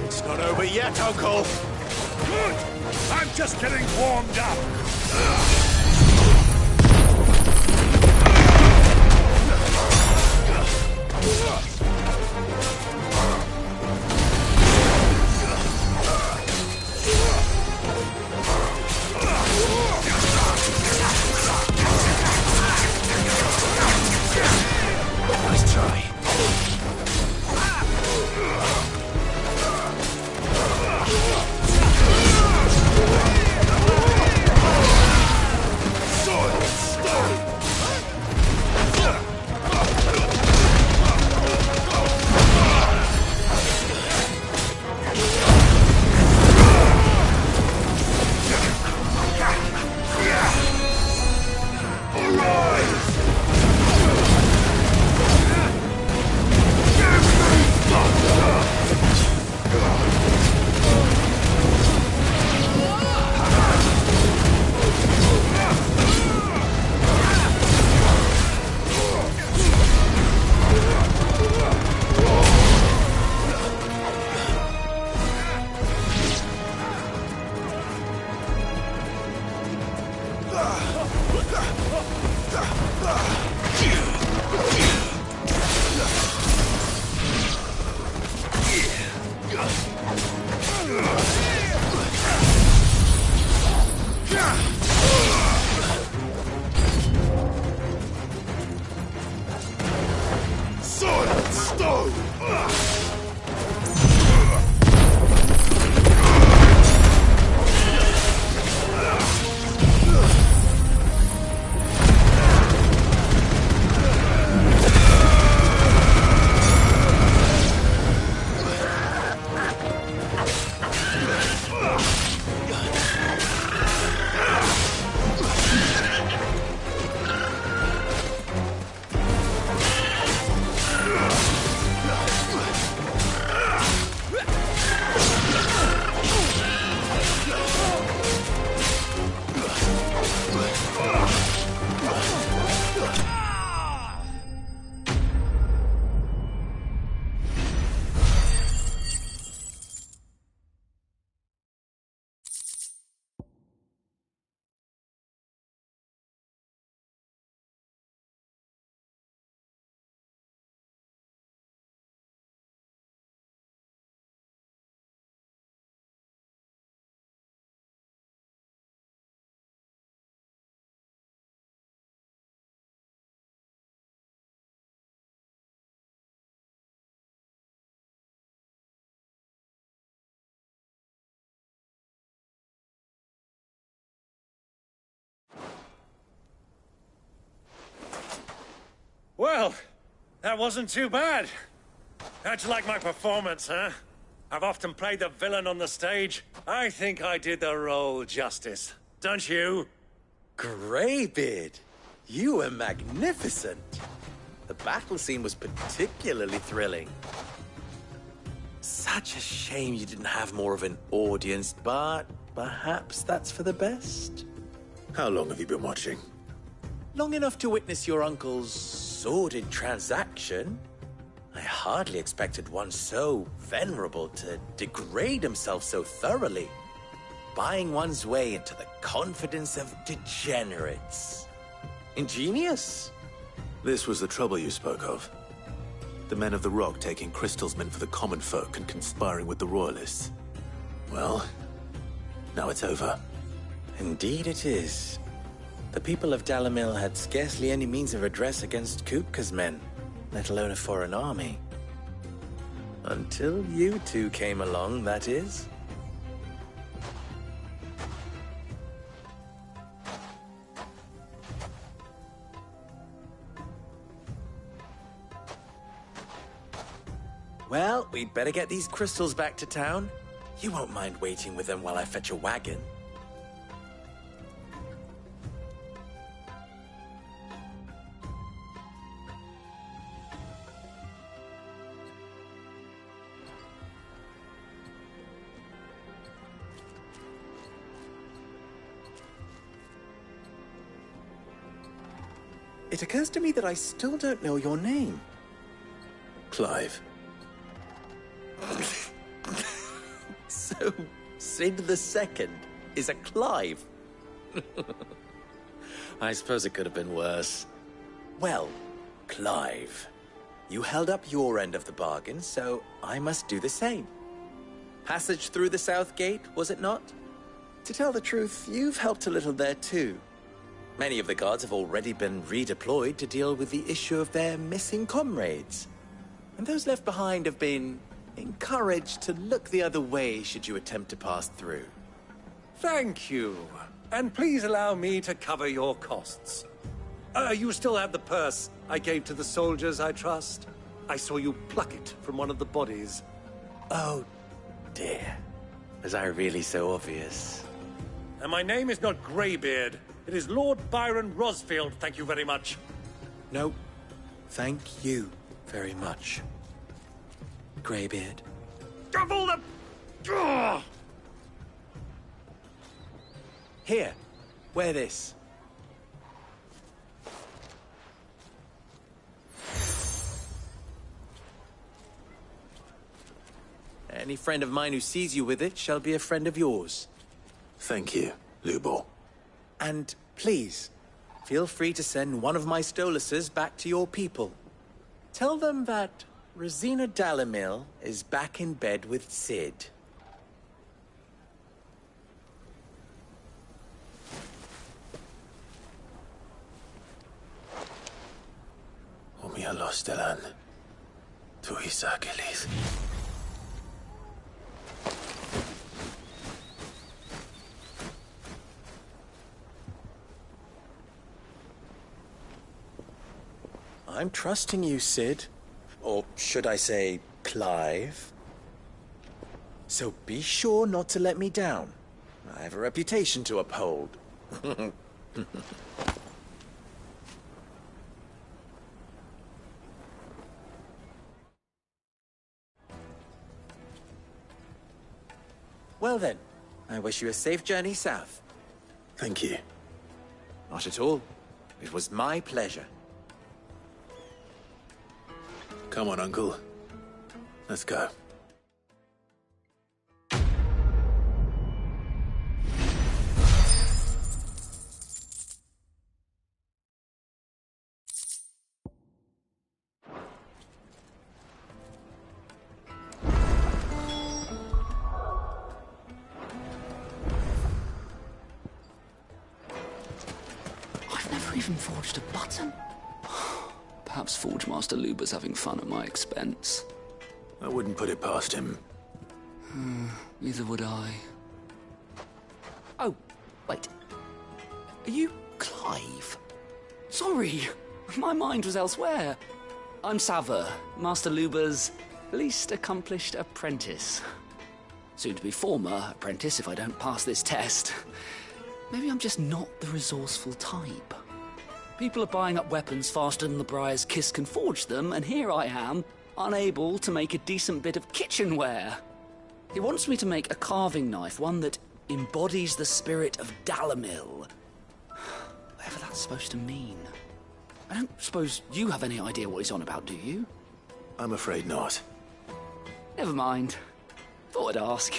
[SPEAKER 15] It's not over yet, Uncle!
[SPEAKER 12] Good! I'm just getting warmed up!
[SPEAKER 1] Nice try.
[SPEAKER 12] Well, that wasn't too bad. How'd you like my performance, huh? I've often played the villain on the stage. I think I did the role justice. Don't you?
[SPEAKER 9] Greybeard, you were magnificent. The battle scene was particularly thrilling. Such a shame you didn't have more of an audience, but perhaps that's for the best.
[SPEAKER 1] How long have you been watching?
[SPEAKER 9] Long enough to witness your uncle's sordid transaction. I hardly expected one so venerable to degrade himself so thoroughly, buying one's way into the confidence of degenerates. Ingenious.
[SPEAKER 1] This was the trouble you spoke of. The men of the Rock taking crystals meant for the common folk and conspiring with the Royalists. Well, now it's over.
[SPEAKER 9] Indeed it is. The people of Dalimil had scarcely any means of redress against Kupka's men, let alone a foreign army. Until you two came along, that is. Well, we'd better get these crystals back to town. You won't mind waiting with them while I fetch a wagon. It occurs to me that I still don't know your name.
[SPEAKER 1] Clive.
[SPEAKER 9] So, Sid the Second is a Clive. I suppose it could have been worse. Well, Clive, you held up your end of the bargain, so I must do the same. Passage through the South Gate, was it not? To tell the truth, you've helped a little there too. Many of the guards have already been redeployed to deal with the issue of their missing comrades. And those left behind have been encouraged to look the other way should you attempt to pass through.
[SPEAKER 12] Thank you. And please allow me to cover your costs. You still have the purse I gave to the soldiers, I trust? I saw you pluck it from one of the bodies.
[SPEAKER 9] Oh, dear. Was I really so obvious?
[SPEAKER 12] And my name is not Greybeard. It is Lord Byron Rosfield, thank you very much.
[SPEAKER 9] No, thank you very much, Greybeard.
[SPEAKER 12] Of all the... Ugh!
[SPEAKER 9] Here, wear this. Any friend of mine who sees you with it shall be a friend of yours.
[SPEAKER 1] Thank you, Lubor.
[SPEAKER 9] And please, feel free to send one of my Stoluses back to your people. Tell them that Rosina Dalimil is back in bed with Sid.
[SPEAKER 1] Omia Lostelan. Tu Isakelis.
[SPEAKER 9] I'm trusting you, Sid. Or should I say, Clive. So be sure not to let me down. I have a reputation to uphold. Well then, I wish you a safe journey south.
[SPEAKER 1] Thank you.
[SPEAKER 9] Not at all. It was my pleasure.
[SPEAKER 1] Come on, Uncle. Let's go.
[SPEAKER 7] I've never even forged a button. Perhaps Forge Master Luber's having fun at my expense.
[SPEAKER 1] I wouldn't put it past him.
[SPEAKER 7] Neither would I.
[SPEAKER 19] Oh, wait. Are you Clive? Sorry.
[SPEAKER 7] My mind was elsewhere. I'm Sava, Master Luba's least accomplished apprentice. Soon to be former apprentice if I don't pass this test. Maybe I'm just not the resourceful type. People are buying up weapons faster than the Briar's Kiss can forge them, and here I am, unable to make a decent bit of kitchenware. He wants me to make a carving knife, one that embodies the spirit of Dalimil. Whatever that's supposed to mean. I don't suppose you have any idea what he's on about, do you?
[SPEAKER 1] I'm afraid not.
[SPEAKER 7] Never mind. Thought I'd ask.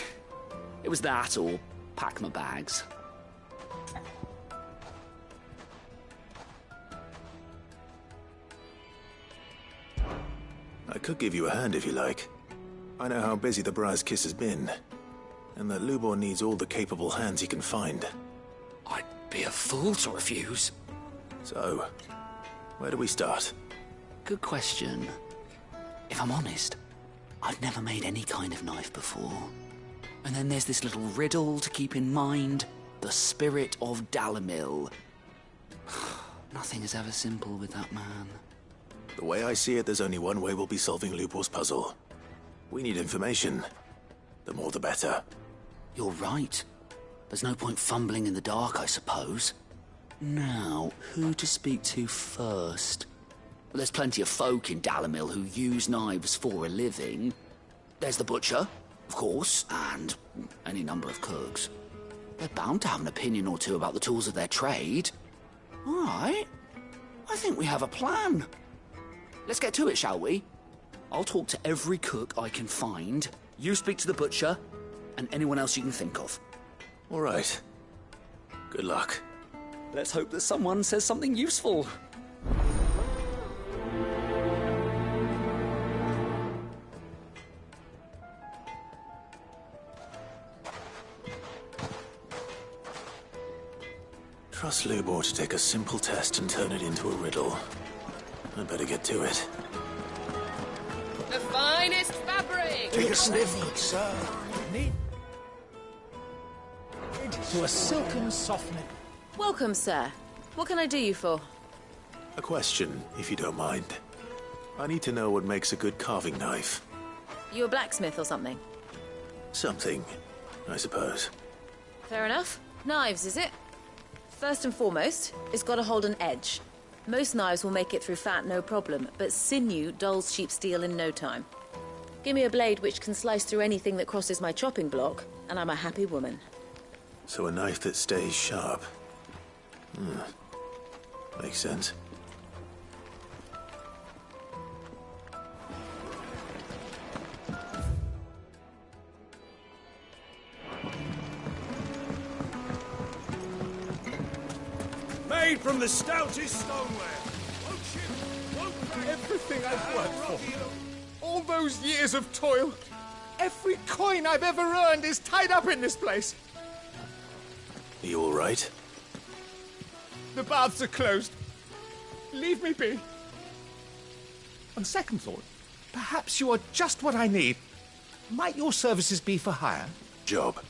[SPEAKER 7] It was that or pack my bags.
[SPEAKER 1] I could give you a hand if you like. I know how busy the Briar's Kiss has been, and that Lubor needs all the capable hands he can find.
[SPEAKER 7] I'd be a fool to refuse.
[SPEAKER 1] So, where do we start?
[SPEAKER 7] Good question. If I'm honest, I've never made any kind of knife before. And then there's this little riddle to keep in mind. The spirit of Dalimil. Nothing is ever simple with that man.
[SPEAKER 1] The way I see it, there's only one way we'll be solving Lubor's puzzle. We need information. The more the better.
[SPEAKER 7] You're right. There's no point fumbling in the dark, I suppose. Now, who to speak to first? Well, there's plenty of folk in Dalimil who use knives for a living. There's the butcher, of course, and any number of cooks. They're bound to have an opinion or two about the tools of their trade. All right. I think we have a plan. Let's get to it, shall we? I'll talk to every cook I can find. You speak to the butcher, and anyone else you can think of.
[SPEAKER 1] All right. Good luck.
[SPEAKER 7] Let's hope that someone says something useful.
[SPEAKER 1] Trust Lubor to take a simple test and turn it into a riddle. I'd better get to it.
[SPEAKER 23] The finest fabric!
[SPEAKER 8] Take a sniff, sir. Need to a silken softening.
[SPEAKER 14] Welcome, sir. What can I do you for?
[SPEAKER 1] A question, if you don't mind. I need to know what makes a good carving knife.
[SPEAKER 14] You a blacksmith or something?
[SPEAKER 1] Something, I suppose.
[SPEAKER 14] Fair enough. Knives, is it? First and foremost, it's got to hold an edge. Most knives will make it through fat, no problem, but sinew dulls cheap steel in no time. Give me a blade which can slice through anything that crosses my chopping block, and I'm a happy woman.
[SPEAKER 1] So a knife that stays sharp. Makes sense.
[SPEAKER 2] Made from the stoutest stoneware.
[SPEAKER 8] Everything I've worked for. All those years of toil. Every coin I've ever earned is tied up in this place.
[SPEAKER 1] Are you all right?
[SPEAKER 8] The baths are closed. Leave me be. On second thought, perhaps you are just what I need. Might your services be for hire?
[SPEAKER 1] Job.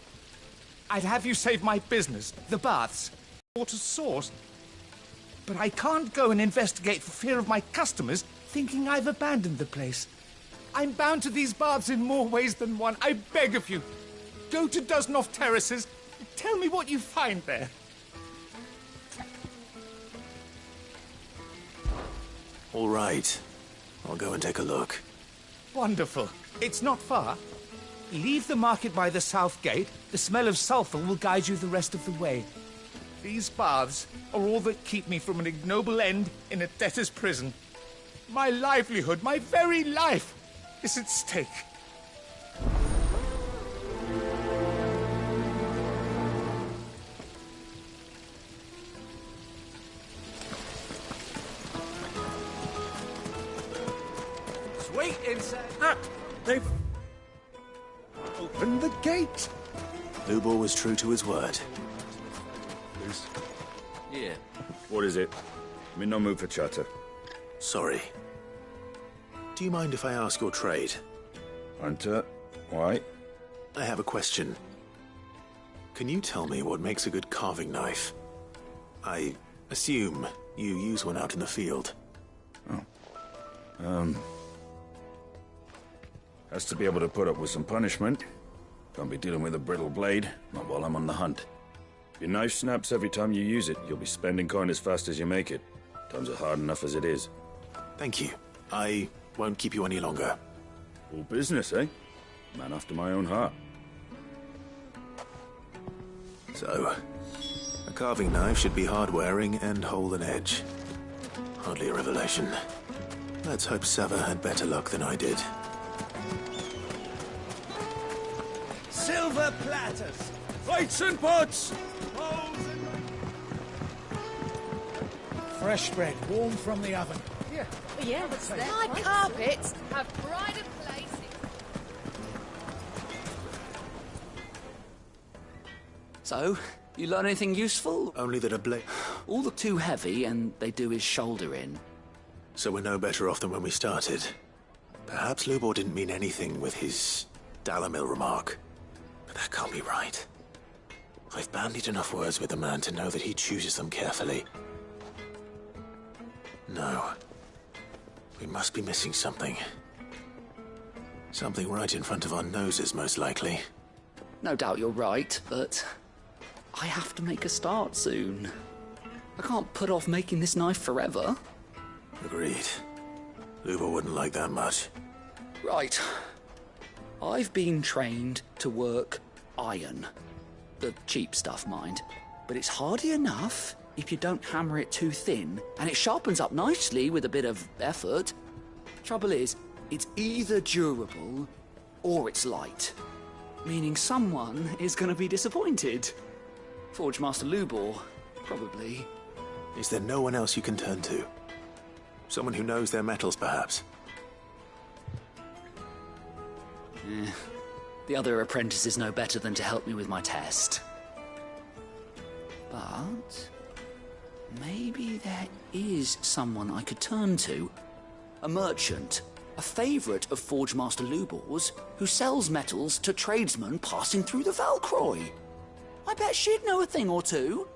[SPEAKER 8] I'd have you save my business, the baths, water source. But I can't go and investigate for fear of my customers thinking I've abandoned the place. I'm bound to these baths in more ways than one. I beg of you, go to Dusnoff Terraces. Tell me what you find there.
[SPEAKER 1] All right. I'll go and take a look.
[SPEAKER 8] Wonderful. It's not far. Leave the market by the south gate. The smell of sulphur will guide you the rest of the way. These baths are all that keep me from an ignoble end in a debtor's prison. My livelihood, my very life, is at stake.
[SPEAKER 2] Wait inside.
[SPEAKER 8] They've opened the gate.
[SPEAKER 1] Lubor was true to his word.
[SPEAKER 19] Yeah. What is it? I'm in no mood for chatter.
[SPEAKER 1] Sorry. Do you mind if I ask your trade?
[SPEAKER 19] Hunter, why?
[SPEAKER 1] I have a question. Can you tell me what makes a good carving knife? I assume you use one out in the field.
[SPEAKER 19] Has to be able to put up with some punishment. Can't be dealing with a brittle blade, not while I'm on the hunt. If your knife snaps every time you use it, you'll be spending coin as fast as you make it. Times are hard enough as it is.
[SPEAKER 1] Thank you. I won't keep you any longer.
[SPEAKER 19] All business, eh? Man after my own heart.
[SPEAKER 1] So, a carving knife should be hard-wearing and hold an edge. Hardly a revelation. Let's hope Sava had better luck than I did.
[SPEAKER 2] Silver platters!
[SPEAKER 15] Plates and pots!
[SPEAKER 2] Fresh bread, warm from the oven.
[SPEAKER 20] Yeah, that's there.
[SPEAKER 23] My carpets have brighter places.
[SPEAKER 7] So, you learn anything useful?
[SPEAKER 1] Only that a blade...
[SPEAKER 7] All look too heavy, and they do his shoulder in.
[SPEAKER 1] So we're no better off than when we started. Perhaps Lubor didn't mean anything with his Dalimil remark. But that can't be right. I've bandied enough words with the man to know that he chooses them carefully. No. We must be missing something. Something right in front of our noses, most likely.
[SPEAKER 7] No doubt you're right, but I have to make a start soon. I can't put off making this knife forever.
[SPEAKER 1] Agreed. Lubor wouldn't like that much.
[SPEAKER 7] Right. I've been trained to work iron. The cheap stuff, mind. But it's hardy enough if you don't hammer it too thin, and it sharpens up nicely with a bit of effort. Trouble is, it's either durable or it's light. Meaning someone is going to be disappointed. Forge Master Lubor, probably.
[SPEAKER 1] Is there no one else you can turn to? Someone who knows their metals, perhaps?
[SPEAKER 7] The other apprentice is no better than to help me with my test. But maybe there is someone I could turn to. A merchant, a favourite of Forge Master Lubor's, who sells metals to tradesmen passing through the Valcroy. I bet she'd know a thing or two.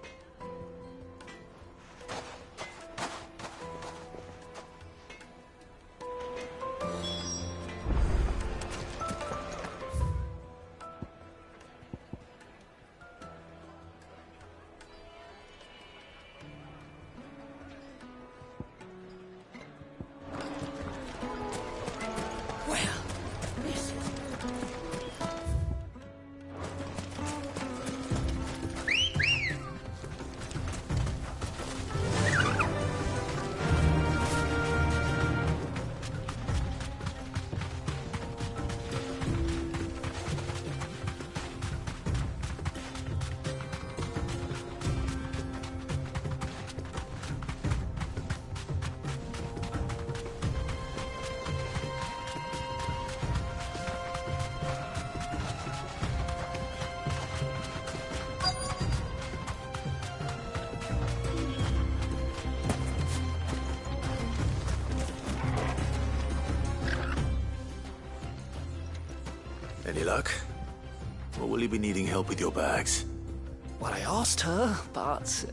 [SPEAKER 1] Any luck? Or will you be needing help with your bags?
[SPEAKER 7] Well, I asked her, but...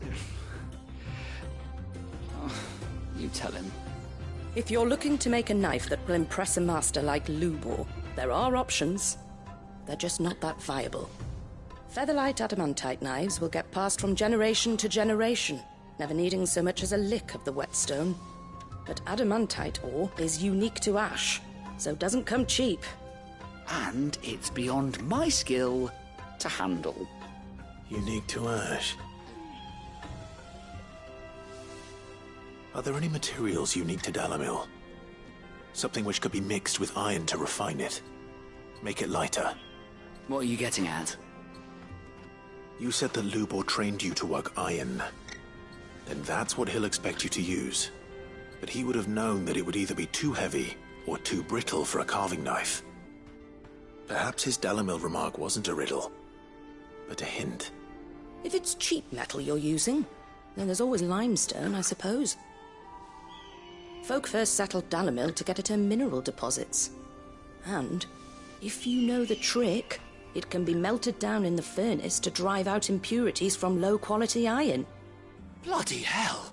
[SPEAKER 7] you tell him.
[SPEAKER 20] If you're looking to make a knife that will impress a master like Lubor, there are options. They're just not that viable. Featherlight adamantite knives will get passed from generation to generation, never needing so much as a lick of the whetstone. But adamantite ore is unique to ash, so doesn't come cheap.
[SPEAKER 7] And it's beyond my skill to handle.
[SPEAKER 1] Unique to ash. Are there any materials unique to Dalimil? Something which could be mixed with iron to refine it. Make it lighter.
[SPEAKER 7] What are you getting at?
[SPEAKER 1] You said that Lubor trained you to work iron. Then that's what he'll expect you to use. But he would have known that it would either be too heavy or too brittle for a carving knife. Perhaps his Dalimil remark wasn't a riddle, but a hint.
[SPEAKER 20] If it's cheap metal you're using, then there's always limestone, I suppose. Folk first settled Dalimil to get at her mineral deposits. And, if you know the trick, it can be melted down in the furnace to drive out impurities from low-quality iron.
[SPEAKER 7] Bloody hell!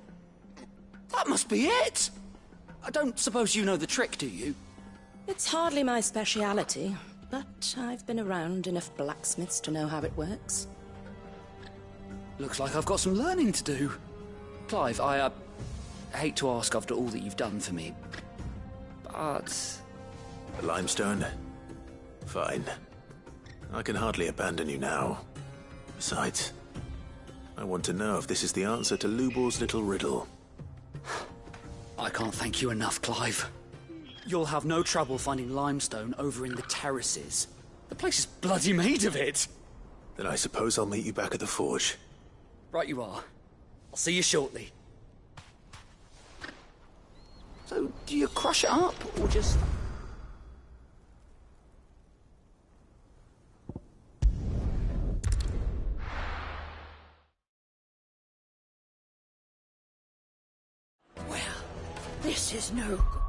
[SPEAKER 7] That must be it! I don't suppose you know the trick, do you?
[SPEAKER 20] It's hardly my speciality, but I've been around enough blacksmiths to know how it works.
[SPEAKER 7] Looks like I've got some learning to do. Clive, I hate to ask after all that you've done for me, but...
[SPEAKER 1] The limestone? Fine. I can hardly abandon you now. Besides, I want to know if this is the answer to Lubor's little riddle.
[SPEAKER 7] I can't thank you enough, Clive. You'll have no trouble finding limestone over in the terraces. The place is bloody made of it.
[SPEAKER 1] Then I suppose I'll meet you back at the forge.
[SPEAKER 7] Right you are. I'll see you shortly. So, do you crush it up, or just...
[SPEAKER 10] Well, this is no good.